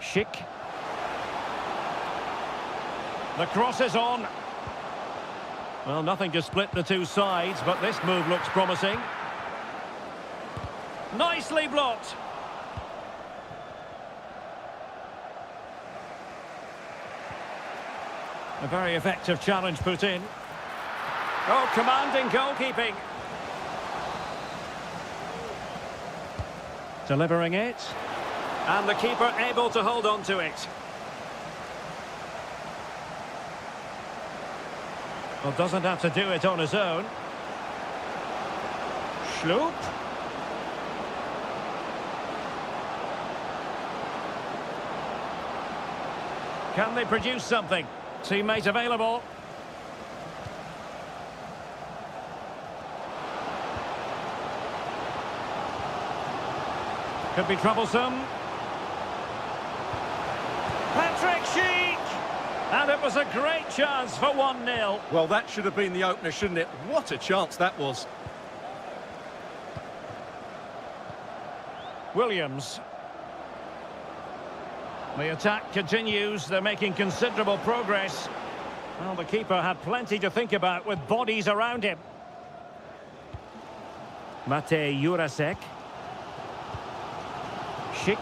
Schick. The cross is on. Well, nothing to split the two sides, but this move looks promising. Nicely blocked. A very effective challenge put in. Oh, commanding goalkeeping. Delivering it. And the keeper able to hold on to it. Well, doesn't have to do it on his own. Schlup. Can they produce something? Teammate available. Could be troublesome. Patrick Schick! And it was a great chance for 1-0. Well, that should have been the opener, shouldn't it? What a chance that was. Williams. The attack continues. They're making considerable progress. Well, the keeper had plenty to think about with bodies around him. Matej Jurasek. Schick.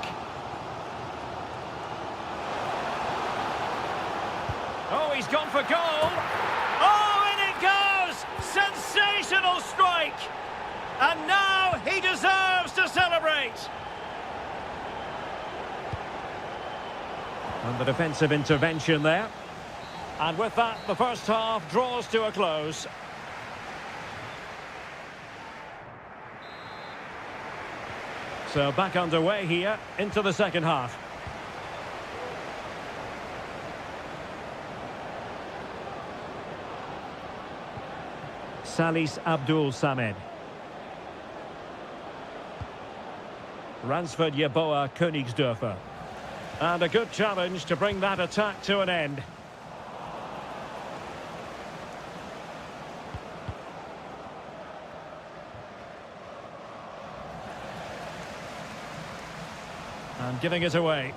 Oh, he's gone for goal. Oh, in it goes! Sensational strike! And now he deserves to celebrate. And the defensive intervention there. And with that, the first half draws to a close. So back underway here into the second half. Salis Abdul Samed. Ransford Yeboah Königsdörfer. And a good challenge to bring that attack to an end. And giving it away.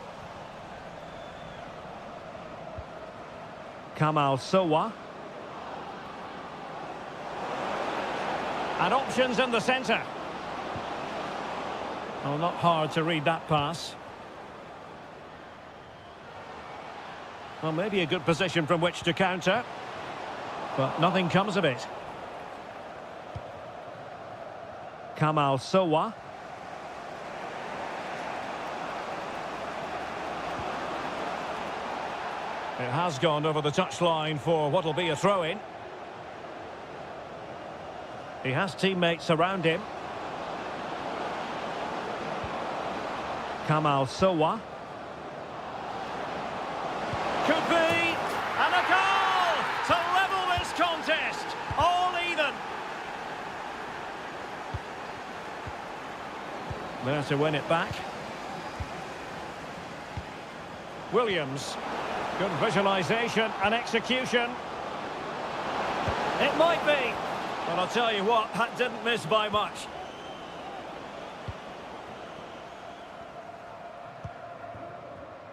Kamal Sowa. And options in the centre. Oh, not hard to read that pass. Well, maybe a good position from which to counter. But nothing comes of it. Kamal Sowa. It has gone over the touchline for what'll be a throw-in. He has teammates around him. Kamal Sowa. Could be! And a goal to level this contest. All even. There to win it back. Williams. Good visualisation and execution. It might be. But I'll tell you what, that didn't miss by much.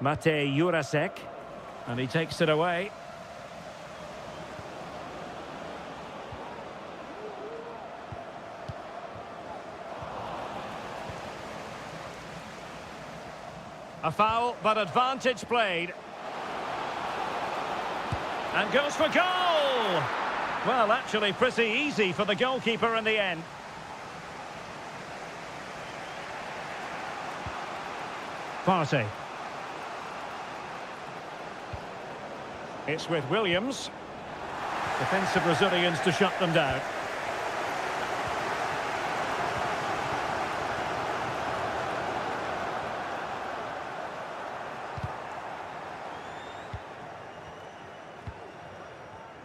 Mate Jurasek. And he takes it away. A foul, but advantage played. And goes for goal! Well, actually pretty easy for the goalkeeper in the end. Partey. It's with Williams. Defensive Brazilians to shut them down.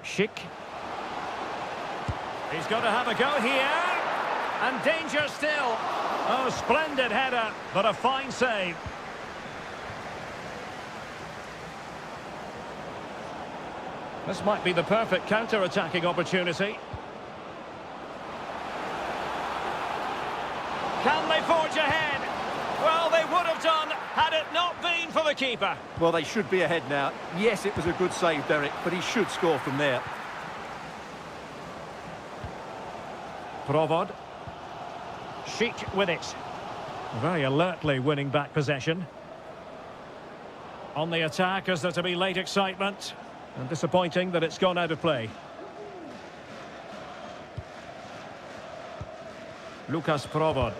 Schick. He's got to have a go here. And danger still. Oh, splendid header, but a fine save. This might be the perfect counter-attacking opportunity. Can they forge ahead? Well, they would have done had it not been for the keeper. Well, they should be ahead now. Yes, it was a good save, Derek, but he should score from there. Provod. Schick with it. Very alertly winning back possession. On the attack, is there to be late excitement? And disappointing that it's gone out of play. Lucas Provod.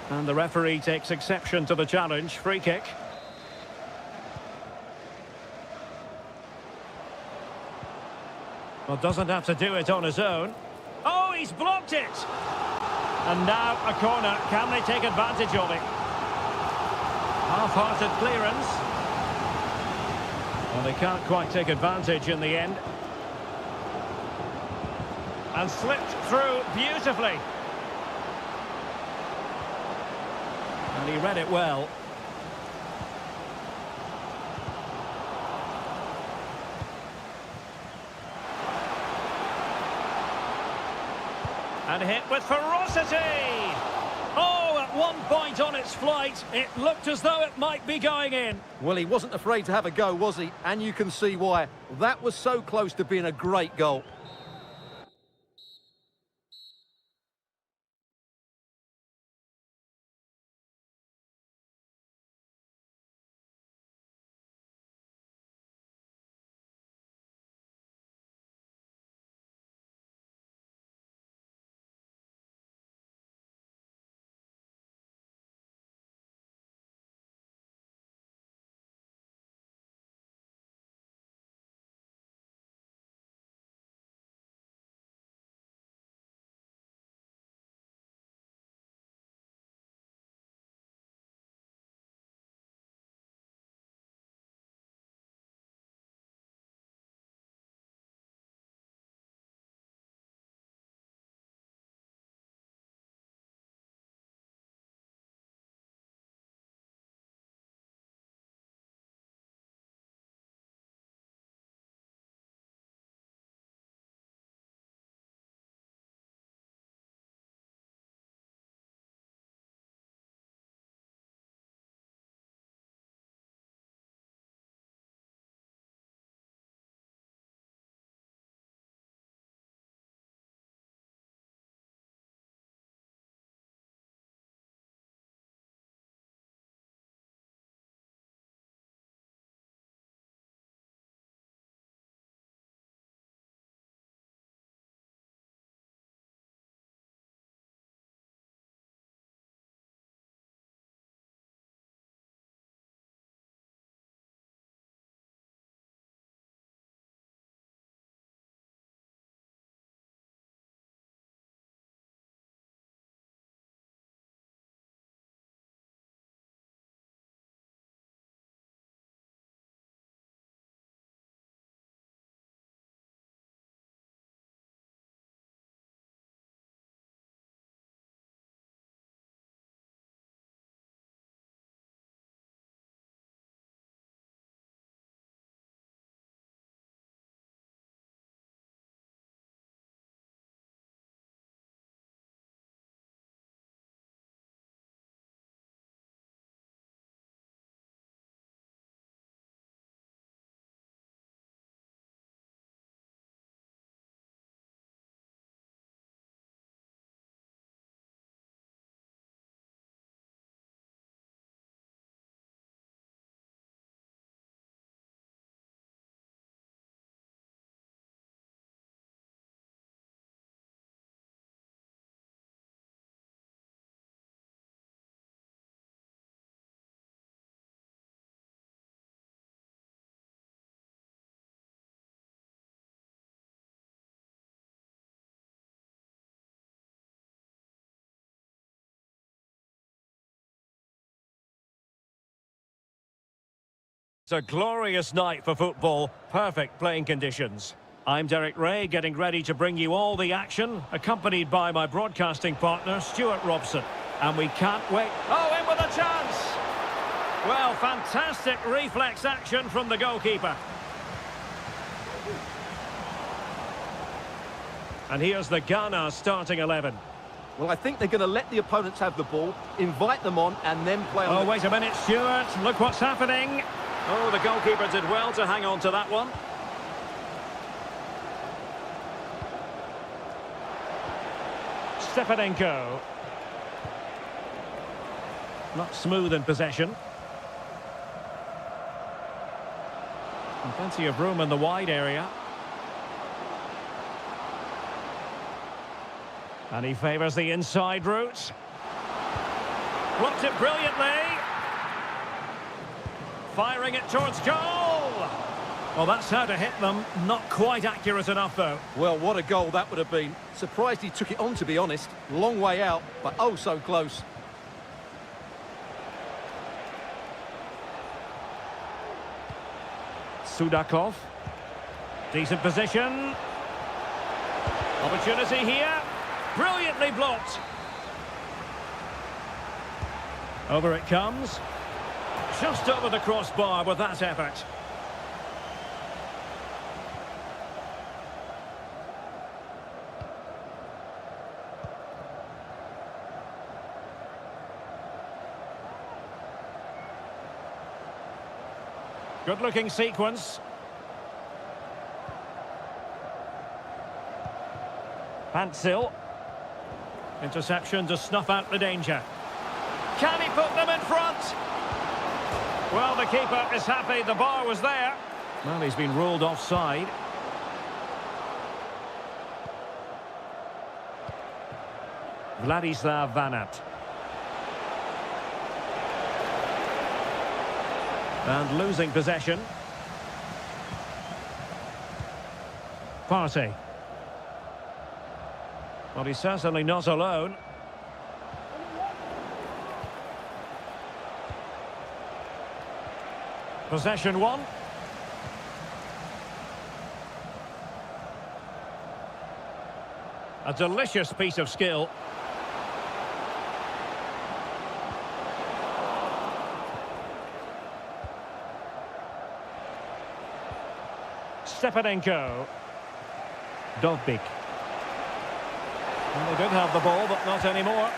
And the referee takes exception to the challenge. Free kick. Well, doesn't have to do it on his own. Oh, he's blocked it! And now a corner. Can they take advantage of it? Half-hearted clearance. Well, they can't quite take advantage in the end. And slipped through beautifully. And he read it well. And hit with ferocity! Oh, at one point on its flight, it looked as though it might be going in. Well, he wasn't afraid to have a go, was he? And you can see why. That was so close to being a great goal. It's a glorious night for football, perfect playing conditions. I'm Derek Ray, getting ready to bring you all the action, accompanied by my broadcasting partner, Stuart Robson. And we can't wait. Oh, in with a chance! Well, fantastic reflex action from the goalkeeper. And here's the Ghana starting 11. Well, I think they're going to let the opponents have the ball, invite them on, and then play on. Oh, wait a minute, Stuart. Look what's happening. Oh, the goalkeeper did well to hang on to that one. Stepanenko. Not smooth in possession. And plenty of room in the wide area. And he favours the inside route. Blocked it brilliantly. Firing it towards goal. Well, that's how to hit them. Not quite accurate enough, though. Well, what a goal that would have been. Surprised he took it on, to be honest. Long way out, but oh so close. Sudakov. Decent position. Opportunity here. Brilliantly blocked. Over it comes. Just over the crossbar with that effort. Good-looking sequence. Pantsil. Interception to snuff out the danger. Can he put them in front? Well, the keeper is happy the bar was there. Well, he's been ruled offside. Vladislav Vanat. And losing possession. Partey. Well, he's certainly not alone. Possession one. A delicious piece of skill. Stepanenko. Dovbik. Well, they did have the ball, but not anymore.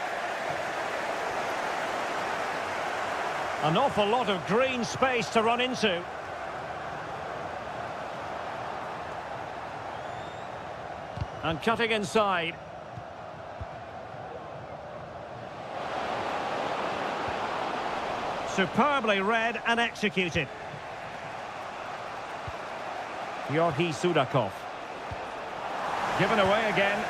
An awful lot of green space to run into. And cutting inside. Superbly read and executed. Yorhi Sudakov. Given away again.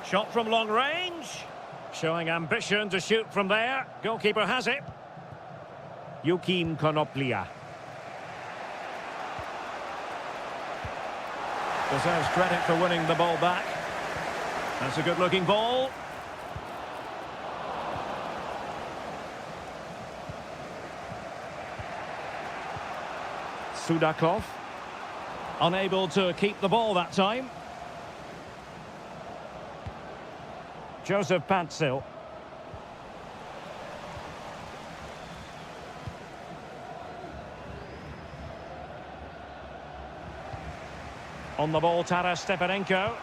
Shot from long range. Showing ambition to shoot from there. Goalkeeper has it. Yukim Konoplia. Deserves credit for winning the ball back. That's a good-looking ball. Sudakov. Unable to keep the ball that time. Joseph Pantsil. On the ball, Taras Stepanenko.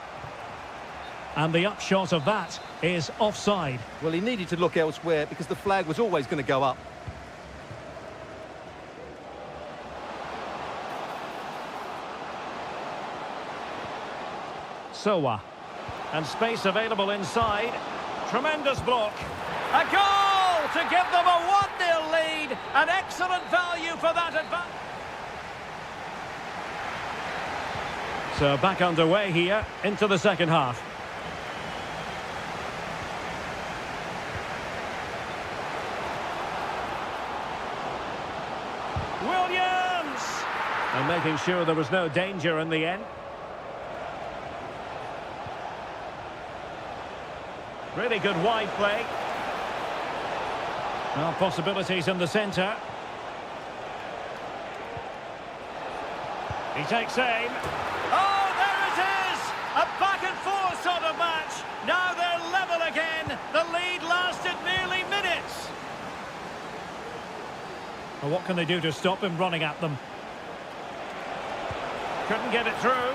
And the upshot of that is offside. Well, he needed to look elsewhere because the flag was always going to go up. Sowa. And space available inside. Tremendous block. A goal to give them a 1-0 lead. An excellent value for that advance. So back underway here into the second half. Williams! And making sure there was no danger in the end. Really good wide play. Well, possibilities in the centre. He takes aim. Oh, there it is! A back-and-forth sort of match. Now they're level again. The lead lasted nearly minutes. Well, what can they do to stop him running at them? Couldn't get it through.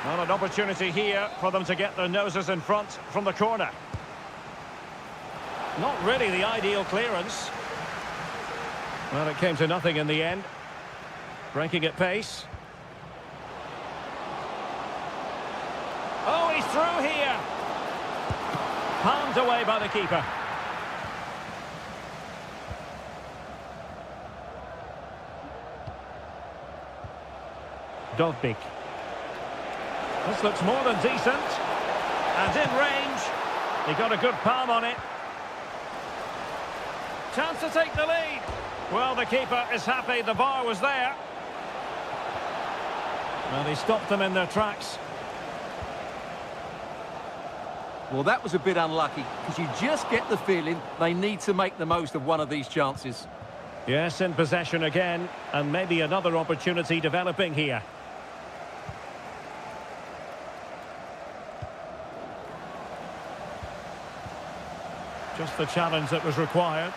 Well, an opportunity here for them to get their noses in front from the corner. Not really the ideal clearance. Well, it came to nothing in the end. Breaking at pace. Oh, he's through here. Palmed away by the keeper. Dovbik. This looks more than decent. And in range. He got a good palm on it. Chance to take the lead. Well, the keeper is happy the bar was there. Well, he stopped them in their tracks. Well, that was a bit unlucky, because you just get the feeling they need to make the most of one of these chances. Yes, in possession again, and maybe another opportunity developing here. Just the challenge that was required.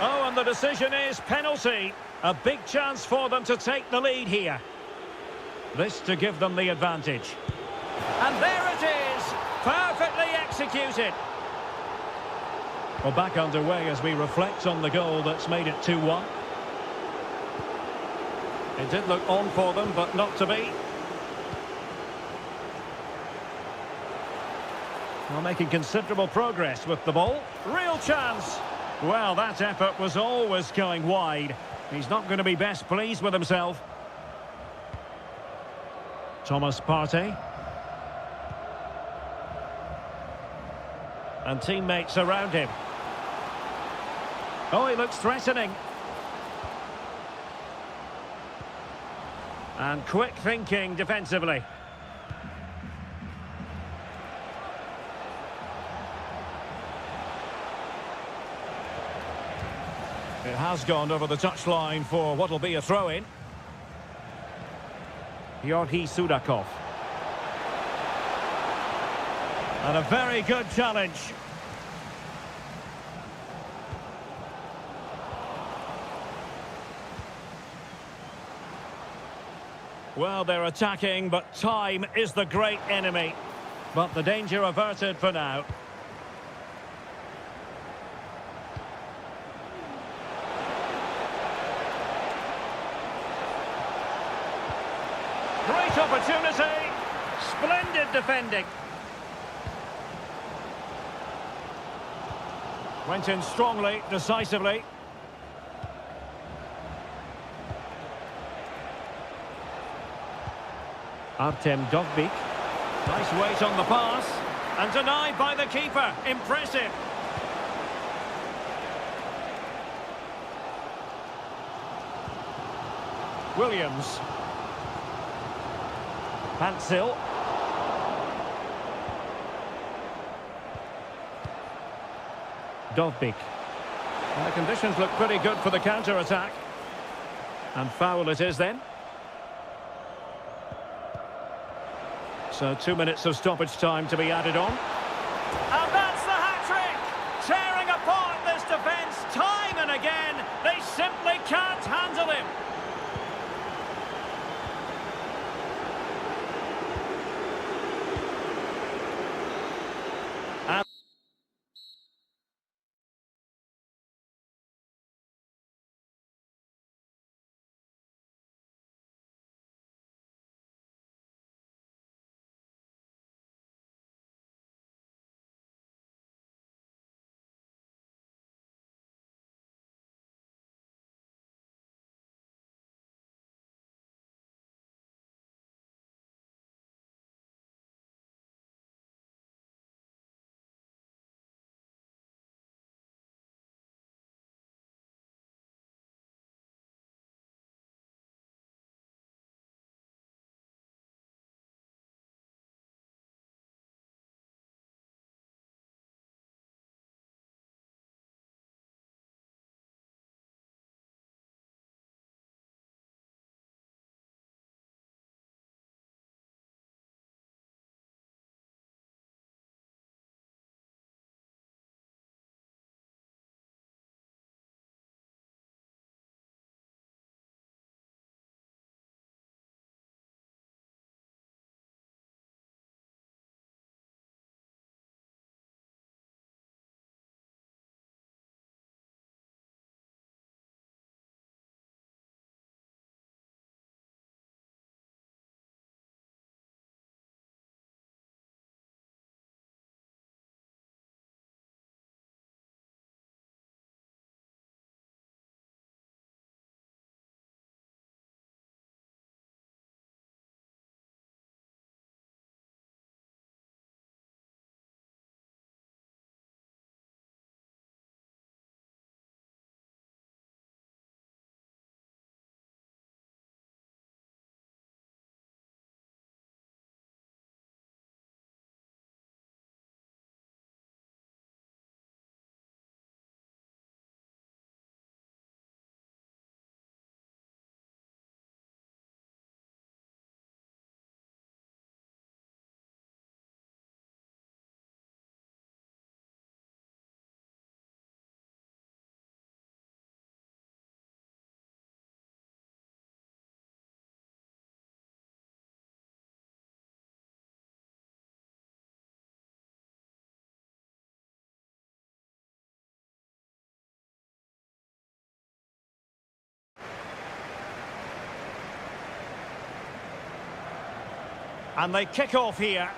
Oh, and the decision is penalty. A big chance for them to take the lead here. This to give them the advantage. And there it is! Perfectly executed. Well, back underway as we reflect on the goal that's made it 2-1. It did look on for them, but not to be. Well, making considerable progress with the ball. Real chance. Well, that effort was always going wide. He's not going to be best pleased with himself. Thomas Partey. And teammates around him. Oh, he looks threatening. And quick thinking defensively. It has gone over the touchline for what will be a throw-in. Georgi Sudakov. And a very good challenge. Well, they're attacking, but time is the great enemy. But the danger averted for now. Great opportunity. Splendid defending. Went in strongly, decisively. Artem Dovbik. Nice weight on the pass. And denied by the keeper. Impressive. Williams. Hansel. Dovbik. And the conditions look pretty good for the counter-attack. And foul it is then. So 2 minutes of stoppage time to be added on. And that's the hat-trick! Tearing apart this defence time and again. They simply can't handle him. And they kick off here.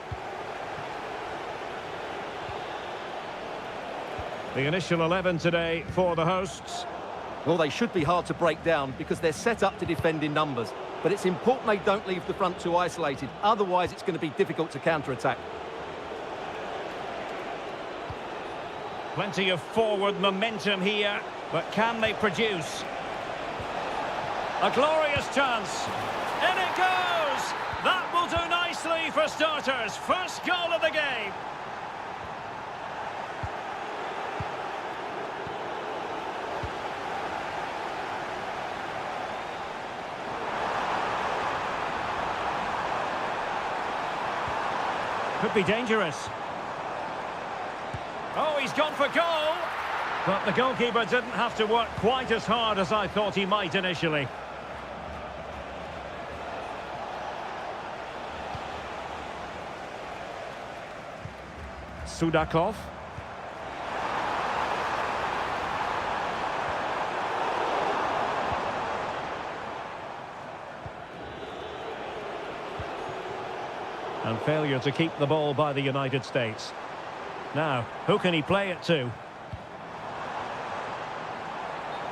The initial 11 today for the hosts. Well, they should be hard to break down because they're set up to defend in numbers. But it's important they don't leave the front too isolated. Otherwise, it's going to be difficult to counter-attack. Plenty of forward momentum here, but can they produce? A glorious chance. In it goes! That will do nicely for starters. First goal of the game. Could be dangerous. Oh, he's gone for goal. But the goalkeeper didn't have to work quite as hard as I thought he might initially. Sudakov. And failure to keep the ball by the United States. Now, who can he play it to?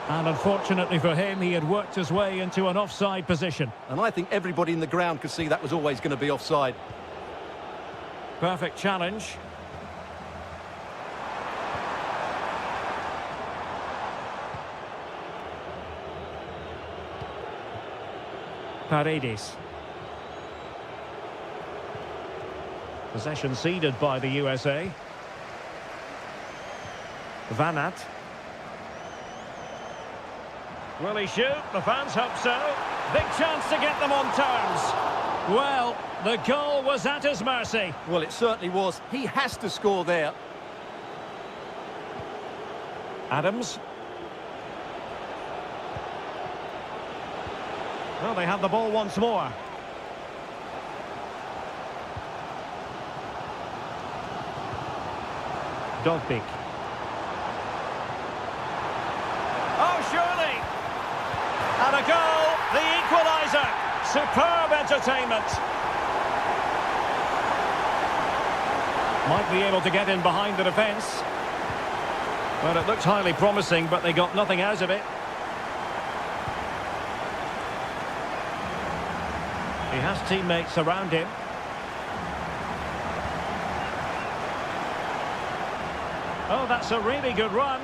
And unfortunately for him, he had worked his way into an offside position. And I think everybody in the ground could see that was always going to be offside. Perfect challenge. Paredes. Possession ceded by the USA. Van Aert. Will he shoot? The fans hope so. Big chance to get them on terms. Well, the goal was at his mercy. Well, it certainly was. He has to score there. Adams. Well, they have the ball once more. Dovbik. Oh, surely! And a goal, the equaliser. Superb entertainment. Might be able to get in behind the defence. Well, it looked highly promising, but they got nothing out of it. He has teammates around him. Oh, that's a really good run.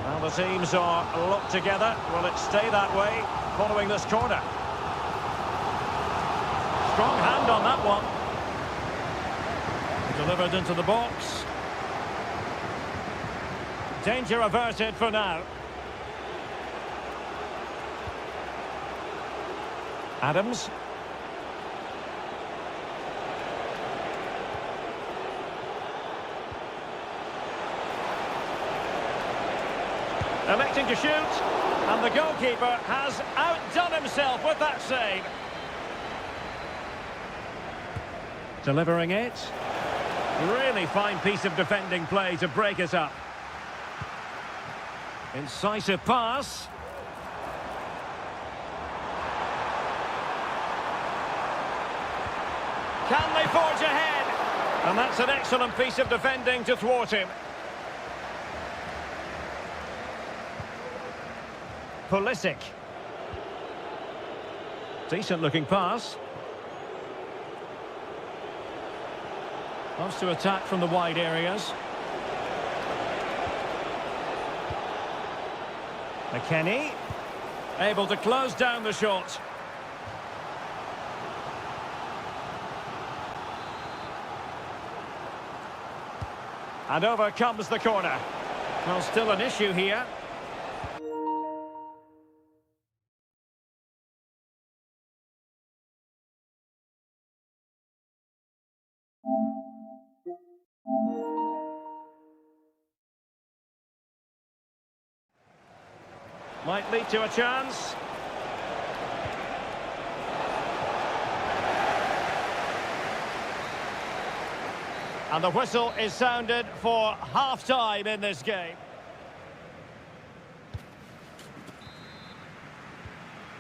Well, the teams are locked together. Will it stay that way following this corner? Strong hand on that one. Delivered into the box. Danger averted for now. Adams. Electing to shoot, and the goalkeeper has outdone himself with that save. Delivering it. Really fine piece of defending play to break it up. Incisive pass. Can they forge ahead? And that's an excellent piece of defending to thwart him. Pulisic. Decent looking pass. Loves to attack from the wide areas. McKennie. Able to close down the shot. And over comes the corner. Well, still an issue here. Might lead to a chance. And the whistle is sounded for half-time in this game.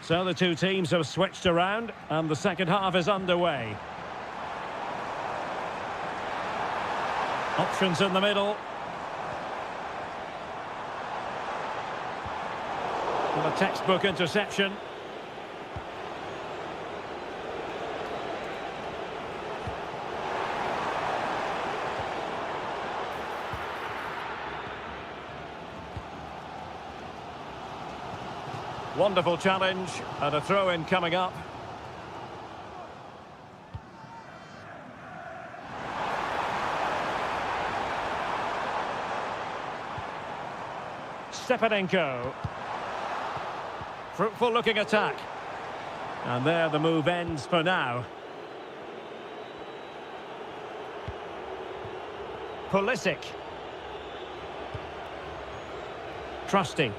So the two teams have switched around and the second half is underway. Options in the middle. With a textbook interception. Wonderful challenge and a throw-in coming up. Stepanenko. Fruitful looking attack. And there the move ends for now. Pulisic. Trusty.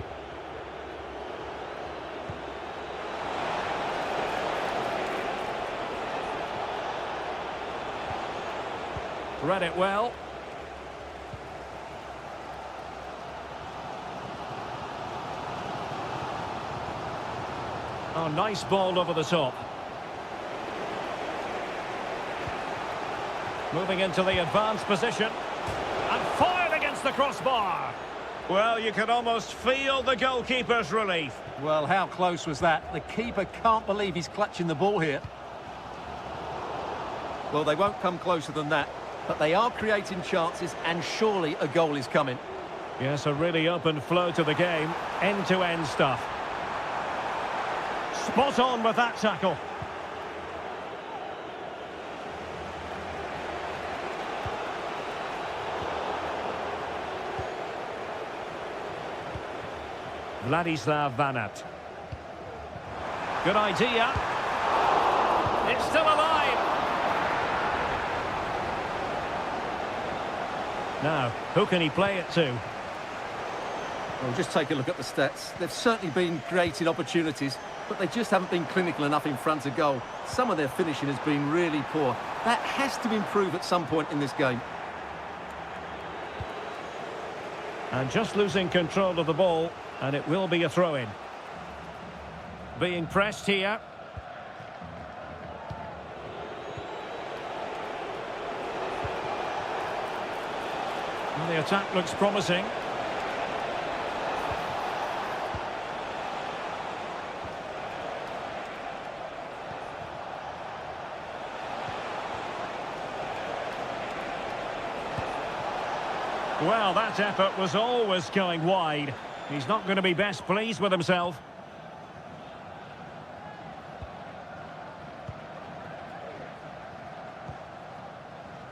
Read it well. Oh, nice ball over the top. Moving into the advanced position. And fired against the crossbar. Well, you can almost feel the goalkeeper's relief. Well, how close was that? The keeper can't believe he's clutching the ball here. Well, they won't come closer than that, but they are creating chances, and surely a goal is coming. Yes, a really open flow to the game. End-to-end stuff. Spot on with that tackle. Vladislav Vanat. Good idea. It's still alive. Now, who can he play it to? Well, just take a look at the stats. They've certainly been creating opportunities, but they just haven't been clinical enough in front of goal. Some of their finishing has been really poor. That has to improve at some point in this game. And just losing control of the ball, and it will be a throw-in. Being pressed here. And the attack looks promising. Well, that effort was always going wide. He's not going to be best pleased with himself.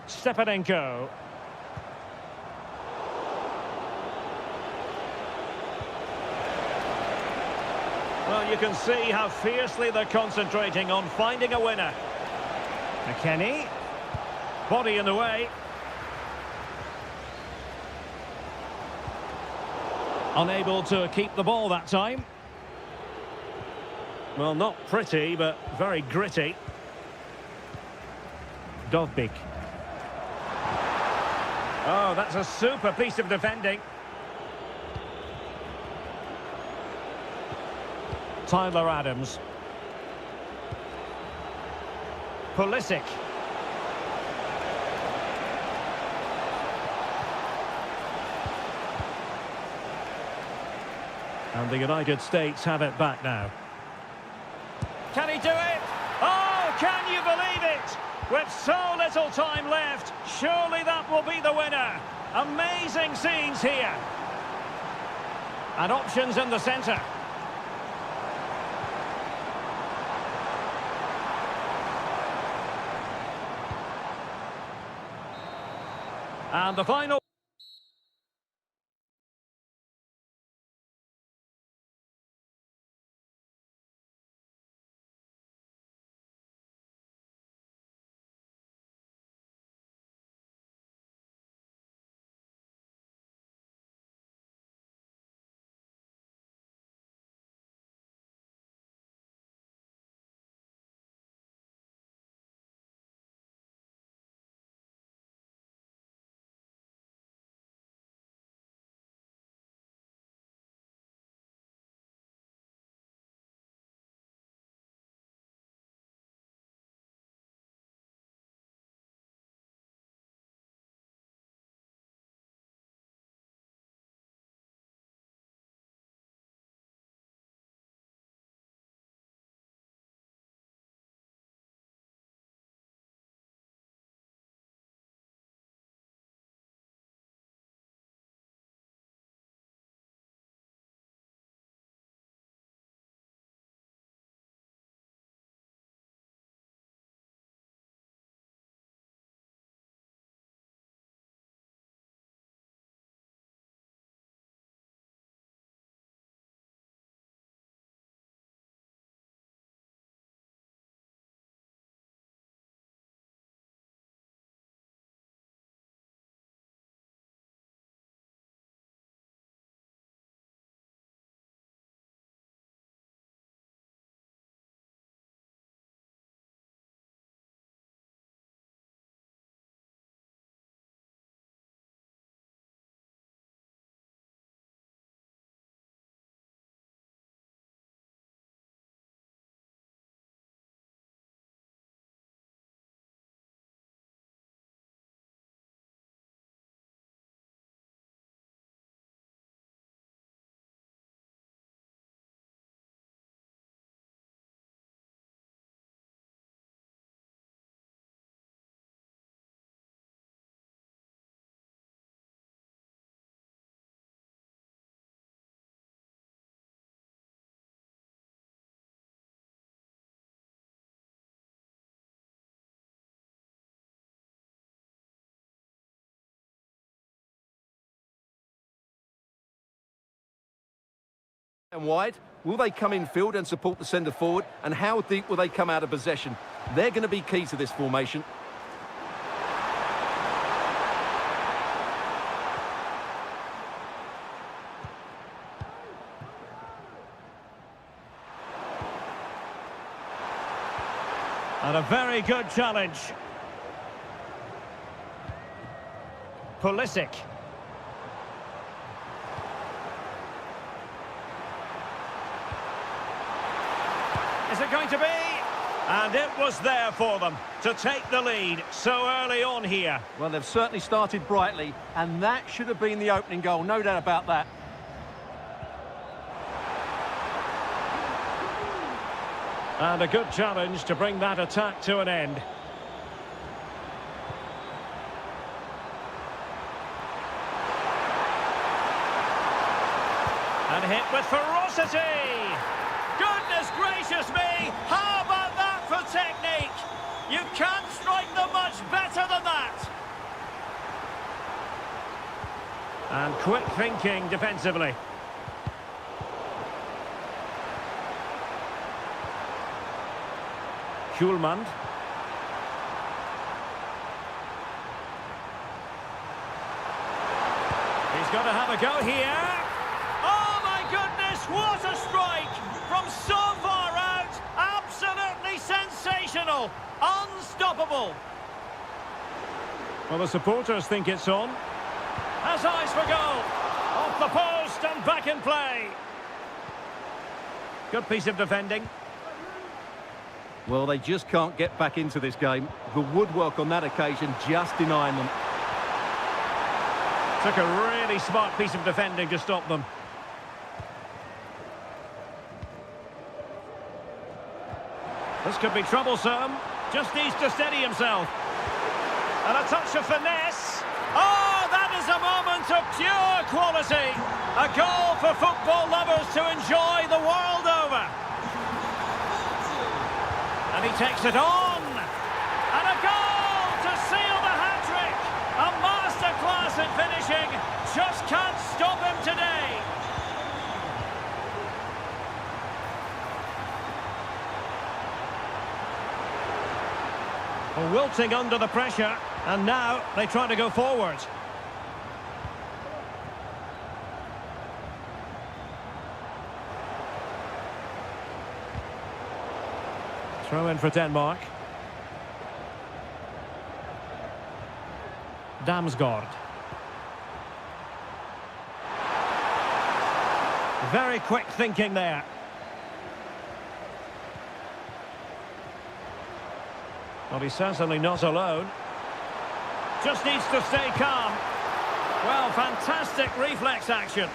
Stepanenko. Well, you can see how fiercely they're concentrating on finding a winner. McKennie. Body in the way. Unable to keep the ball that time. Well, not pretty, but very gritty. Dovbik. Oh, that's a super piece of defending. Tyler Adams. Pulisic. And the United States have it back now. Can he do it? Oh, can you believe it? With so little time left, surely that will be the winner. Amazing scenes here. And options in the centre. And the final... And wide, will they come in field and support the centre forward? And how deep will they come out of possession? They're going to be key to this formation. And a very good challenge. Pulisic. Is it going to be? And it was there for them to take the lead so early on here. Well, they've certainly started brightly, and that should have been the opening goal, no doubt about that. And a good challenge to bring that attack to an end. And hit with ferocity. Goodness gracious me! How about that for technique? You can't strike them much better than that. And quick thinking defensively. Schulman. He's got to have a go here. Oh my goodness, what a strike! From so far out, absolutely sensational, unstoppable. Well, the supporters think it's on. Has eyes for goal. Off the post and back in play. Good piece of defending. Well, they just can't get back into this game. The woodwork on that occasion just denying them. Took a really smart piece of defending to stop them. This could be troublesome. Just needs to steady himself. And a touch of finesse. Oh, that is a moment of pure quality. A goal for football lovers to enjoy the world over. And he takes it on. And a goal to seal the hat-trick. A masterclass in finishing. Just can't stop him today. Well, wilting under the pressure. And now they try to go forward. Throw in for Denmark. Damsgaard. Very quick thinking there. Well, he's certainly not alone. Just needs to stay calm. Well, fantastic reflex action.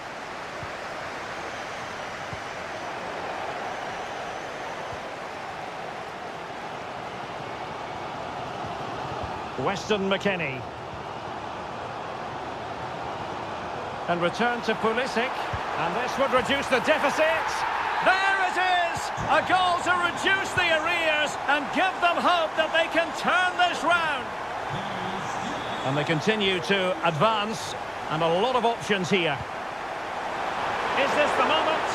Weston McKennie. And return to Pulisic. And this would reduce the deficit. There it is! A goal to reduce the arrears and give them hope that they can turn this round. And they continue to advance. And a lot of options here. Is this the moment?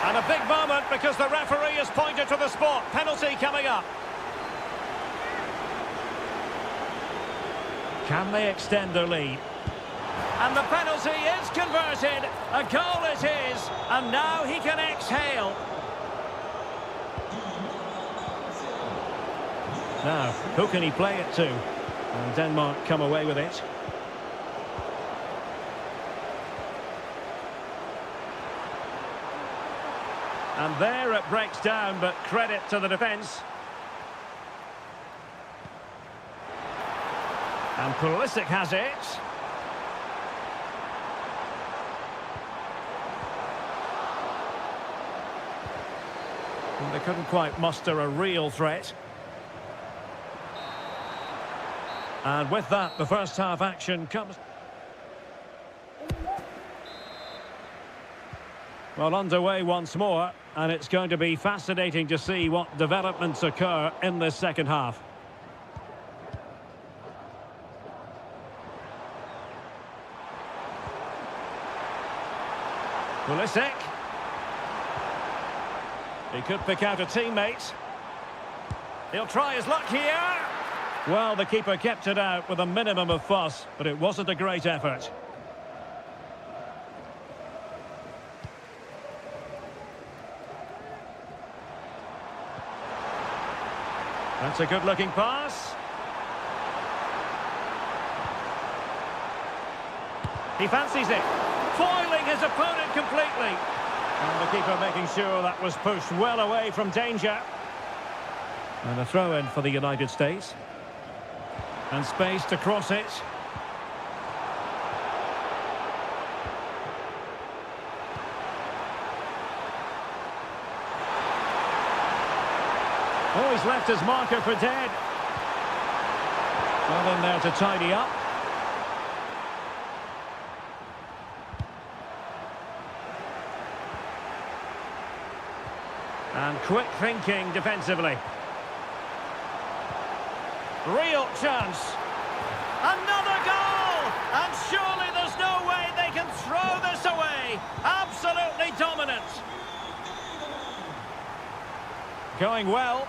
And a big moment because the referee has pointed to the spot. Penalty coming up. Can they extend their lead? And the penalty is converted. A goal it is. And now he can exhale. Now, who can he play it to? And Denmark come away with it. And there it breaks down, but credit to the defence. And Pulisic has it. And they couldn't quite muster a real threat. And with that, the first half action comes. Well, underway once more, and it's going to be fascinating to see what developments occur in this second half. Pulisic. He could pick out a teammate. He'll try his luck here. Well, the keeper kept it out with a minimum of fuss, but it wasn't a great effort. That's a good-looking pass. He fancies it. Foiling his opponent completely. And the keeper making sure that was pushed well away from danger. And a throw-in for the United States. And space to cross it. Oh, he's left his marker for dead. Well in there to tidy up. And quick thinking defensively. Real chance. Another goal! And surely there's no way they can throw this away. Absolutely dominant. Going well.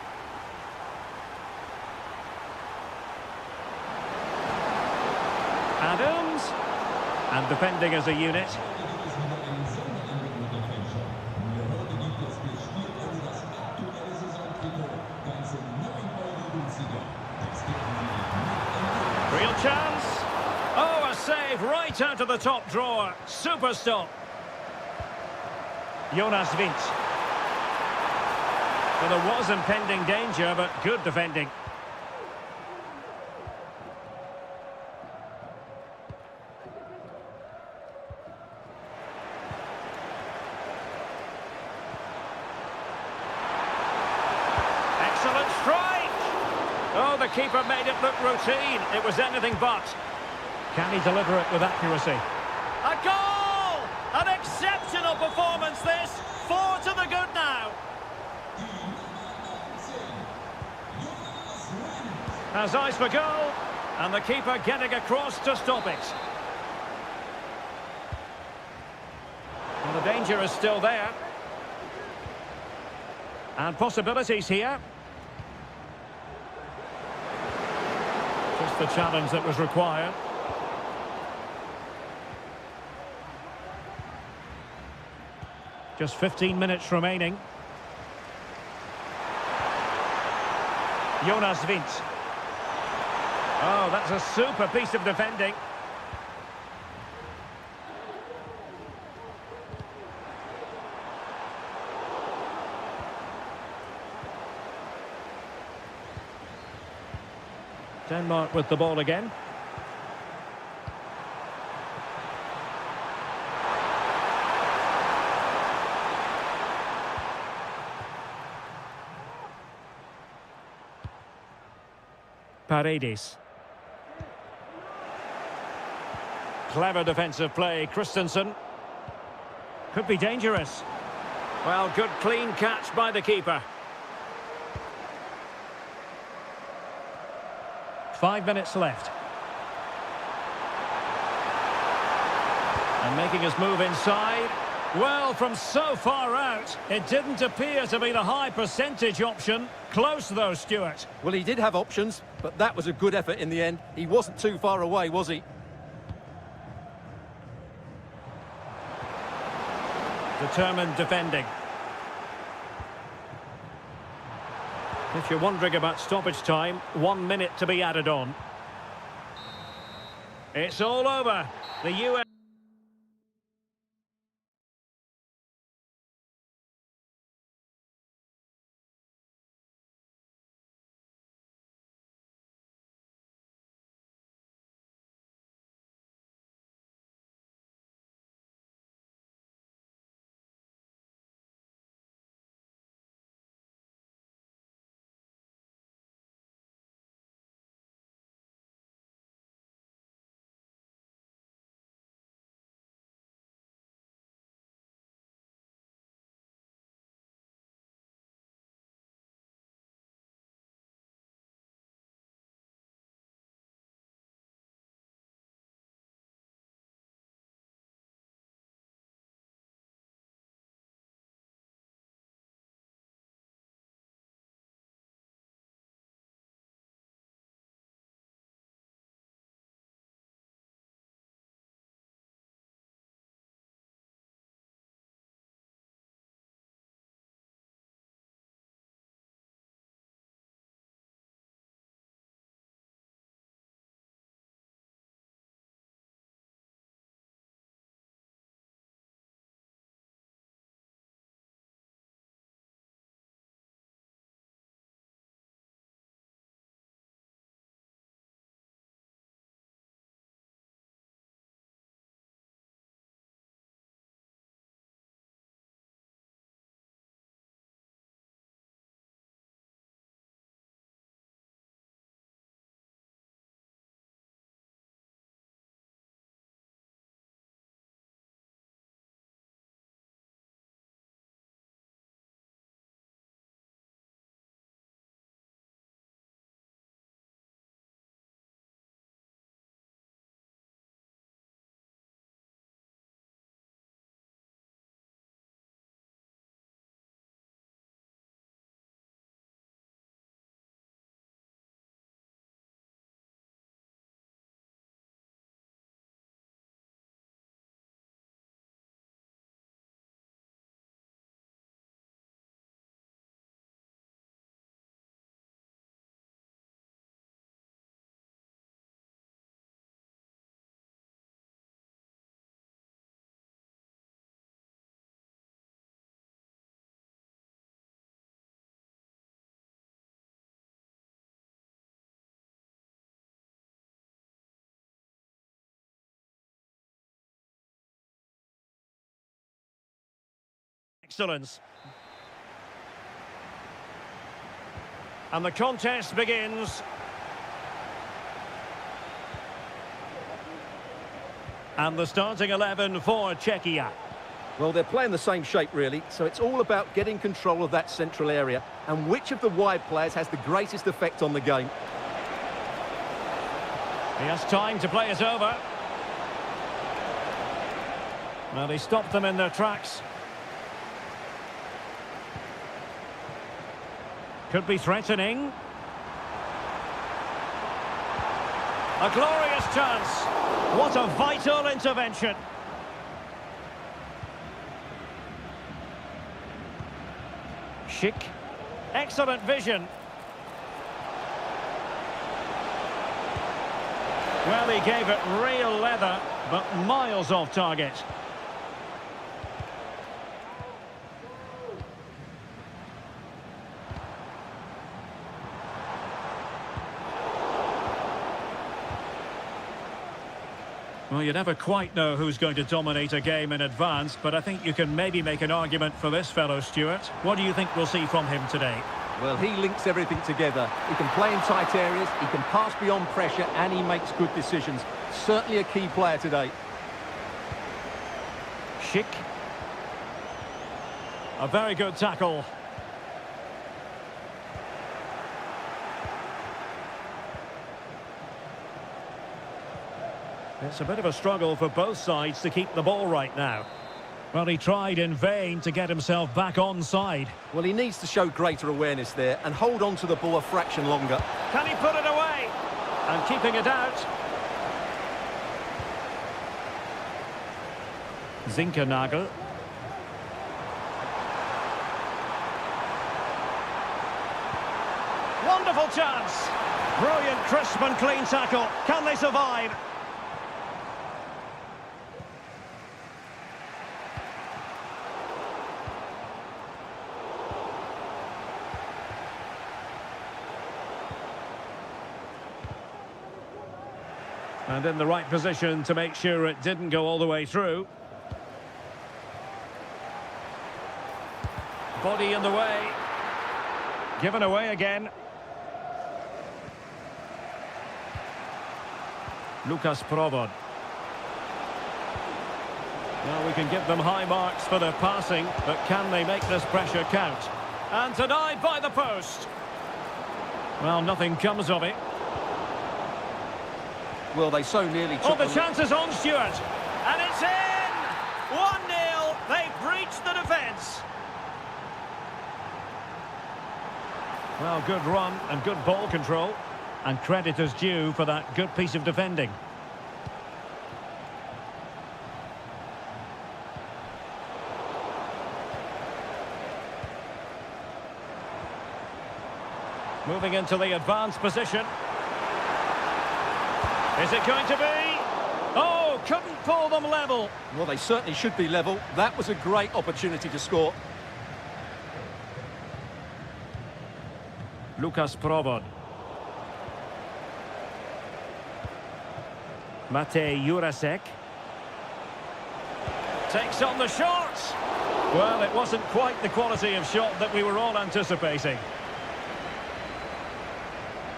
Adams. And defending as a unit. Real chance. Oh, a save right out of the top drawer. Super stop. Jonas Vint. Well, there was impending danger, but good defending. Excellent strike. Oh, the keeper made it look routine. It was anything but. Can he deliver it with accuracy? A goal! An exceptional performance this. 4 to the good now. Has eyes for goal. And the keeper getting across to stop it. Well, the danger is still there. And possibilities here. Just the challenge that was required. Just 15 minutes remaining. Jonas Vint. Oh, that's a super piece of defending. Denmark with the ball again. Paredes. Clever defensive play, Christensen. Could be dangerous. Well, good clean catch by the keeper. 5 minutes left. And making his move inside. Well, from so far out, it didn't appear to be the high percentage option. Close though, Stuart. Well, he did have options, but that was a good effort in the end. He wasn't too far away, was he? Determined defending. If you're wondering about stoppage time, 1 minute to be added on. It's all over. The US... excellence. And the contest begins. And the starting 11 for Czechia. Well, they're playing the same shape, really, so it's all about getting control of that central area and which of the wide players has the greatest effect on the game. He has time to play it over. Well, he stopped them in their tracks. Could be threatening. A glorious chance. What a vital intervention. Schick. Excellent vision. Well, he gave it real leather, but miles off target. Well, you never quite know who's going to dominate a game in advance, but I think you can maybe make an argument for this fellow, Stuart. What do you think we'll see from him today? Well, he links everything together. He can play in tight areas, he can pass beyond pressure, and he makes good decisions. Certainly a key player today. Schick. A very good tackle. It's a bit of a struggle for both sides to keep the ball right now. Well, he tried in vain to get himself back onside. Well, he needs to show greater awareness there and hold on to the ball a fraction longer. Can he put it away? And keeping it out. Zinkernagel. Wonderful chance. Brilliant, crisp and clean tackle. Can they survive? And in the right position to make sure it didn't go all the way through. Body in the way. Given away again. Lukas Provod. Well, we can give them high marks for their passing, but can they make this pressure count? And denied by the post. Well, nothing comes of it. Well, they so nearly took the chance is on, Stuart. And it's in! 1-0. They've breached the defence. Well, good run and good ball control. And credit is due for that good piece of defending. Moving into the advanced position. Is it going to be? Oh, couldn't pull them level. Well, they certainly should be level. That was a great opportunity to score. Lukas Provod. Matej Jurasek. Takes on the shot. Well, it wasn't quite the quality of shot that we were all anticipating.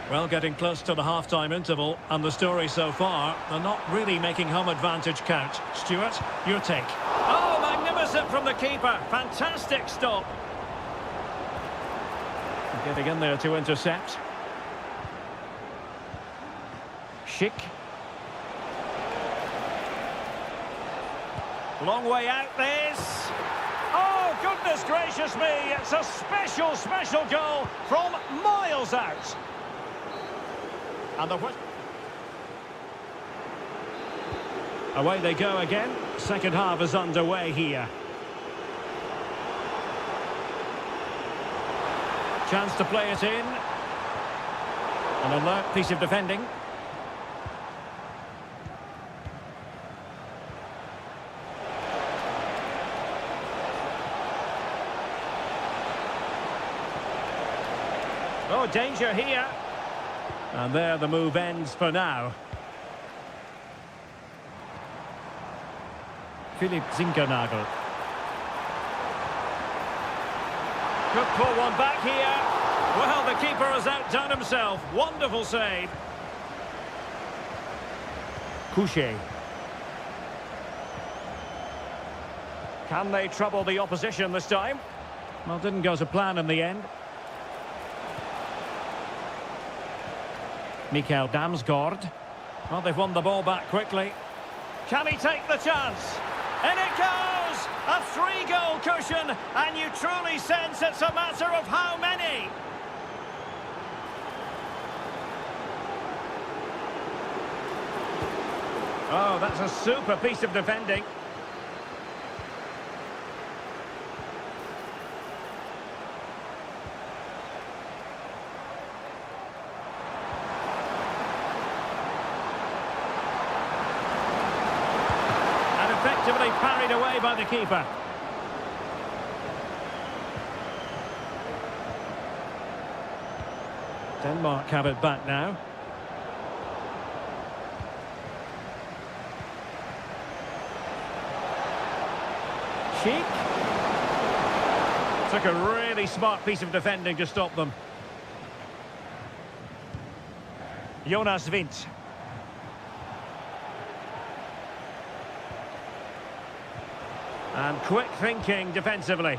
Well, getting close to the half-time interval, and the story so far, they're not really making home advantage count. Stuart, your take. Oh, magnificent from the keeper. Fantastic stop. Getting in there to intercept. Schick. Long way out this. Oh, goodness gracious me. It's a special, special goal from miles out. And away they go again. Second half is underway here. Chance to play it in. An alert piece of defending. Oh, danger here. And there the move ends for now. Philipp Zinkernagel. Could pull one back here. Well, the keeper has outdone himself. Wonderful save. Couché. Can they trouble the opposition this time? Well, didn't go to plan in the end. Mikael Damsgaard. Well, they've won the ball back quickly. Can he take the chance? In it goes! A 3-goal cushion, and you truly sense it's a matter of how many. Oh, that's a super piece of defending. Effectively parried away by the keeper. Denmark have it back now. Sheik. Took a really smart piece of defending to stop them. Jonas Vint. And quick thinking defensively.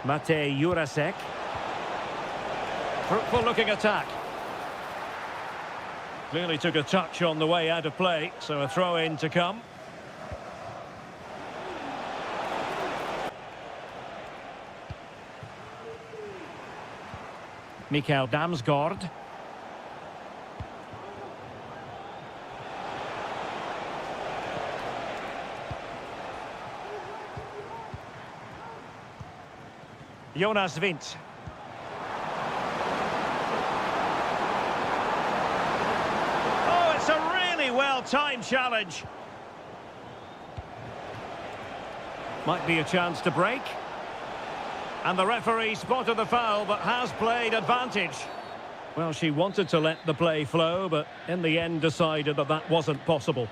Matej Jurasek. Fruitful looking attack. Clearly took a touch on the way out of play, so a throw in to come. Mikael Damsgaard. Jonas Vint. Oh, it's a really well-timed challenge. Might be a chance to break. And the referee spotted the foul, but has played advantage. Well, she wanted to let the play flow, but in the end decided that that wasn't possible.